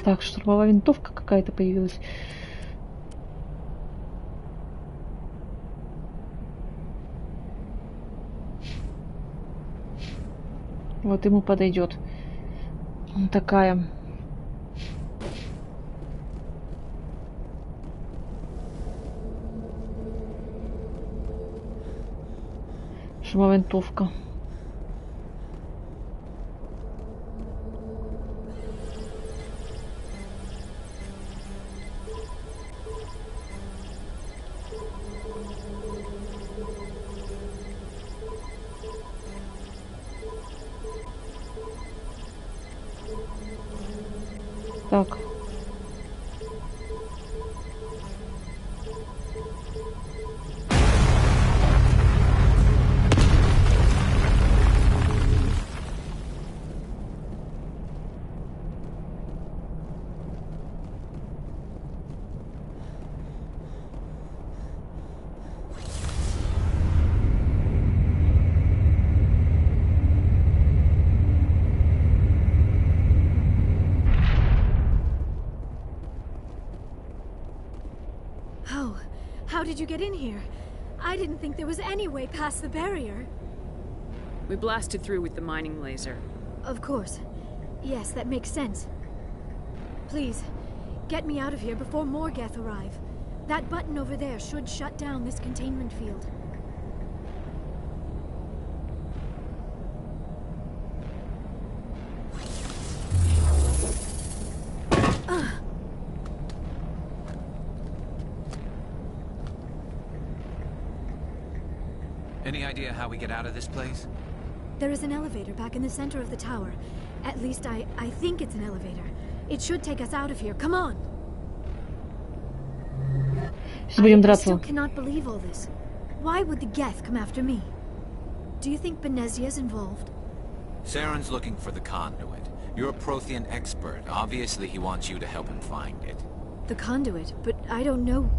Так, штурмовая винтовка какая-то появилась. Вот ему подойдет. Такая. Штурмовая винтовка. Так. How did you get in here? I didn't think there was any way past the barrier. We blasted through with the mining laser. Of course. Yes, that makes sense. Please, get me out of here before more Geth arrive. That button over there should shut down this containment field. Any idea how we get out of this place? There is an elevator back in the center of the tower. At least I think it's an elevator. It should take us out of here. Come on. I still cannot believe all this. Why would the Geth come after me? Do you think Benezia's involved? Saren's looking for the conduit. You're a Prothean expert. Obviously he wants you to help him find it. The conduit? But I don't know...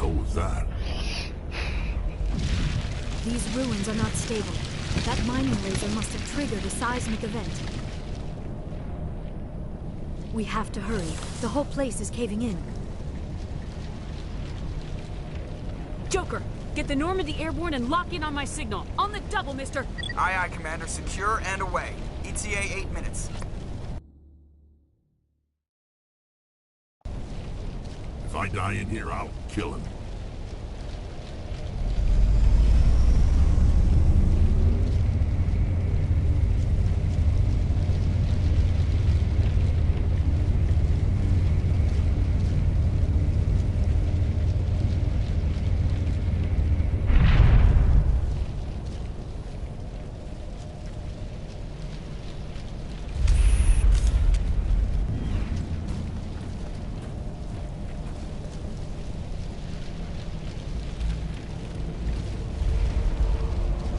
hell was that? These ruins are not stable. That mining laser must have triggered a seismic event. We have to hurry. The whole place is caving in. Joker, get the Normandy airborne and lock in on my signal. On the double, mister. Aye, aye, Commander. Secure and away. ETA 8 minutes. If I die in here, I'll kill him.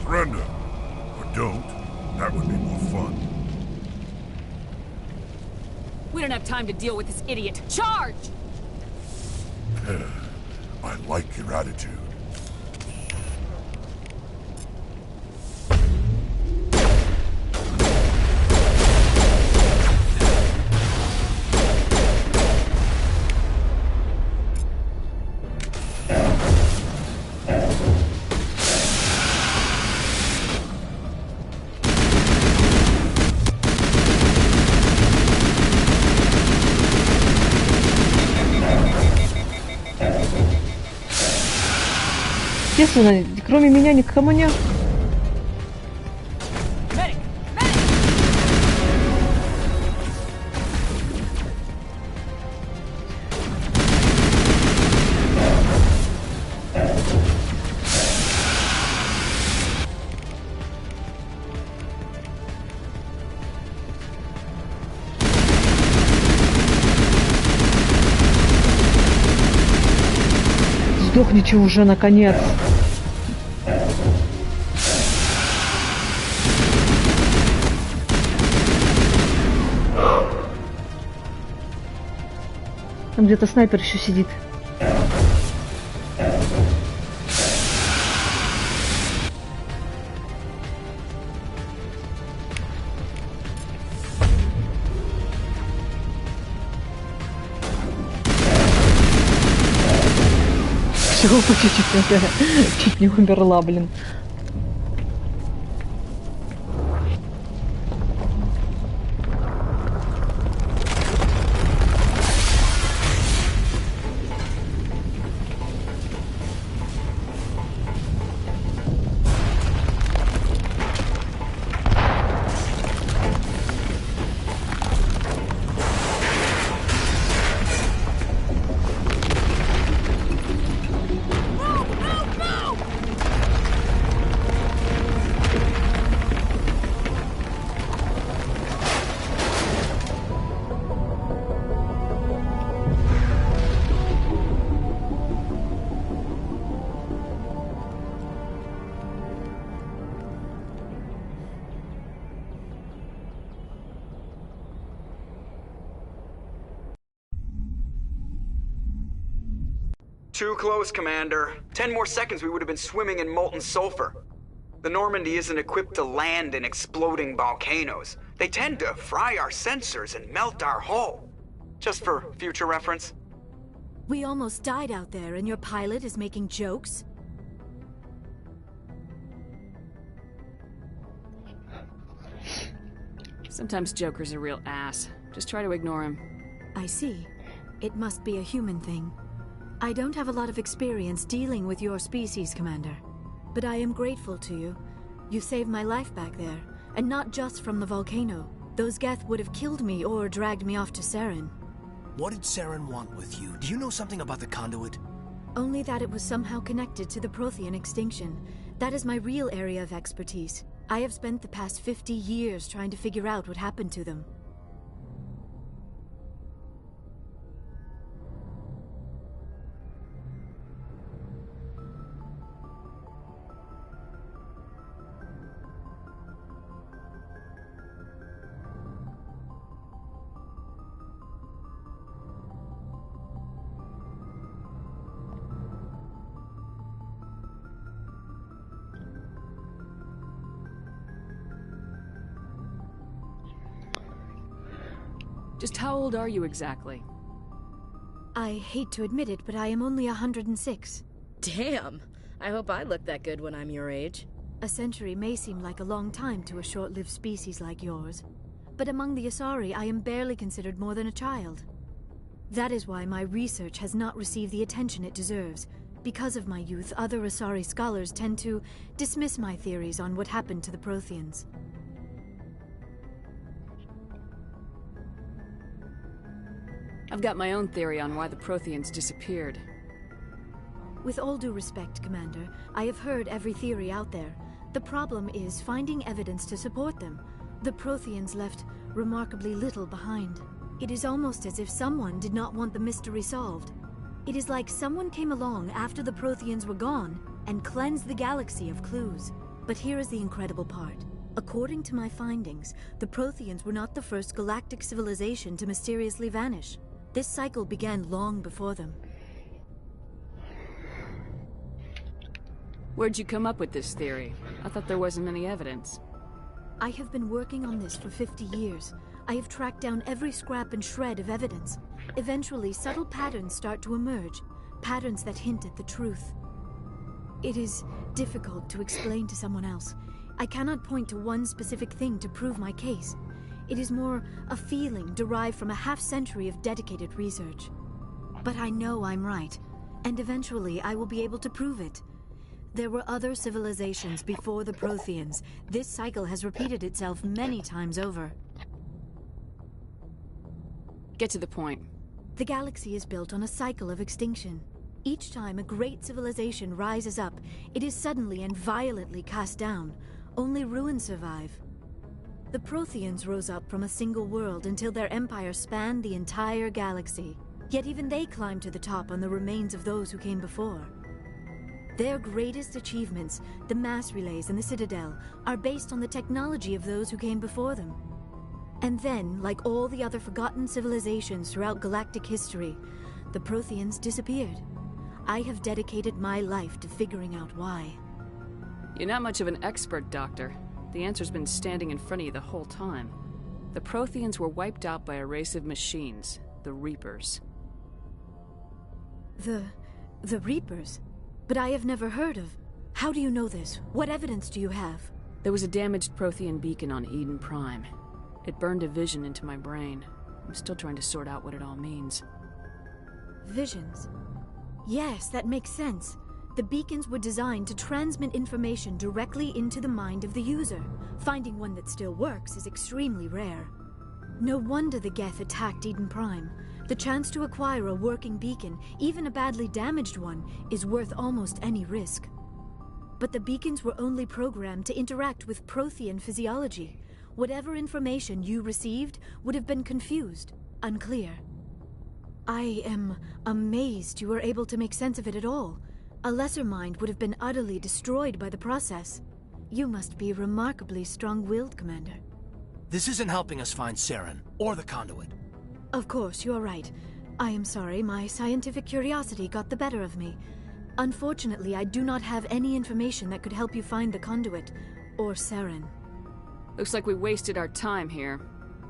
Surrender. Or don't. That would be more fun. We don't have time to deal with this idiot. Charge! I like your attitude. Естественно, кроме меня никому нет. Сдохните уже, наконец. Там где-то снайпер еще сидит. Всего по чуть-чуть, чуть не умерла, блин. Too close, Commander. 10 more seconds we would have been swimming in molten sulfur. The Normandy isn't equipped to land in exploding volcanoes. They tend to fry our sensors and melt our hull. Just for future reference. We almost died out there and your pilot is making jokes? Sometimes Joker's a real ass. Just try to ignore him. I see. It must be a human thing. I don't have a lot of experience dealing with your species, Commander. But I am grateful to you. You saved my life back there, and not just from the volcano. Those Geth would have killed me or dragged me off to Saren. What did Saren want with you? Do you know something about the conduit? Only that it was somehow connected to the Prothean extinction. That is my real area of expertise. I have spent the past 50 years trying to figure out what happened to them. Just how old are you exactly? I hate to admit it, but I am only 106. Damn! I hope I look that good when I'm your age. A century may seem like a long time to a short-lived species like yours, but among the Asari I am barely considered more than a child. That is why my research has not received the attention it deserves. Because of my youth, other Asari scholars tend to dismiss my theories on what happened to the Protheans. I've got my own theory on why the Protheans disappeared. With all due respect, Commander, I have heard every theory out there. The problem is finding evidence to support them. The Protheans left remarkably little behind. It is almost as if someone did not want the mystery solved. It is like someone came along after the Protheans were gone and cleansed the galaxy of clues. But here is the incredible part. According to my findings, the Protheans were not the first galactic civilization to mysteriously vanish. This cycle began long before them. Where'd you come up with this theory? I thought there wasn't any evidence. I have been working on this for 50 years. I have tracked down every scrap and shred of evidence. Eventually, subtle patterns start to emerge, patterns that hint at the truth. It is difficult to explain to someone else. I cannot point to one specific thing to prove my case. It is more a feeling derived from a half-century of dedicated research. But I know I'm right, and eventually I will be able to prove it. There were other civilizations before the Protheans. This cycle has repeated itself many times over. Get to the point. The galaxy is built on a cycle of extinction. Each time a great civilization rises up, it is suddenly and violently cast down. Only ruins survive. The Protheans rose up from a single world until their empire spanned the entire galaxy. Yet even they climbed to the top on the remains of those who came before. Their greatest achievements, the mass relays and the Citadel, are based on the technology of those who came before them. And then, like all the other forgotten civilizations throughout galactic history, the Protheans disappeared. I have dedicated my life to figuring out why. You're not much of an expert, Doctor. The answer's been standing in front of you the whole time. The Protheans were wiped out by a race of machines, the Reapers. The Reapers? But I have never heard of. How do you know this? What evidence do you have? There was a damaged Prothean beacon on Eden Prime. It burned a vision into my brain. I'm still trying to sort out what it all means. Visions? Yes, that makes sense. The beacons were designed to transmit information directly into the mind of the user. Finding one that still works is extremely rare. No wonder the Geth attacked Eden Prime. The chance to acquire a working beacon, even a badly damaged one, is worth almost any risk. But the beacons were only programmed to interact with Prothean physiology. Whatever information you received would have been confused, unclear. I am amazed you were able to make sense of it at all. A lesser mind would have been utterly destroyed by the process. You must be remarkably strong-willed, Commander. This isn't helping us find Saren, or the conduit. Of course, you're right. I am sorry, my scientific curiosity got the better of me. Unfortunately, I do not have any information that could help you find the conduit, or Saren. Looks like we wasted our time here.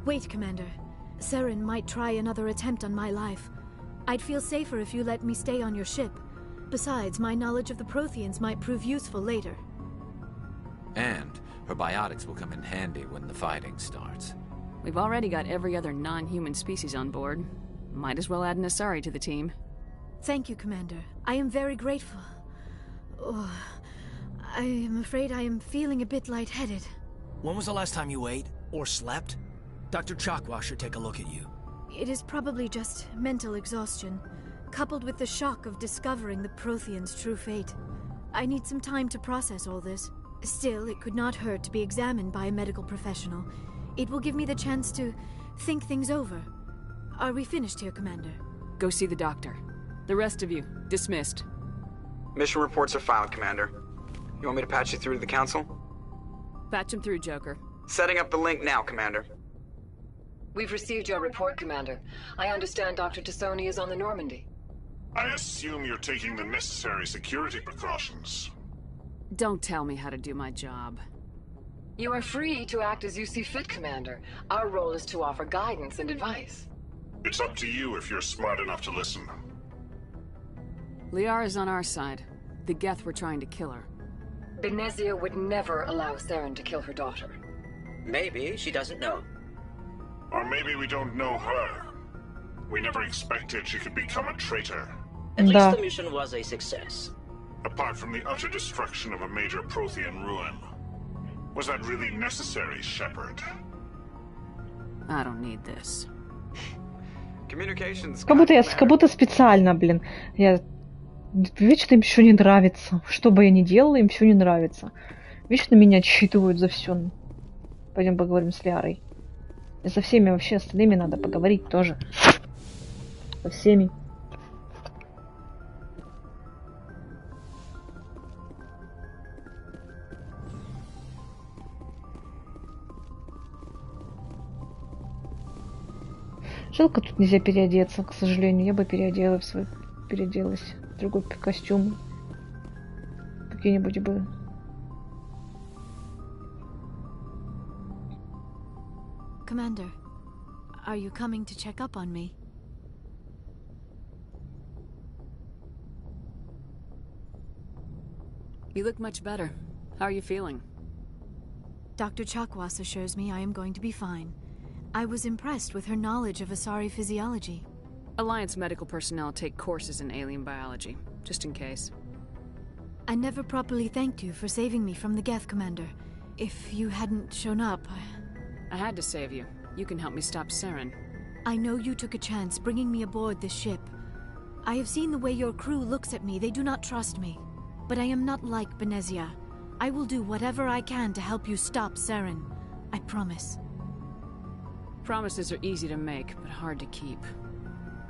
Wait, Commander. Saren might try another attempt on my life. I'd feel safer if you let me stay on your ship. Besides, my knowledge of the Protheans might prove useful later. And her biotics will come in handy when the fighting starts. We've already got every other non-human species on board. Might as well add an Asari to the team. Thank you, Commander. I am very grateful. Oh, I am afraid I am feeling a bit lightheaded. When was the last time you ate, or slept? Dr. Chakwa should take a look at you. It is probably just mental exhaustion, coupled with the shock of discovering the Protheans' true fate. I need some time to process all this. Still, it could not hurt to be examined by a medical professional. It will give me the chance to think things over. Are we finished here, Commander? Go see the doctor. The rest of you, dismissed. Mission reports are filed, Commander. You want me to patch you through to the Council? Patch him through, Joker. Setting up the link now, Commander. We've received your report, Commander. I understand Dr. Tassoni is on the Normandy. I assume you're taking the necessary security precautions. Don't tell me how to do my job. You are free to act as you see fit, Commander. Our role is to offer guidance and advice. It's up to you if you're smart enough to listen. Liara's on our side. The Geth were trying to kill her. Benezia would never allow Saren to kill her daughter. Maybe she doesn't know. Or maybe we don't know her. We never expected she could become a traitor. At least the mission was a success. Apart from the utter destruction of a major Prothean ruin. Was that really necessary, Shepard? I don't need this. Communications. Как будто специально, блин. Вечно им все не нравится. Что бы я ни делала, им все не нравится. Вечно меня отчитывают за все. Пойдем поговорим с Лиарой. И со всеми вообще остальными надо поговорить тоже. Со всеми. Жалко, тут нельзя переодеться, к сожалению. Я бы переоделась в другой костюм. Какие-нибудь бы. Commander, are you coming to check up on me? You look much better. How are you feeling? Dr. Chakwas assures me I am going to be fine. I was impressed with her knowledge of Asari physiology. Alliance medical personnel take courses in alien biology, just in case. I never properly thanked you for saving me from the Geth, Commander. If you hadn't shown up, I had to save you. You can help me stop Saren. I know you took a chance bringing me aboard this ship. I have seen the way your crew looks at me. They do not trust me. But I am not like Benezia. I will do whatever I can to help you stop Saren. I promise. Promises are easy to make, but hard to keep.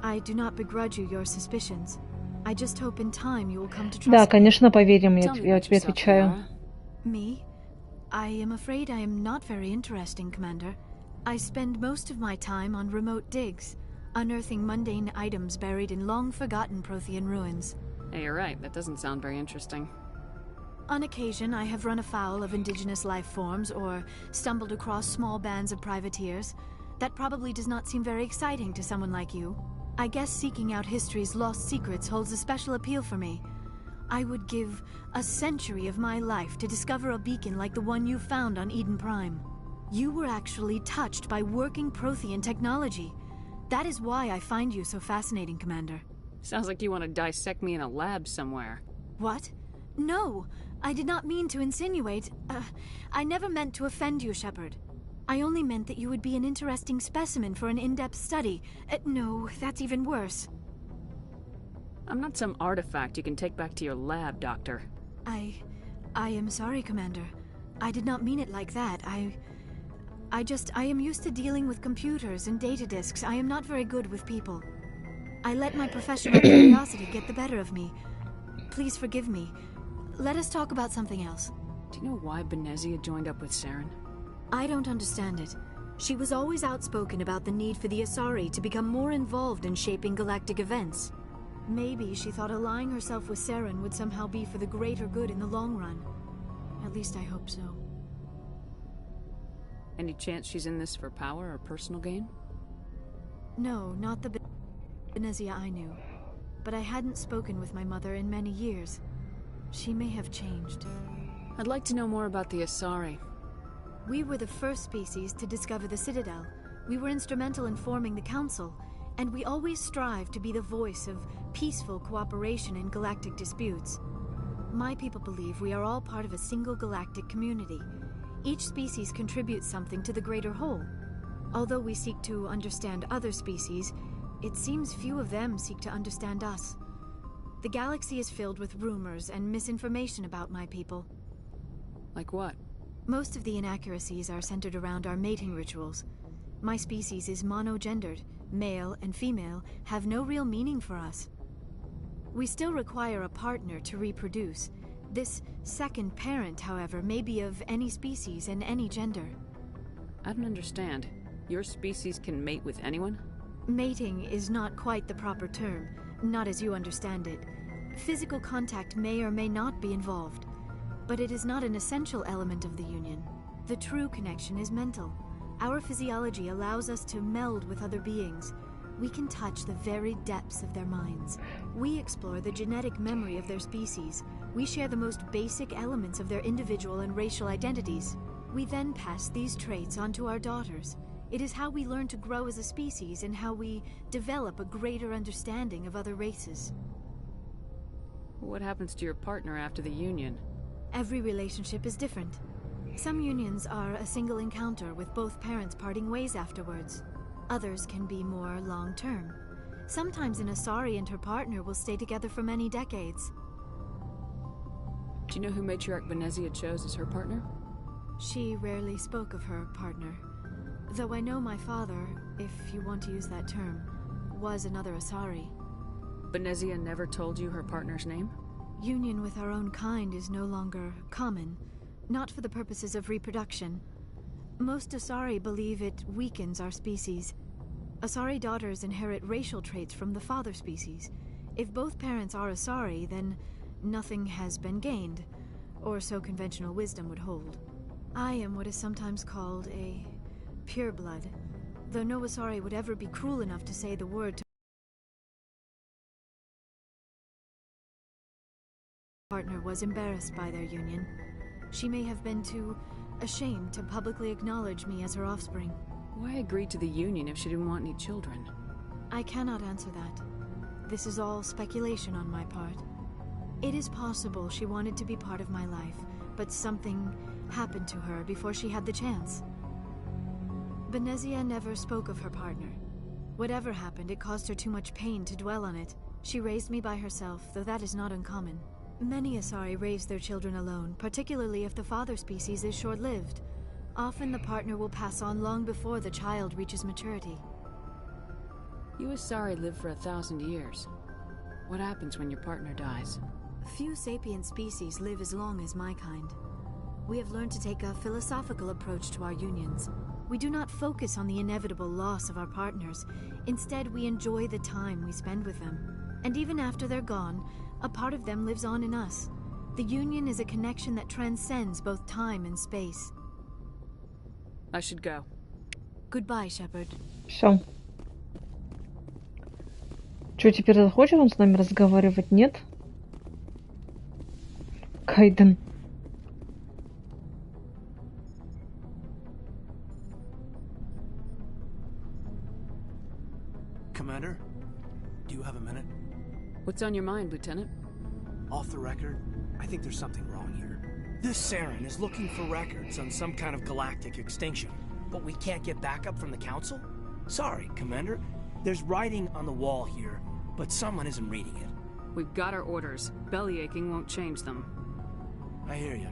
I do not begrudge you your suspicions. I just hope in time you will come to trust Да, me. конечно, поверим, я тебе отвечаю. Me? I am afraid I am not very interesting, Commander. I spend most of my time on remote digs, unearthing mundane items buried in long-forgotten Prothean ruins. Hey, you're right. That doesn't sound very interesting. On occasion, I have run afoul of indigenous life forms or stumbled across small bands of privateers. That probably does not seem very exciting to someone like you. I guess seeking out history's lost secrets holds a special appeal for me. I would give a century of my life to discover a beacon like the one you found on Eden Prime. You were actually touched by working Prothean technology. That is why I find you so fascinating, Commander. Sounds like you want to dissect me in a lab somewhere. What? No, I did not mean to insinuate. I never meant to offend you, Shepard. I only meant that you would be an interesting specimen for an in-depth study. No, that's even worse. I'm not some artifact you can take back to your lab, Doctor. I am sorry, Commander. I did not mean it like that. I am used to dealing with computers and data disks. I am not very good with people. I let my professional curiosity get the better of me. Please forgive me. Let us talk about something else. Do you know why Benezia joined up with Saren? I don't understand it. She was always outspoken about the need for the Asari to become more involved in shaping galactic events. Maybe she thought allying herself with Saren would somehow be for the greater good in the long run. At least I hope so. Any chance she's in this for power or personal gain? No, not the Benezia I knew. But I hadn't spoken with my mother in many years. She may have changed. I'd like to know more about the Asari. We were the first species to discover the Citadel. We were instrumental in forming the Council, and we always strive to be the voice of peaceful cooperation in galactic disputes. My people believe we are all part of a single galactic community. Each species contributes something to the greater whole. Although we seek to understand other species, it seems few of them seek to understand us. The galaxy is filled with rumors and misinformation about my people. Like what? Most of the inaccuracies are centered around our mating rituals. My species is monogendered. Male and female have no real meaning for us. We still require a partner to reproduce. This second parent, however, may be of any species and any gender. I don't understand. Your species can mate with anyone? Mating is not quite the proper term, not as you understand it. Physical contact may or may not be involved, but it is not an essential element of the union. The true connection is mental. Our physiology allows us to meld with other beings. We can touch the very depths of their minds. We explore the genetic memory of their species. We share the most basic elements of their individual and racial identities. We then pass these traits on to our daughters. It is how we learn to grow as a species and how we develop a greater understanding of other races. What happens to your partner after the union? Every relationship is different. Some unions are a single encounter with both parents parting ways afterwards. Others can be more long-term. Sometimes an Asari and her partner will stay together for many decades. Do you know who Matriarch Benezia chose as her partner? She rarely spoke of her partner. Though I know my father, if you want to use that term, was another Asari. Benezia never told you her partner's name? Union with our own kind is no longer common, not for the purposes of reproduction. Most Asari believe it weakens our species. Asari daughters inherit racial traits from the father species. If both parents are Asari, then nothing has been gained, or so conventional wisdom would hold. I am what is sometimes called a pureblood, though no Asari would ever be cruel enough to say the word to partner was embarrassed by their union. She may have been too ashamed to publicly acknowledge me as her offspring. Why agree to the union if she didn't want any children? I cannot answer that. This is all speculation on my part. It is possible she wanted to be part of my life, but something happened to her before she had the chance. Benezia never spoke of her partner. Whatever happened, it caused her too much pain to dwell on it. She raised me by herself, though that is not uncommon. Many Asari raise their children alone, particularly if the father species is short-lived. Often the partner will pass on long before the child reaches maturity. You Asari live for 1,000 years. What happens when your partner dies? Few sapient species live as long as my kind. We have learned to take a philosophical approach to our unions. We do not focus on the inevitable loss of our partners. Instead, we enjoy the time we spend with them. And even after they're gone, a part of them lives on in us. The union is a connection that transcends both time and space. I should go. Goodbye, Shepard. Все. Что, теперь захочет он с нами разговаривать? Нет? Кайден. Commander, do you have a minute? What's on your mind, Lieutenant? Off the record, I think there's something wrong here. This Saren is looking for records on some kind of galactic extinction, but we can't get backup from the Council? Sorry, Commander. There's writing on the wall here, but someone isn't reading it. We've got our orders. Bellyaching won't change them. I hear you.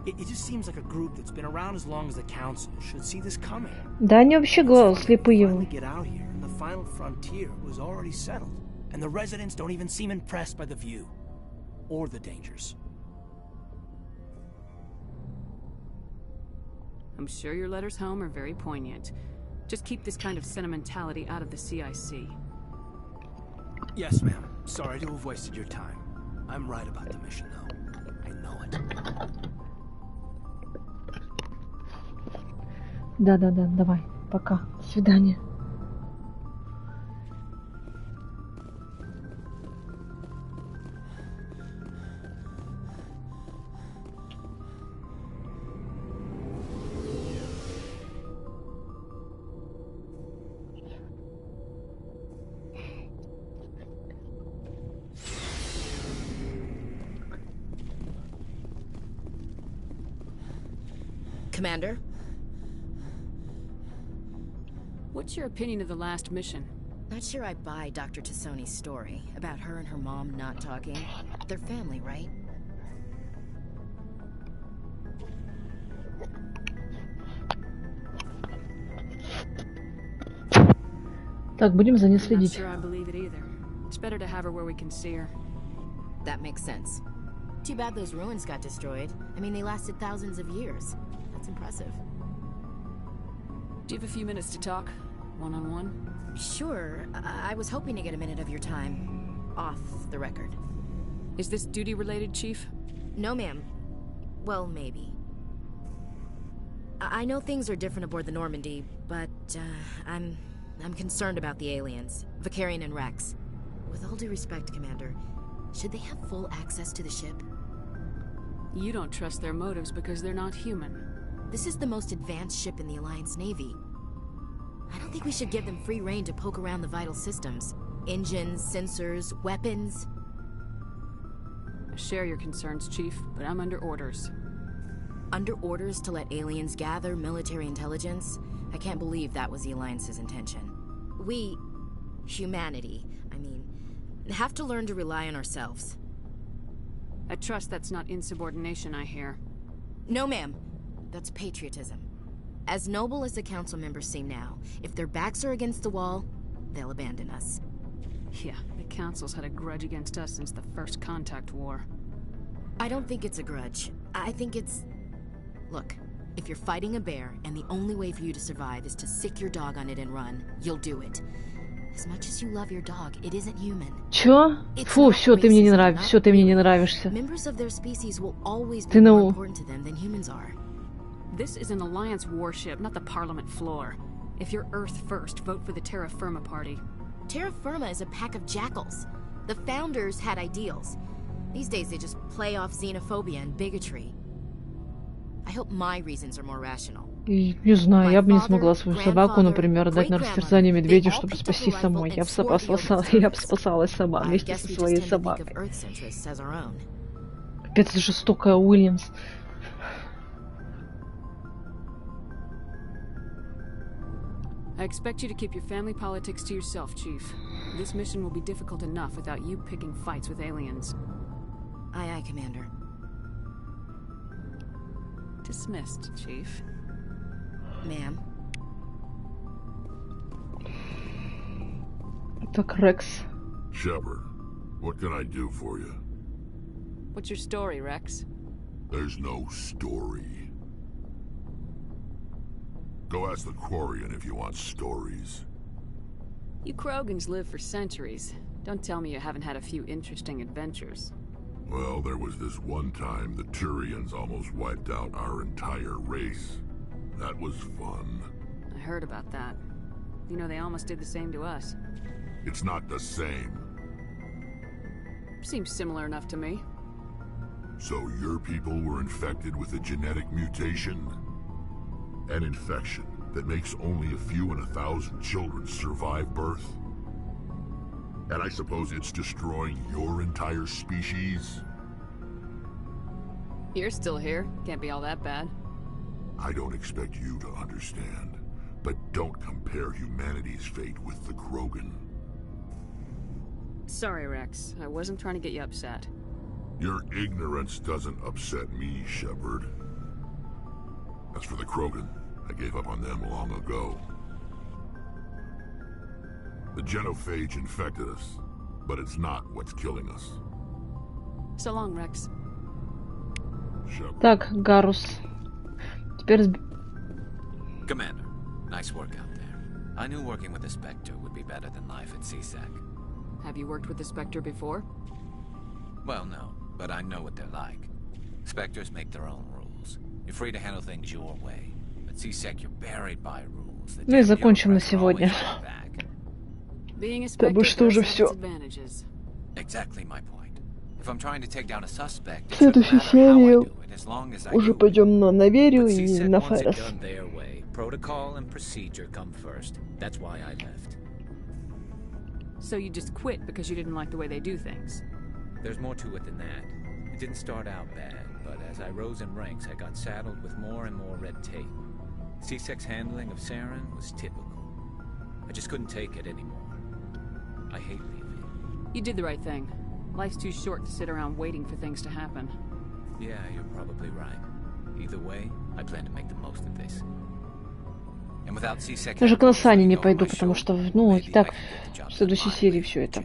It just seems like a group that's been around as long as the Council should see this coming. Да они вообще слепые. Get out here, and the final frontier was already settled, and the residents don't even seem impressed by the view or the dangers. I'm sure your letters home are very poignant. Just keep this kind of sentimentality out of the CIC. Yes, ma'am. Sorry to have wasted your time. I'm right about the mission, though. I know it. Да, давай. Пока. До свидания. Commander? What's your opinion of the last mission? Not sure I buy Dr. Tassoni's story about her and her mom not talking. They're family, right? Так, будем за ней Not следить. sure I believe it either. It's better to have her where we can see her. That makes sense. Too bad those ruins got destroyed. I mean, they lasted thousands of years. That's impressive. Do you have a few minutes to talk? One-on-one? Sure. I was hoping to get a minute of your time. Off the record. Is this duty-related, Chief? No, ma'am. Well, maybe. I know things are different aboard the Normandy, but I'm concerned about the aliens, Vicarian and Rex. With all due respect, Commander, should they have full access to the ship? You don't trust their motives because they're not human. This is the most advanced ship in the Alliance Navy. I don't think we should give them free rein to poke around the vital systems. Engines, sensors, weapons. I share your concerns, Chief, but I'm under orders. Under orders to let aliens gather military intelligence? I can't believe that was the Alliance's intention. We, humanity, have to learn to rely on ourselves. I trust that's not insubordination, I hear. No, ma'am. That's patriotism. As noble as the council members seem now, if their backs are against the wall, they'll abandon us. Yeah, the council's had a grudge against us since the first contact war. I don't think it's a grudge. I think it's... Look, if you're fighting a bear and the only way for you to survive is to sick your dog on it and run, you'll do it. As much as you love your dog, it isn't human. Чё? Фу, всё, ты мне не нравишься. Всё, ты мне не нравишься. Members of their species will always be more important to them than humans are. This is an Alliance warship, not the Parliament floor. If you're Earth first, vote for the Terra Firma party. Terra Firma is a pack of jackals. The founders had ideals. These days they just play off xenophobia and bigotry. I hope my reasons are more rational. Не знаю, я бы не смогла свою собаку, например, отдать на растерзание медведю, чтобы спастись самой. Я бы спасалась сама вместе со своей собакой. Капец жестокая Уильямс. I expect you to keep your family politics to yourself, Chief. This mission will be difficult enough without you picking fights with aliens. Aye, aye, Commander. Dismissed, Chief. Ma'am. Так, Rex. Shepard, what can I do for you? What's your story, Rex? There's no story. Go ask the Quarian if you want stories. You Krogans live for centuries. Don't tell me you haven't had a few interesting adventures. Well, there was this one time the Turians almost wiped out our entire race. That was fun. I heard about that. You know, they almost did the same to us. It's not the same. Seems similar enough to me. So your people were infected with a genetic mutation? An infection that makes only a few in 1,000 children survive birth? And I suppose it's destroying your entire species? You're still here. Can't be all that bad. I don't expect you to understand, but don't compare humanity's fate with the Krogan. Sorry, Rex. I wasn't trying to get you upset. Your ignorance doesn't upset me, Shepard. As for the Krogan, I gave up on them long ago. The genophage infected us, but it's not what's killing us. So long, Rex. Shepard. Так, Гарус. Теперь... Commander, nice work out there. I knew working with the Spectre would be better than life at CSEC. Have you worked with the Spectre before? Well, no, but I know what they're like. Spectres make their own rules. You're free to handle things your way. At CSEC, you're buried by rules. Ну и закончим на сегодня. Потому что уже все. Exactly my point. If I'm trying to take down a suspect, В следующей серии уже пойдем на Верю и на Феррес. Protocol and procedure come first. That's why I left. So you just quit because you didn't like the way they do things? There's more to it than that. It didn't start out bad, but as I rose in ranks, I got saddled with more and more red tape. CSEC's handling of Saren was typical. I just couldn't take it anymore. I hate leaving. You did the right thing. Life's too short to sit around waiting for things to happen. Yeah, you're probably right. Either way, I plan to make the most of this. And without CSEC... Даже к Насане не пойду, потому что, ну, и так в следующей серии все это.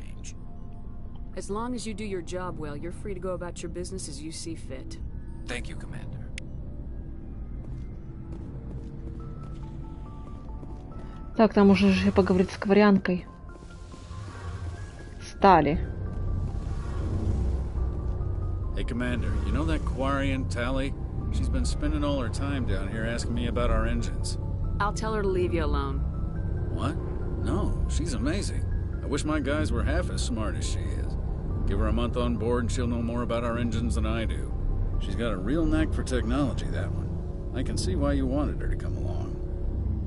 As long as you do your job well, you're free to go about your business as you see fit. Thank you, Commander. Так, там уже же поговорить с Кварианкой. Стали. Hey, Commander, you know that Quarian tally? She's been spending all her time down here asking me about our engines. I'll tell her to leave you alone. What? No, she's amazing. I wish my guys were half as smart as she is. Give her a month on board and she'll know more about our engines than I do. She's got a real knack for technology, that one. I can see why you wanted her to come along.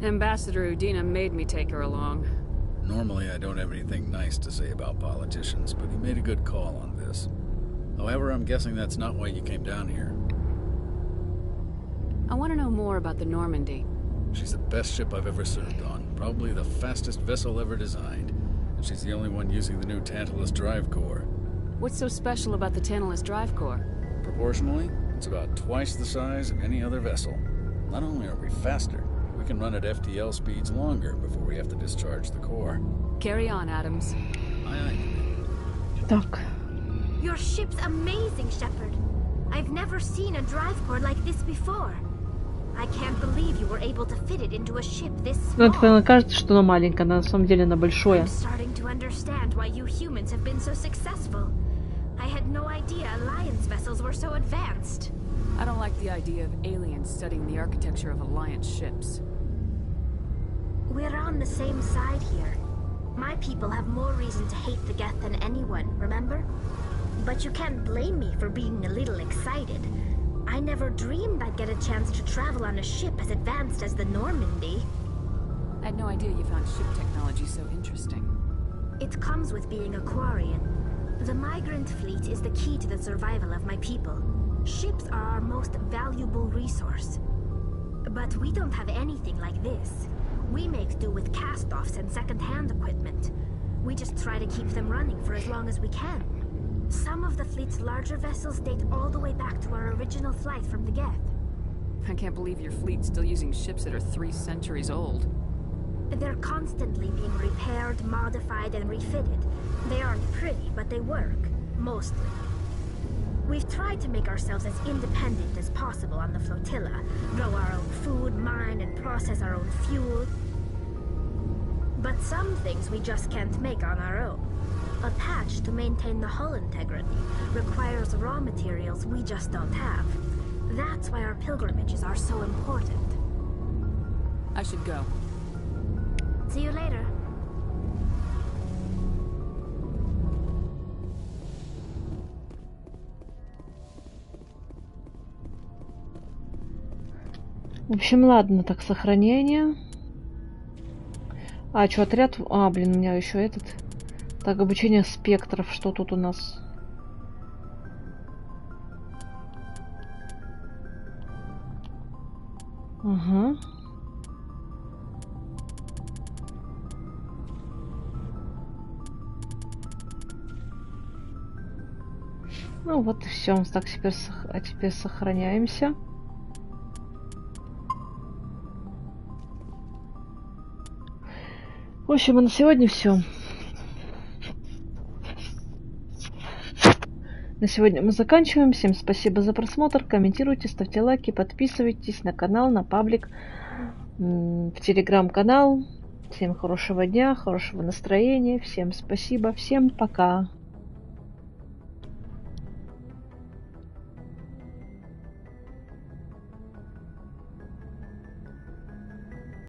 Ambassador Udina made me take her along. Normally I don't have anything nice to say about politicians, but he made a good call on this. However, I'm guessing that's not why you came down here. I want to know more about the Normandy. She's the best ship I've ever served on. Probably the fastest vessel ever designed. And she's the only one using the new Tantalus drive core. What's so special about the Tantalus drive core? Proportionally, it's about twice the size of any other vessel. Not only are we faster, we can run at FTL speeds longer before we have to discharge the core. Carry on, Adams. Aye, aye. Так. Your ship's amazing, Shepard. I've never seen a drive core like this before. I can't believe you were able to fit it into a ship this Ну, small. это кажется, что она маленькая, на самом деле она большая. I'm starting to understand why you humans have been so successful. I had no idea Alliance vessels were so advanced. I don't like the idea of aliens studying the architecture of Alliance ships. We're on the same side here. My people have more reason to hate the Geth than anyone, remember? But you can't blame me for being a little excited. I never dreamed I'd get a chance to travel on a ship as advanced as the Normandy. I had no idea you found ship technology so interesting. It comes with being a Quarian. The migrant fleet is the key to the survival of my people. Ships are our most valuable resource. But we don't have anything like this. We make do with cast-offs and second-hand equipment. We just try to keep them running for as long as we can. Some of the fleet's larger vessels date all the way back to our original flight from the Geth. I can't believe your fleet's still using ships that are 3 centuries old. They're constantly being repaired, modified, and refitted. They aren't pretty, but they work. Mostly. We've tried to make ourselves as independent as possible on the flotilla. Grow our own food, mine, and process our own fuel. But some things we just can't make on our own. A patch to maintain the hull integrity requires raw materials we just don't have. That's why our pilgrimages are so important. I should go. See you later. В общем, ладно, так, сохранение. А, что, отряд? А, блин, у меня еще этот. Так, обучение спектров. Что тут у нас? Ага. Ну вот и все. Так, теперь сохраняемся. В общем, на сегодня все. На сегодня мы заканчиваем. Всем спасибо за просмотр. Комментируйте, ставьте лайки, подписывайтесь на канал, на паблик, в телеграм-канал. Всем хорошего дня, хорошего настроения. Всем спасибо. Всем пока.